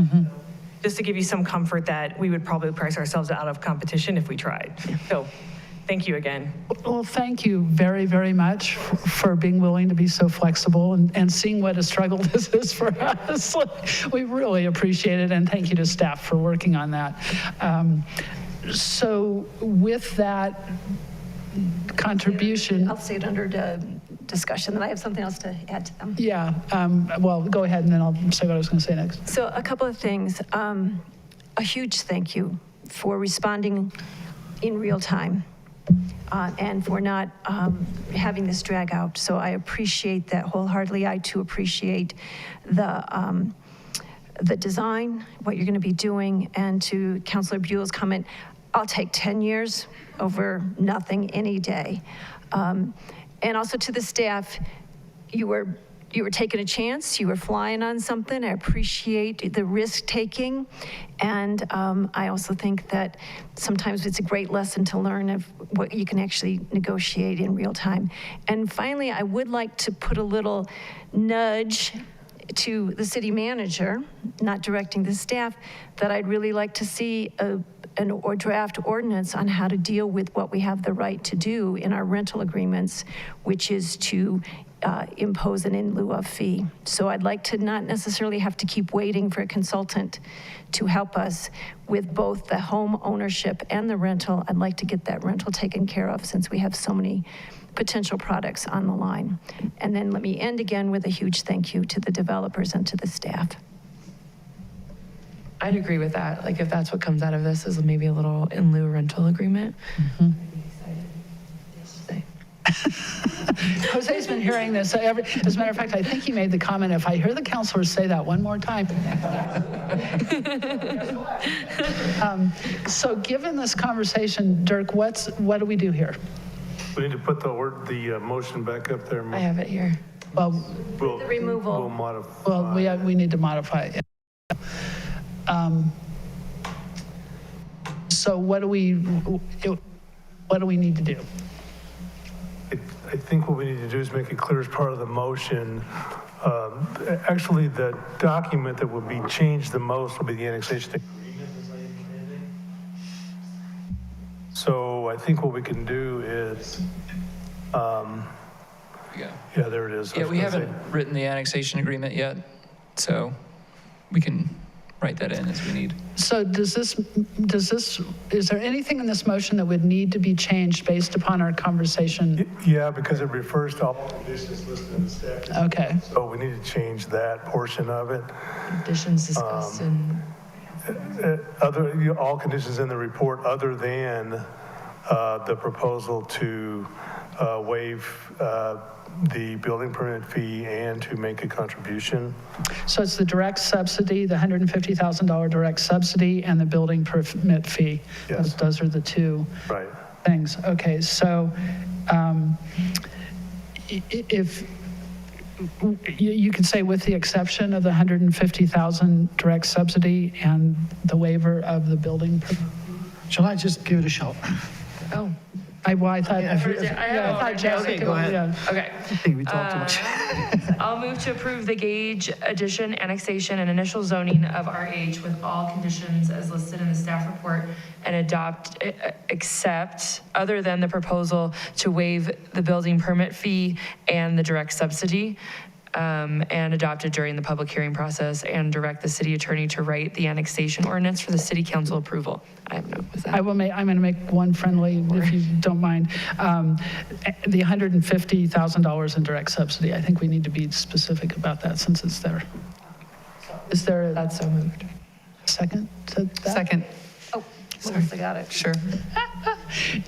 Just to give you some comfort that we would probably price ourselves out of competition if we tried. So thank you again. Well, thank you very, very much for being willing to be so flexible and seeing what a struggle this is for us. We really appreciate it, and thank you to staff for working on that. So with that contribution. I'll say it under discussion, and I have something else to add to them. Yeah, well, go ahead, and then I'll say what I was going to say next. So a couple of things. A huge thank you for responding in real time and for not having this drag out. So I appreciate that wholeheartedly. I too appreciate the design, what you're going to be doing, and to Councilor Buell's comment, I'll take 10 years over nothing any day. And also to the staff, you were taking a chance, you were flying on something. I appreciate the risk taking. And I also think that sometimes it's a great lesson to learn of what you can actually negotiate in real time. And finally, I would like to put a little nudge to the city manager, not directing the staff, that I'd really like to see a draft ordinance on how to deal with what we have the right to do in our rental agreements, which is to impose an in lieu of fee. So I'd like to not necessarily have to keep waiting for a consultant to help us with both the home ownership and the rental. I'd like to get that rental taken care of since we have so many potential products on the line. And then let me end again with a huge thank you to the developers and to the staff. I'd agree with that. Like if that's what comes out of this is maybe a little in lieu rental agreement. Jose's been hearing this. As a matter of fact, I think he made the comment, if I hear the counselors say that one more time. So given this conversation, Dirk, what do we do here? We need to put the motion back up there. I have it here. Well, the removal. We'll modify. Well, we need to modify it. So what do we need to do? I think what we need to do is make it clear as part of the motion. Actually, the document that will be changed the most will be the annexation agreement, as I understand it. So I think what we can do is, yeah, there it is. Yeah, we haven't written the annexation agreement yet, so we can write that in as we need. So is there anything in this motion that would need to be changed based upon our conversation? Yeah, because it refers to all conditions listed in the statute. Okay. So we need to change that portion of it. Conditions discussed in... All conditions in the report other than the proposal to waive the building permit fee and to make a contribution. So it's the direct subsidy, the $150,000 direct subsidy, and the building permit fee. Yes. Those are the two Right. things. Okay, so if you could say with the exception of the $150,000 direct subsidy and the waiver of the building permit. Shall I just give it a shot? Oh. I thought, I thought Jessica. Okay, go ahead. Yeah. Okay. I think we talked too much. I'll move to approve the gauge addition, annexation, and initial zoning of RH with all conditions as listed in the staff report and adopt, except, other than the proposal to waive the building permit fee and the direct subsidy, and adopted during the public hearing process, and direct the city attorney to write the annexation ordinance for the city council approval. I have no, was that? I'm going to make one friendly, if you don't mind. The $150,000 in direct subsidy, I think we need to be specific about that since it's there. Is there That's so moved. a second to that? Second. Oh, Melissa got it. Sure.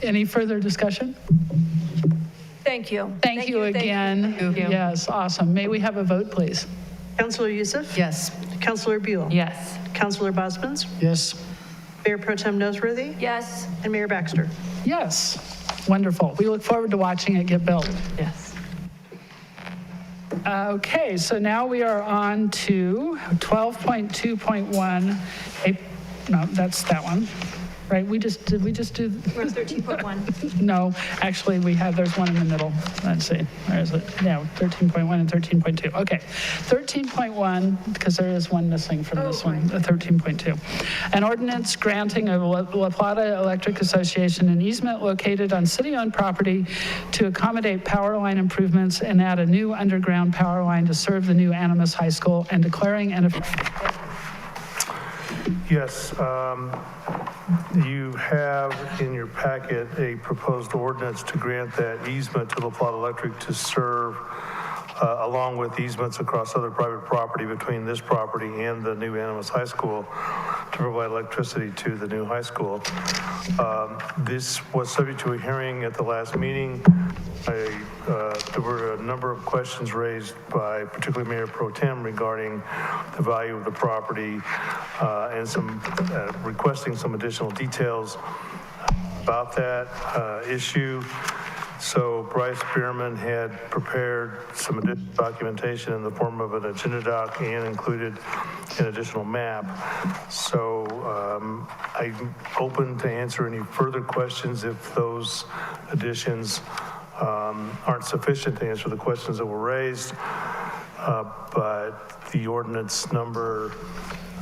Any further discussion? Thank you. Thank you again. Thank you. Yes, awesome. May we have a vote, please? Councillor Youssef? Yes. Councillor Buell? Yes. Councillor Bosmans? Yes. Mayor Pro Tem Noseworthy? Yes. And Mayor Baxter? Yes. Wonderful. We look forward to watching it get built. Yes. Okay, so now we are on to 12.2.1. No, that's that one. Right, did we just do? We're 13.1. No, actually, there's one in the middle. Let's see, where is it? Yeah, 13.1 and 13.2. Okay, 13.1, because there is one missing from this one, 13.2. An ordinance granting a La Plata Electric Association an easement located on city-owned property to accommodate power line improvements and add a new underground power line to serve the new Animas High School and declaring an... Yes, you have in your packet a proposed ordinance to grant that easement to La Plata Electric to serve, along with easements across other private property between this property and the new Animas High School, to provide electricity to the new high school. This was subject to a hearing at the last meeting. There were a number of questions raised by particularly Mayor Pro Tem regarding the value of the property and some requesting some additional details about that issue. So Bryce Bierman had prepared some additional documentation in the form of an agenda doc and included an additional map. So I'm open to answer any further questions if those additions aren't sufficient to answer the questions that were raised. But the ordinance number,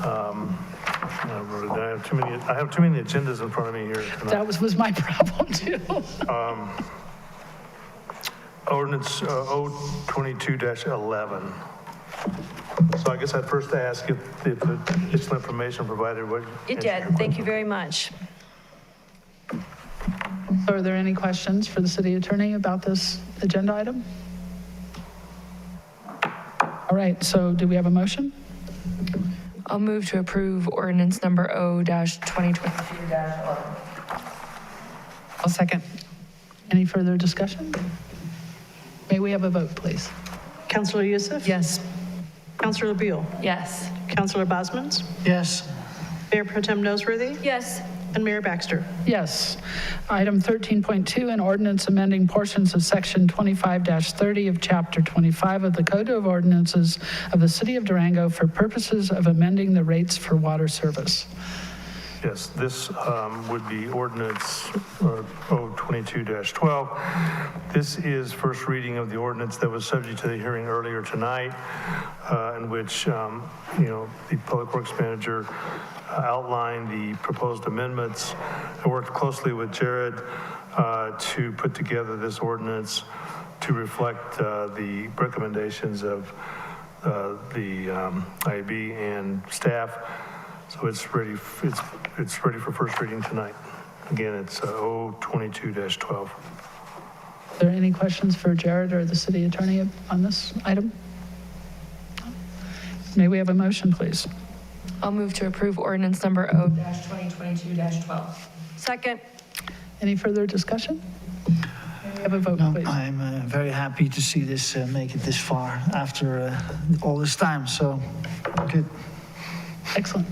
I have too many agendas in front of me here tonight. That was my problem too. Ordinance 022-11. So I guess I'd first ask if the additional information provided what. It did. Thank you very much. Are there any questions for the city attorney about this agenda item? All right, so do we have a motion? I'll move to approve ordinance number O-2022-11. I'll second. Any further discussion? May we have a vote, please? Councillor Youssef? Yes. Councillor Buell? Yes. Councillor Bosmans? Yes. Mayor Pro Tem Noseworthy? Yes. And Mayor Baxter? Yes. Item 13.2, an ordinance amending portions of section 25-30 of chapter 25 of the Code of Ordinances of the City of Durango for purposes of amending the rates for water service. Yes, this would be ordinance 022-12. This is first reading of the ordinance that was subject to the hearing earlier tonight, in which, the Public Works Manager outlined the proposed amendments. I worked closely with Jared to put together this ordinance to reflect the recommendations of the IAB and staff. So it's ready for first reading tonight. Again, it's 022-12. Are there any questions for Jared or the city attorney on this item? May we have a motion, please? I'll move to approve ordinance number O-2022-12. Second. Any further discussion? Have a vote, please. I'm very happy to see this make it this far after all this time, so good. Excellent.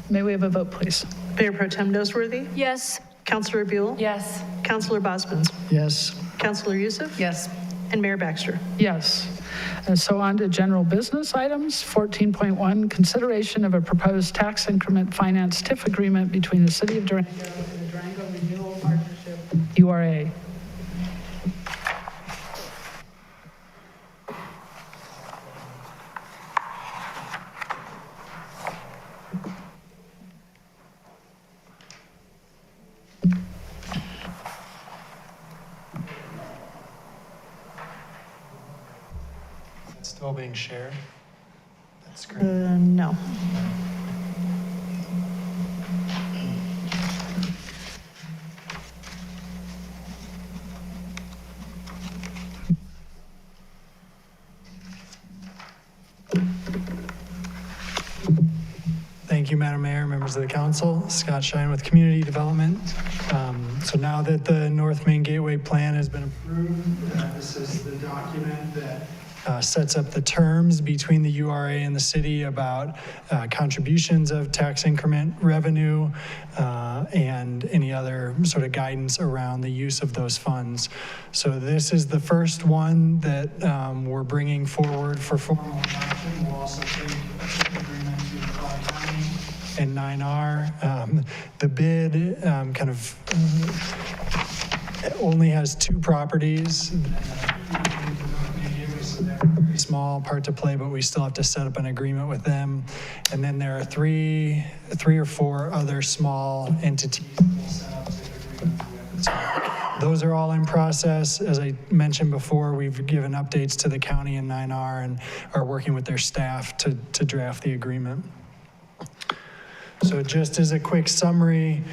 May we have a vote, please? Mayor Pro Tem Noseworthy? Yes. Councilor Buell? Yes. Councilor Bosmans? Yes. Councilor Youssef? Yes. And Mayor Baxter? Yes. And so on to general business items. 14.1, consideration of a proposed tax increment finance TIF agreement between the City of Durango and the Durango Renewal Partnership, URA. Still being shared. That's great. No. Thank you, Madam Mayor, members of the council. Scott Shine with Community Development. So now that the North Main Gateway Plan has been approved, this is the document that sets up the terms between the URA and the city about contributions of tax increment revenue and any other sort of guidance around the use of those funds. So this is the first one that we're bringing forward for formal adoption. We'll also take a TIF agreement to Clark County and 9R. The bid kind of only has 2 properties. Small part to play, but we still have to set up an agreement with them. And then there are three or four other small entities that we'll set up TIF agreements with. So those are all in process. As I mentioned before, we've given updates to the county and 9R and are working with their staff to draft the agreement. So just as a quick summary,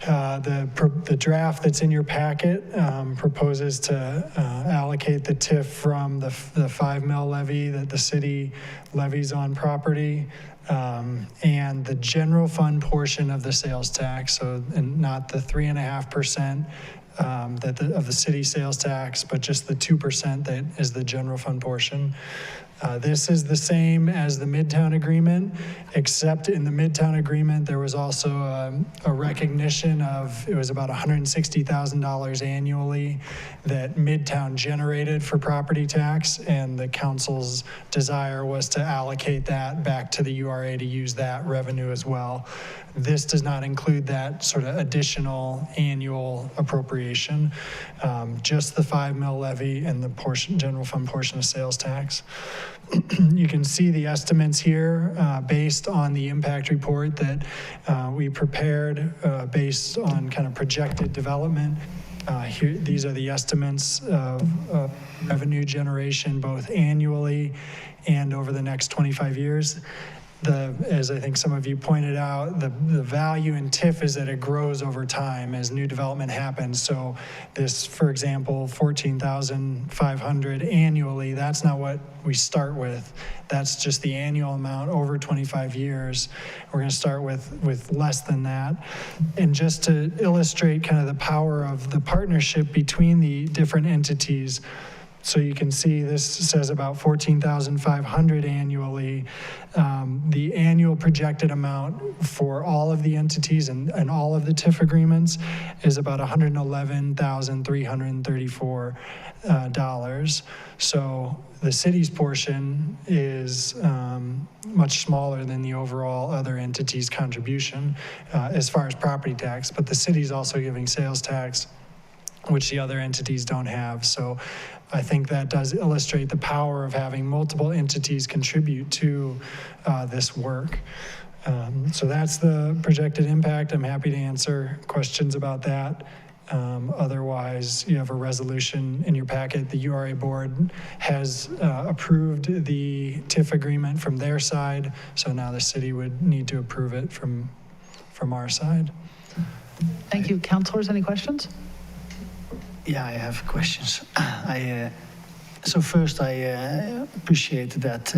the draft that's in your packet proposes to allocate the TIF from the 5 mil levy that the city levies on property and the general fund portion of the sales tax, and not the 3.5% of the city sales tax, but just the 2% that is the general fund portion. This is the same as the Midtown Agreement, except in the Midtown Agreement, there was also a recognition of, it was about $160,000 annually that Midtown generated for property tax, and the council's desire was to allocate that back to the URA to use that revenue as well. This does not include that sort of additional annual appropriation, just the 5 mil levy and the general fund portion of sales tax. You can see the estimates here based on the impact report that we prepared based on kind of projected development. These are the estimates of revenue generation both annually and over the next 25 years. As I think some of you pointed out, the value in TIF is that it grows over time as new development happens. So this, for example, $14,500 annually, that's not what we start with. That's just the annual amount over 25 years. We're going to start with less than that. And just to illustrate kind of the power of the partnership between the different entities, so you can see this says about $14,500 annually. The annual projected amount for all of the entities and all of the TIF agreements is about $111,334. So the city's portion is much smaller than the overall other entities' contribution as far as property tax, but the city's also giving sales tax, which the other entities don't have. So I think that does illustrate the power of having multiple entities contribute to this work. So that's the projected impact. I'm happy to answer questions about that. Otherwise, you have a resolution in your packet. The URA board has approved the TIF agreement from their side, so now the city would need to approve it from our side. Thank you. Councilors, any questions? Yeah, I have questions. So first, I appreciate that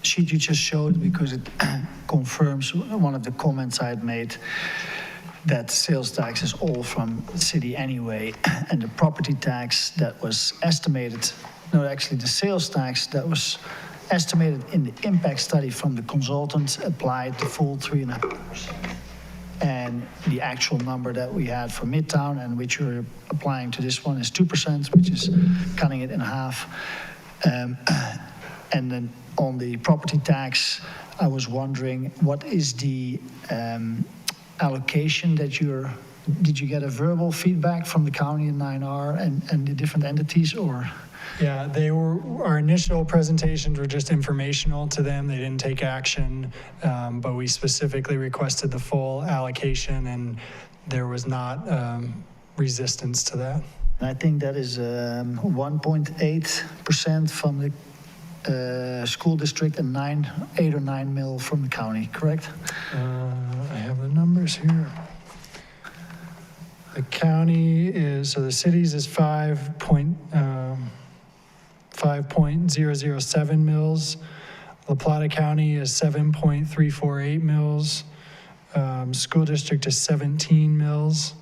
sheet you just showed because it confirms one of the comments I had made that sales tax is all from the city anyway, and the property tax that was estimated, no, actually the sales tax that was estimated in the impact study from the consultants applied the full 3.5%. And the actual number that we had for Midtown and which you're applying to this one is 2%, which is cutting it in half. And then on the property tax, I was wondering, what is the allocation that did you get a verbal feedback from the county and 9R and the different entities, or? Yeah, our initial presentations were just informational to them. They didn't take action, but we specifically requested the full allocation, and there was not resistance to that. And I think that is 1.8% from the school district and 8 or 9 mil from the county, correct? I have the numbers here. The county is, so the cities is 5.007 mils. La Plata County is 7.348 mils. School district is 17 mils.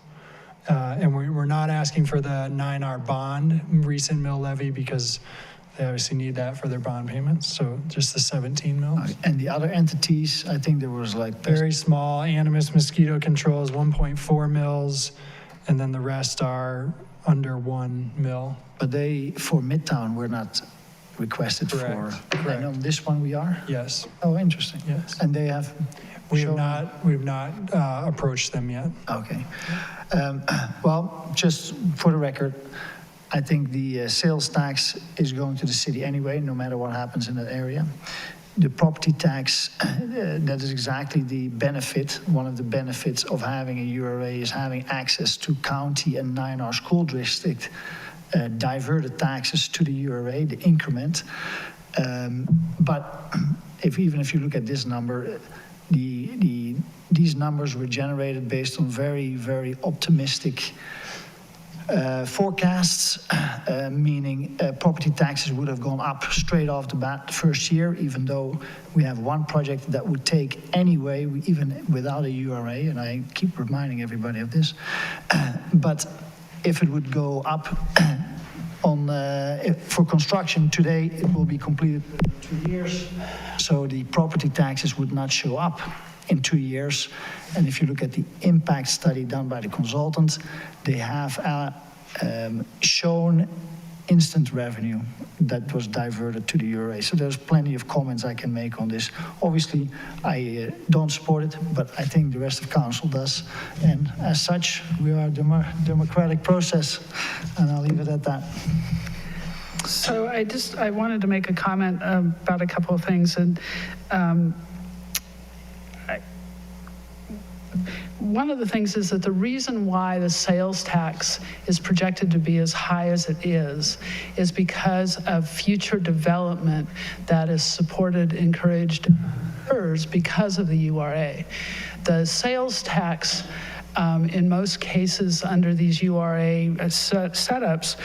And we're not asking for the 9R bond recent mill levy because they obviously need that for their bond payments. So just the 17 mils. And the other entities, I think there was like... Very small. Animus mosquito control is 1.4 mils. And then the rest are under 1 mil. But they, for Midtown, were not requested Correct. for. Correct. And on this one we are? Yes. Oh, interesting. Yes. And they have? We've not approached them yet. Okay. Well, just for the record, I think the sales tax is going to the city anyway, no matter what happens in that area. The property tax, that is exactly the benefit. One of the benefits of having a URA is having access to county and 9R school district diverted taxes to the URA, the increment. But even if you look at this number, these numbers were generated based on very, very optimistic forecasts, meaning property taxes would have gone up straight off the bat the first year, even though we have one project that would take anyway, even without a URA, and I keep reminding everybody of this. But if it would go up for construction today, it will be completed in 2 years. So the property taxes would not show up in 2 years. And if you look at the impact study done by the consultants, they have shown instant revenue that was diverted to the URA. So there's plenty of comments I can make on this. Obviously, I don't support it, but I think the rest of council does. And as such, we are a democratic process, and I'll leave it at that. So I wanted to make a comment about a couple of things. And one of the things is that the reason why the sales tax is projected to be as high as it is because of future development that is supported, encouraged, occurs because of the URA. The sales tax, in most cases under these URA setups,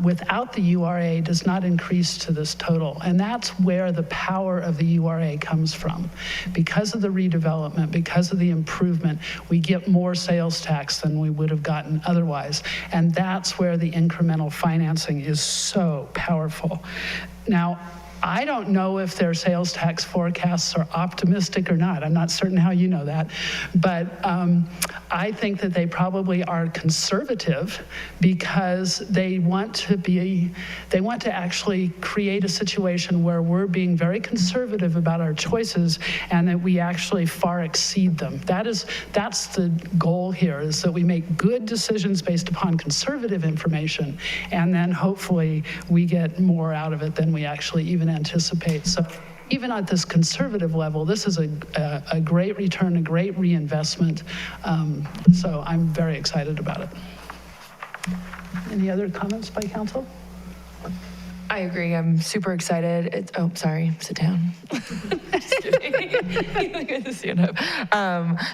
without the URA does not increase to this total. And that's where the power of the URA comes from. Because of the redevelopment, because of the improvement, we get more sales tax than we would have gotten otherwise. And that's where the incremental financing is so powerful. Now, I don't know if their sales tax forecasts are optimistic or not. I'm not certain how you know that, but I think that they probably are conservative because they want to actually create a situation where we're being very conservative about our choices and that we actually far exceed them. That's the goal here, is that we make good decisions based upon conservative information, and then hopefully we get more out of it than we actually even anticipate. So even at this conservative level, this is a great return, a great reinvestment. So I'm very excited about it. Any other comments by council? I agree. I'm super excited. Oh, sorry. Sit down. Just kidding. Good to see you.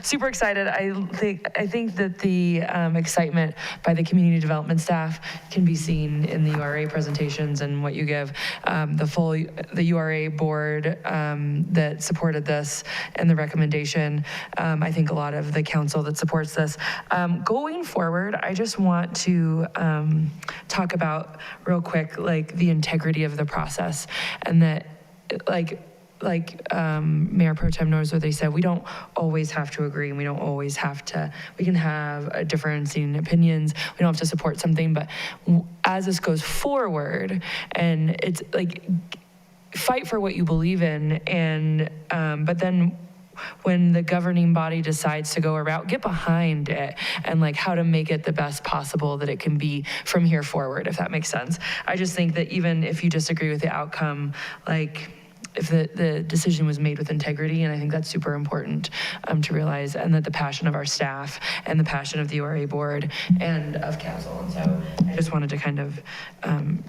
Super excited. I think that the excitement by the community development staff can be seen in the URA presentations and what you give. The URA board that supported this and the recommendation. I think a lot of the council that supports this. Going forward, I just want to talk about real quick, like the integrity of the process, and that Mayor Pro Tem Norsworthy said, we don't always have to agree, and we don't always have to, we can have a difference in opinions, we don't have to support something, but as this goes forward, and it's like, fight for what you believe in, and but then when the governing body decides to go a route, get behind it and like how to make it the best possible that it can be from here forward, if that makes sense. I just think that even if you disagree with the outcome, like if the decision was made with integrity, and I think that's super important to realize, and that the passion of our staff and the passion of the URA board and of council. And so I just wanted to kind of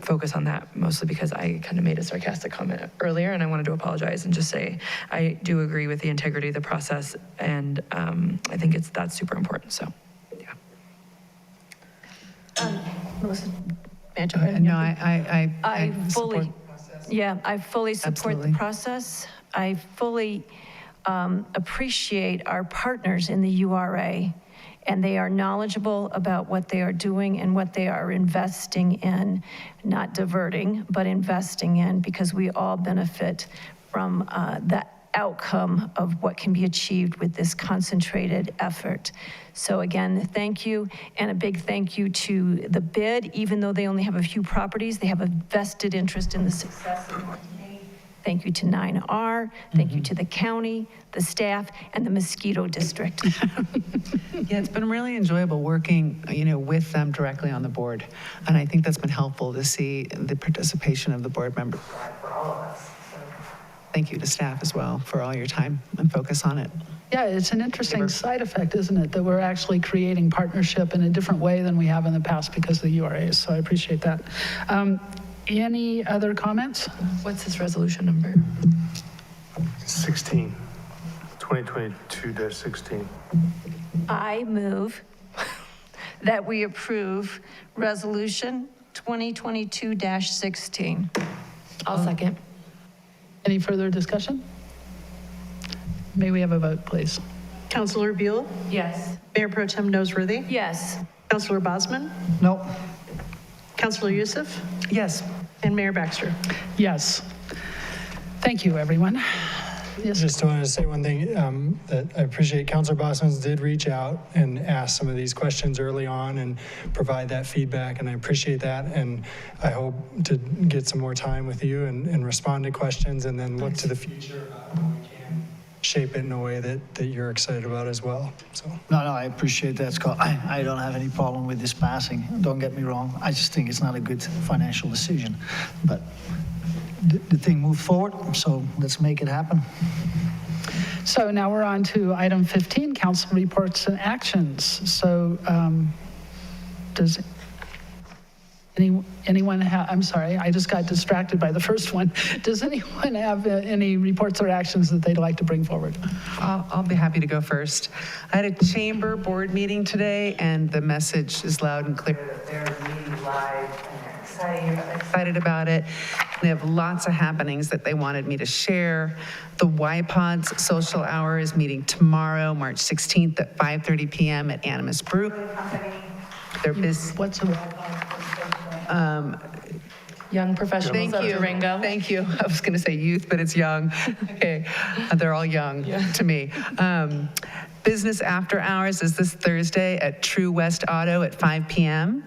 focus on that, mostly because I kind of made a sarcastic comment earlier, and I wanted to apologize and just say I do agree with the integrity of the process, and I think that's super important. So, yeah. Melissa, no, I fully. Yeah, I fully support Absolutely. the process. I fully appreciate our partners in the URA, and they are knowledgeable about what they are doing and what they are investing in, not diverting, but investing in, because we all benefit from the outcome of what can be achieved with this concentrated effort. So again, thank you, and a big thank you to the bid. Even though they only have a few properties, they have a vested interest in the success of North Main. Thank you to 9R, thank you to the county, the staff, and the mosquito district. Yeah, it's been really enjoyable working, with them directly on the board. And I think that's been helpful to see the participation of the board members for all of us. So thank you to staff as well for all your time and focus on it. Yeah, it's an interesting side effect, isn't it, that we're actually creating partnership in a different way than we have in the past because of the URAs, so I appreciate that. Any other comments? What's this resolution number? 16, 2022-16. I move that we approve Resolution 2022-16. I'll second. Any further discussion? May we have a vote, please? Councilor Buell? Yes. Mayor Pro Tem Noseworthy? Yes. Councilor Bosman? No. Councilor Youssef? Yes. And Mayor Baxter? Yes. Thank you, everyone. Yes. Just wanted to say one thing, that I appreciate Councilor Bosman did reach out and ask some of these questions early on and provide that feedback, and I appreciate that, and I hope to get some more time with you and respond to questions, and then look to the future about how we can shape it in a way that you're excited about as well. So. No, I appreciate that, Scott. I don't have any problem with this passing. Don't get me wrong. I just think it's not a good financial decision. But the thing moved forward, so let's make it happen. So now we're on to item 15, council reports and actions. So does anyone have, I'm sorry, I just got distracted by the first one. Does anyone have any reports or actions that they'd like to bring forward? I'll be happy to go first. I had a chamber board meeting today, and the message is loud and clear that they're meeting live and they're excited about it. They have lots of happenings that they wanted me to share. The YPOD's social hour is meeting tomorrow, March 16th at 5:30 p.m. at Animas Brewing Company. What's a Young professionals of Durango. Thank you. I was going to say youth, but it's young. Okay, they're all young to me. Business after hours is this Thursday at True West Auto at 5 p.m.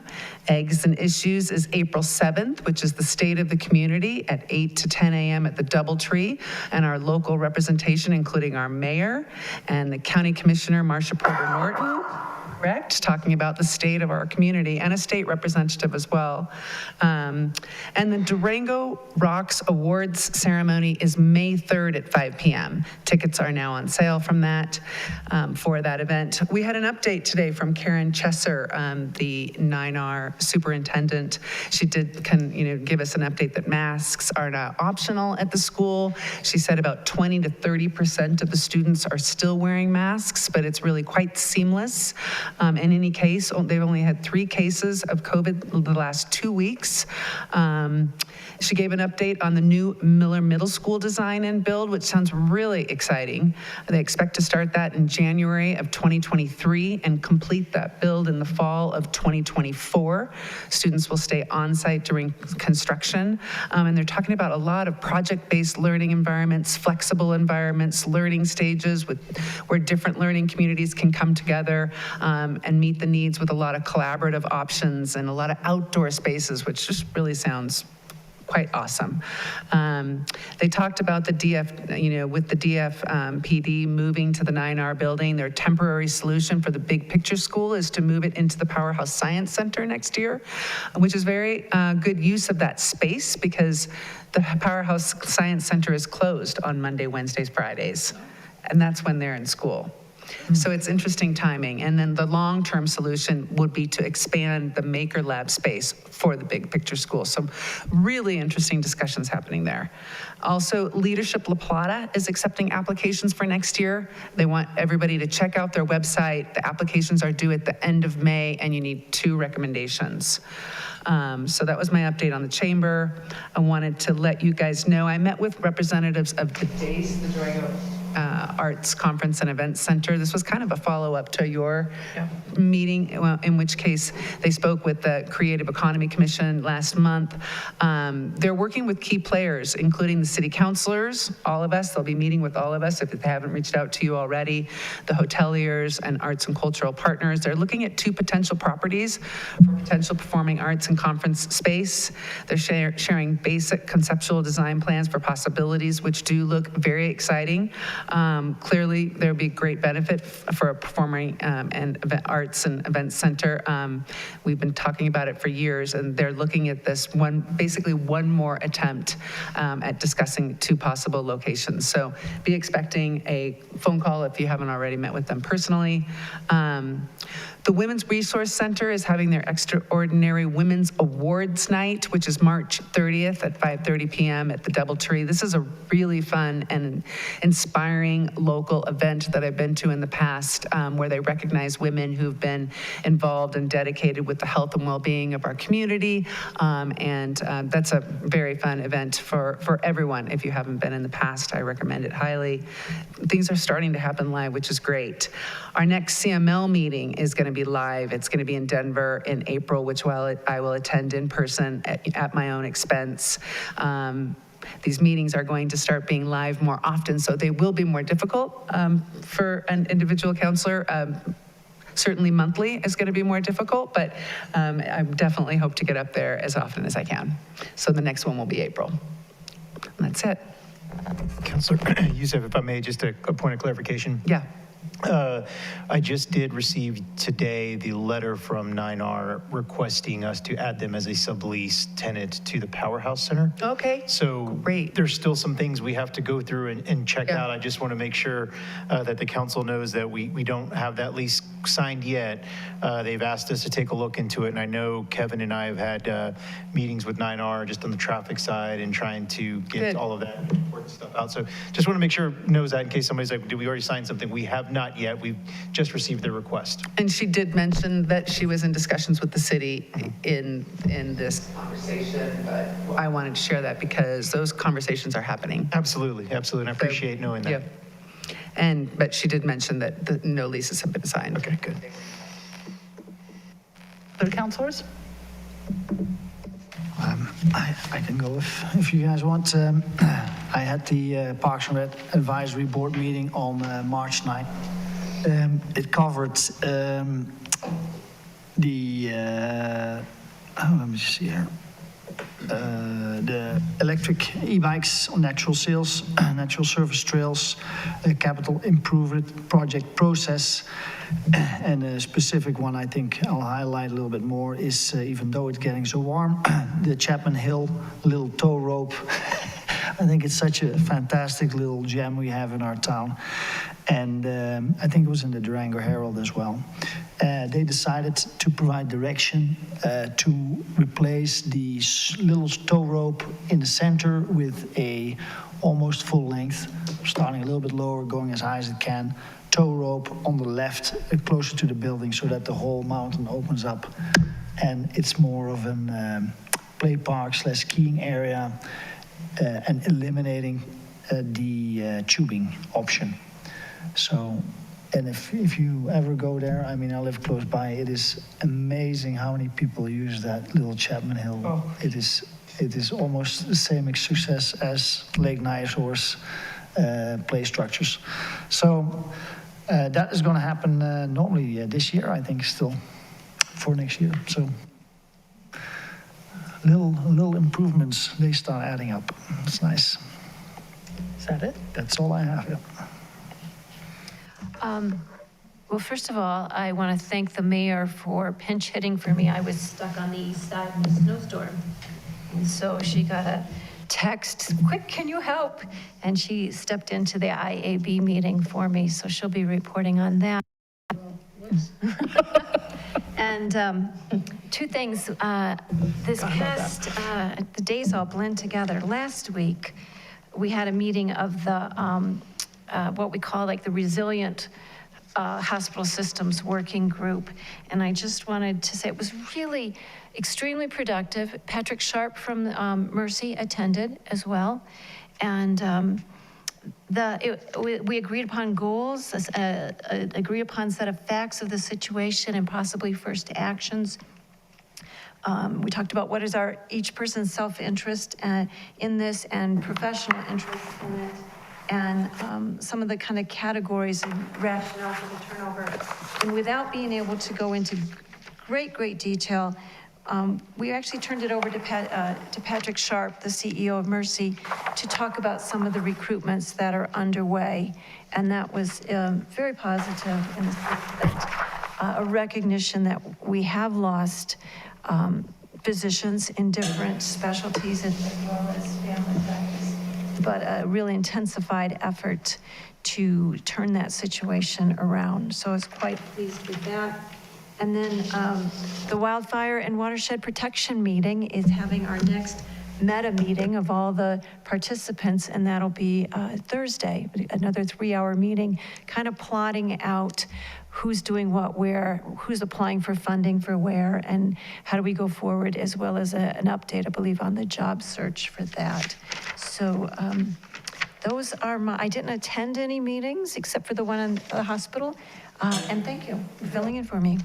Eggs and Issues is April 7th, which is the state of the community at 8 to 10 a.m. at the Doubletree, and our local representation, including our mayor and the county commissioner, Marsha Porter Norton. correct? Talking about the state of our community and a state representative as well. And the Durango Rocks Awards ceremony is May 3rd at 5 p.m. Tickets are now on sale from that, for that event. We had an update today from Karen Chesser, the 9R superintendent. She did give us an update that masks are not optional at the school. She said about 20 to 30% of the students are still wearing masks, but it's really quite seamless. In any case, they've only had 3 cases of COVID the last 2 weeks. She gave an update on the new Miller Middle School design and build, which sounds really exciting. They expect to start that in January of 2023 and complete that build in the fall of 2024. Students will stay on site during construction. And they're talking about a lot of project-based learning environments, flexible environments, learning stages where different learning communities can come together and meet the needs with a lot of collaborative options and a lot of outdoor spaces, which just really sounds quite awesome. They talked about the DF, with the PD moving to the 9R building, their temporary solution for the big picture school is to move it into the Powerhouse Science Center next year, which is very good use of that space because the Powerhouse Science Center is closed on Monday, Wednesdays, Fridays, and that's when they're in school. So it's interesting timing. And then the long-term solution would be to expand the Maker Lab space for the big picture school. So really interesting discussions happening there. Also, Leadership La Plata is accepting applications for next year. They want everybody to check out their website. The applications are due at the end of May, and you need 2 recommendations. So that was my update on the chamber. I wanted to let you guys know, I met with representatives of the DACE, the Durango Arts Conference and Events Center. This was kind of a follow-up to your meeting, in which case they spoke with the Creative Economy Commission last month. They're working with key players, including the city councilors, all of us. They'll be meeting with all of us if they haven't reached out to you already, the hoteliers and arts and cultural partners. They're looking at 2 potential properties for potential performing arts and conference space. They're sharing basic conceptual design plans for possibilities, which do look very exciting. Clearly, there would be great benefit for a performing and arts and events center. We've been talking about it for years, and they're looking at this basically one more attempt at discussing 2 possible locations. So be expecting a phone call if you haven't already met with them personally. The Women's Resource Center is having their Extraordinary Women's Awards Night, which is March 30th at 5:30 p.m. at the DoubleTree. This is a really fun and inspiring local event that I've been to in the past, where they recognize women who've been involved and dedicated with the health and well-being of our community. That's a very fun event for everyone. If you haven't been in the past, I recommend it highly. Things are starting to happen live, which is great. Our next CML meeting is going to be live. It's going to be in Denver in April, which I will attend in person at my own expense. These meetings are going to start being live more often, so they will be more difficult for an individual counselor. Certainly monthly is going to be more difficult, but I definitely hope to get up there as often as I can. So the next one will be April. And that's it. Councilor Youssef, if I may, just a point of clarification. Yeah. I just did receive today the letter from 9R requesting us to add them as a sublease tenant to the Powerhouse Center. Okay. So great. There's still some things we have to go through and check out. I just want to make sure that the council knows that we don't have that lease signed yet. They've asked us to take a look into it, and I know Kevin and I have had meetings with 9R just on the traffic side and trying to get all of that important stuff out. So just want to make sure knows that in case somebody's like, did we already sign something? We have not yet. We've just received the request. And she did mention that she was in discussions with the city in this conversation, but I wanted to share that because those conversations are happening. Absolutely, absolutely. And I appreciate knowing that. Yeah. But she did mention that no leases have been signed. Okay, good. Other councilors? I can go if you guys want. I had the Parks and Rec Advisory Board meeting on March 9th. It covered let me see here. the electric e-bikes on natural surface trails, capital improvement project process. And a specific one I think I'll highlight a little bit more is, even though it's getting so warm, the Chapman Hill little tow rope. I think it's such a fantastic little gem we have in our town. And I think it was in the Durango Herald as well. They decided to provide direction to replace the little tow rope in the center with a almost full length, starting a little bit lower, going as high as it can, tow rope on the left, closer to the building, so that the whole mountain opens up. And it's more of an play park / skiing area, and eliminating the tubing option. So, and if you ever go there, I mean, I live close by, it is amazing how many people use that little Chapman Hill. Oh. It is almost the same success as Lake Nyasaur's play structures. So that is going to happen normally this year, I think, still for next year. So little improvements, they start adding up. It's nice. Is that it? That's all I have. Yeah. Well, first of all, I want to thank the mayor for pinch hitting for me. I was stuck on the east side in a snowstorm. And so she got a text, quick, can you help? And she stepped into the IAB meeting for me, so she'll be reporting on that. And two things. This past, the days all blend together. Last week, we had a meeting of the, what we call like the Resilient Hospital Systems Working Group. And I just wanted to say it was really extremely productive. Patrick Sharp from Mercy attended as well. And we agreed upon goals, agreed upon set of facts of the situation and possibly first actions. We talked about what is each person's self-interest in this and professional interest in it, and some of the kind of categories and rationale for the turnover. And without being able to go into great detail, we actually turned it over to Patrick Sharp, the CEO of Mercy, to talk about some of the recruitments that are underway. And that was very positive in the sense that a recognition that we have lost physicians in different specialties as well as family practice, but a really intensified effort to turn that situation around. So I was quite pleased with that. And then the Wildfire and Watershed Protection meeting is having our next meta meeting of all the participants, and that'll be Thursday, another 3-hour meeting, kind of plotting out who's doing what where, who's applying for funding for where, and how do we go forward, as well as an update, I believe, on the job search for that. So those are I didn't attend any meetings except for the one in the hospital, and thank you for filling in for me.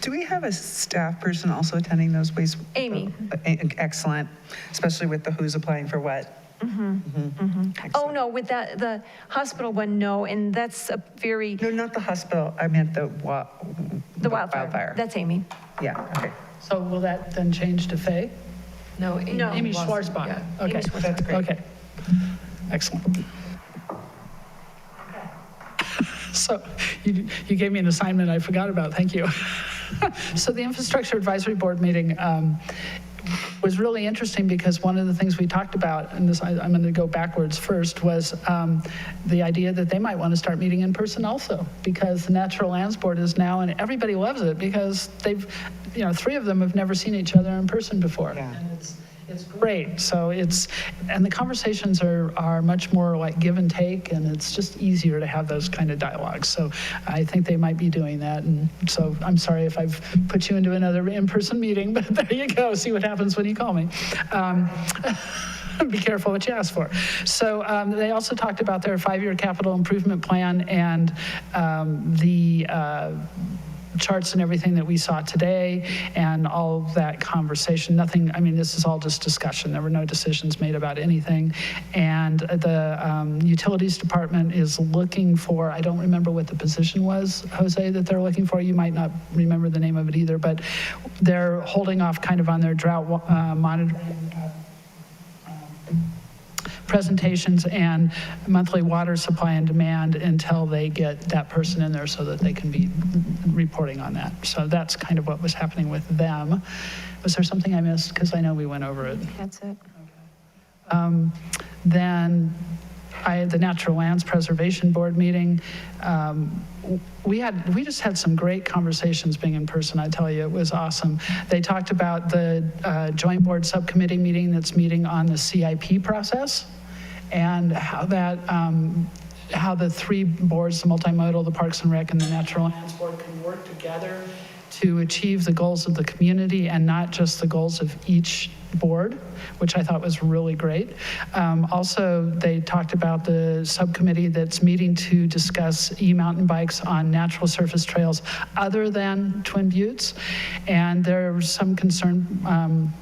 Do we have a staff person also attending those ways? Amy. Excellent, especially with the who's applying for what. Oh, no, with that, the hospital one, no, and that's a very... No, not the hospital, I meant the wildfire. That's Amy. Yeah, okay. So will that then change to Faye? No, Amy Schwarzbach. Yeah. Okay, That's great. okay, excellent. So you gave me an assignment I forgot about, thank you. So the Infrastructure Advisory Board meeting was really interesting because one of the things we talked about, and this I'm going to go backwards first, was the idea that they might want to start meeting in person also, because the Natural Lands Board is now, and everybody loves it because they've, 3 of them have never seen each other in person before. Yeah. And it's great. So and the conversations are much more like give and take, and it's just easier to have those kind of dialogues. So I think they might be doing that. And so I'm sorry if I've put you into another in-person meeting, but there you go. See what happens when you call me. Be careful what you ask for. So they also talked about their 5-year capital improvement plan and the charts and everything that we saw today and all of that conversation, nothing, I mean, this is all just discussion. There were no decisions made about anything. And the Utilities Department is looking for, I don't remember what the position was, Jose, that they're looking for. You might not remember the name of it either, but they're holding off kind of on their drought monitoring presentations and monthly water supply and demand until they get that person in there so that they can be reporting on that. So that's kind of what was happening with them. Was there something I missed? Because I know we went over it. That's it. Then the Natural Lands Preservation Board meeting, we just had some great conversations being in person. I tell you, it was awesome. They talked about the joint board subcommittee meeting that's meeting on the CIP process and how that, how the three boards, the multimodal, the Parks and Rec, and the Natural Lands Board can work together to achieve the goals of the community and not just the goals of each board, which I thought was really great. Also, they talked about the subcommittee that's meeting to discuss e-mountain bikes on natural surface trails other than Twin Buttes. And there's some concern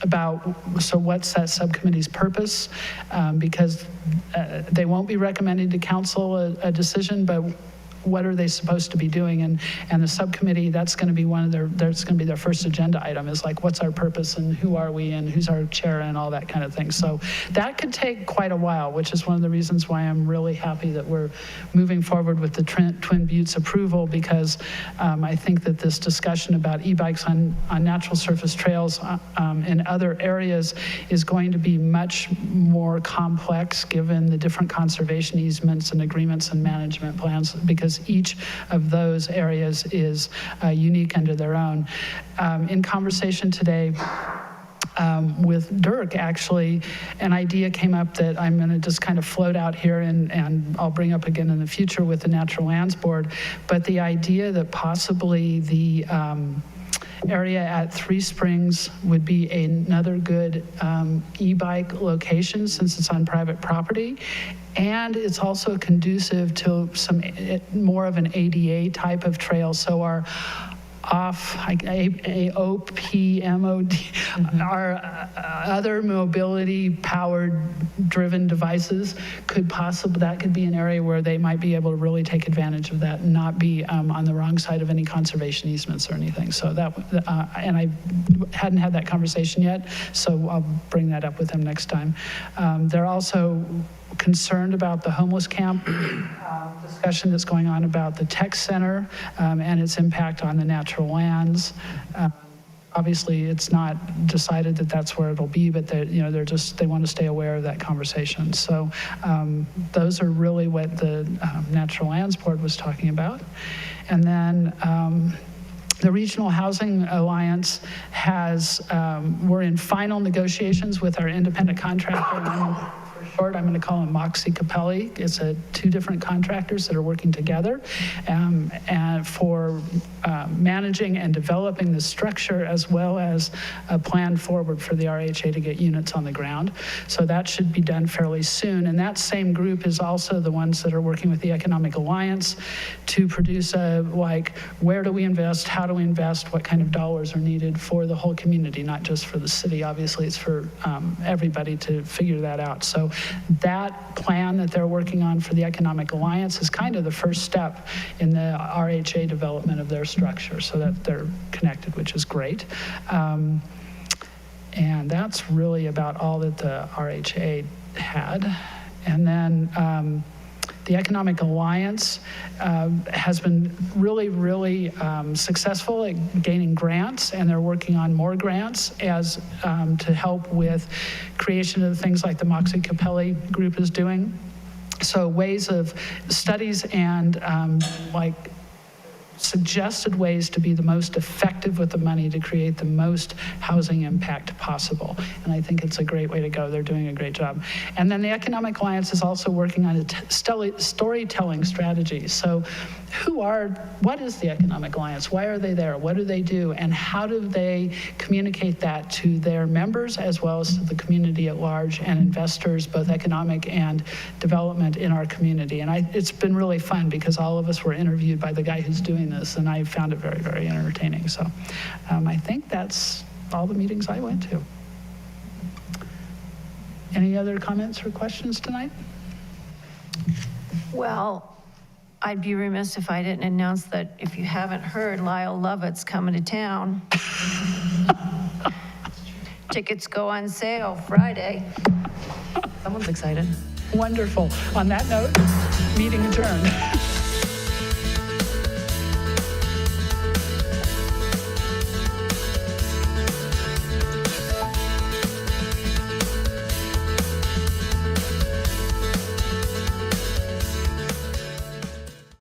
about, so what's that subcommittee's purpose? Because they won't be recommending to council a decision, but what are they supposed to be doing? And the subcommittee, that's going to be that's going to be their first agenda item, is like, what's our purpose and who are we and who's our chair and all that kind of thing. So that could take quite a while, which is one of the reasons why I'm really happy that we're moving forward with the Twin Buttes approval, because I think that this discussion about e-bikes on natural surface trails in other areas is going to be much more complex given the different conservation easements and agreements and management plans, because each of those areas is unique under their own. In conversation today with Dirk, actually, an idea came up that I'm going to just kind of float out here and I'll bring up again in the future with the Natural Lands Board, but the idea that possibly the area at Three Springs would be another good e-bike location since it's on private property. And it's also conducive to some more of an ADA type of trail. So our OPMOD, our other mobility powered driven devices could possibly, that could be an area where they might be able to really take advantage of that and not be on the wrong side of any conservation easements or anything. So that, and I hadn't had that conversation yet, so I'll bring that up with them next time. They're also concerned about the homeless camp discussion that's going on about the tech center and its impact on the natural lands. Obviously, it's not decided that that's where it'll be, but they want to stay aware of that conversation. So those are really what the Natural Lands Board was talking about. And then the Regional Housing Alliance we're in final negotiations with our independent contractor. I'm going to call him Moxie Capelli. It's two different contractors that are working together and for managing and developing the structure, as well as a plan forward for the RHA to get units on the ground. So that should be done fairly soon. And that same group is also the ones that are working with the Economic Alliance to produce where do we invest, how do we invest, what kind of dollars are needed for the whole community, not just for the city. Obviously, it's for everybody to figure that out. So that plan that they're working on for the Economic Alliance is kind of the first step in the RHA development of their structure, so that they're connected, which is great. And that's really about all that the RHA had. And then the Economic Alliance has been really successful at gaining grants, and they're working on more grants as to help with creation of things like the Moxie Capelli group is doing. So ways of studies and suggested ways to be the most effective with the money to create the most housing impact possible. And I think it's a great way to go. They're doing a great job. And then the Economic Alliance is also working on a storytelling strategy. So what is the Economic Alliance? Why are they there? What do they do? And how do they communicate that to their members as well as to the community at large and investors, both economic and development in our community? And it's been really fun because all of us were interviewed by the guy who's doing this, and I found it very, very entertaining. So I think that's all the meetings I went to. Any other comments or questions tonight? Well, I'd be remiss if I didn't announce that if you haven't heard, Lyle Lovett's coming to town. Tickets go on sale Friday. Someone's excited. Wonderful. On that note, meeting adjourned.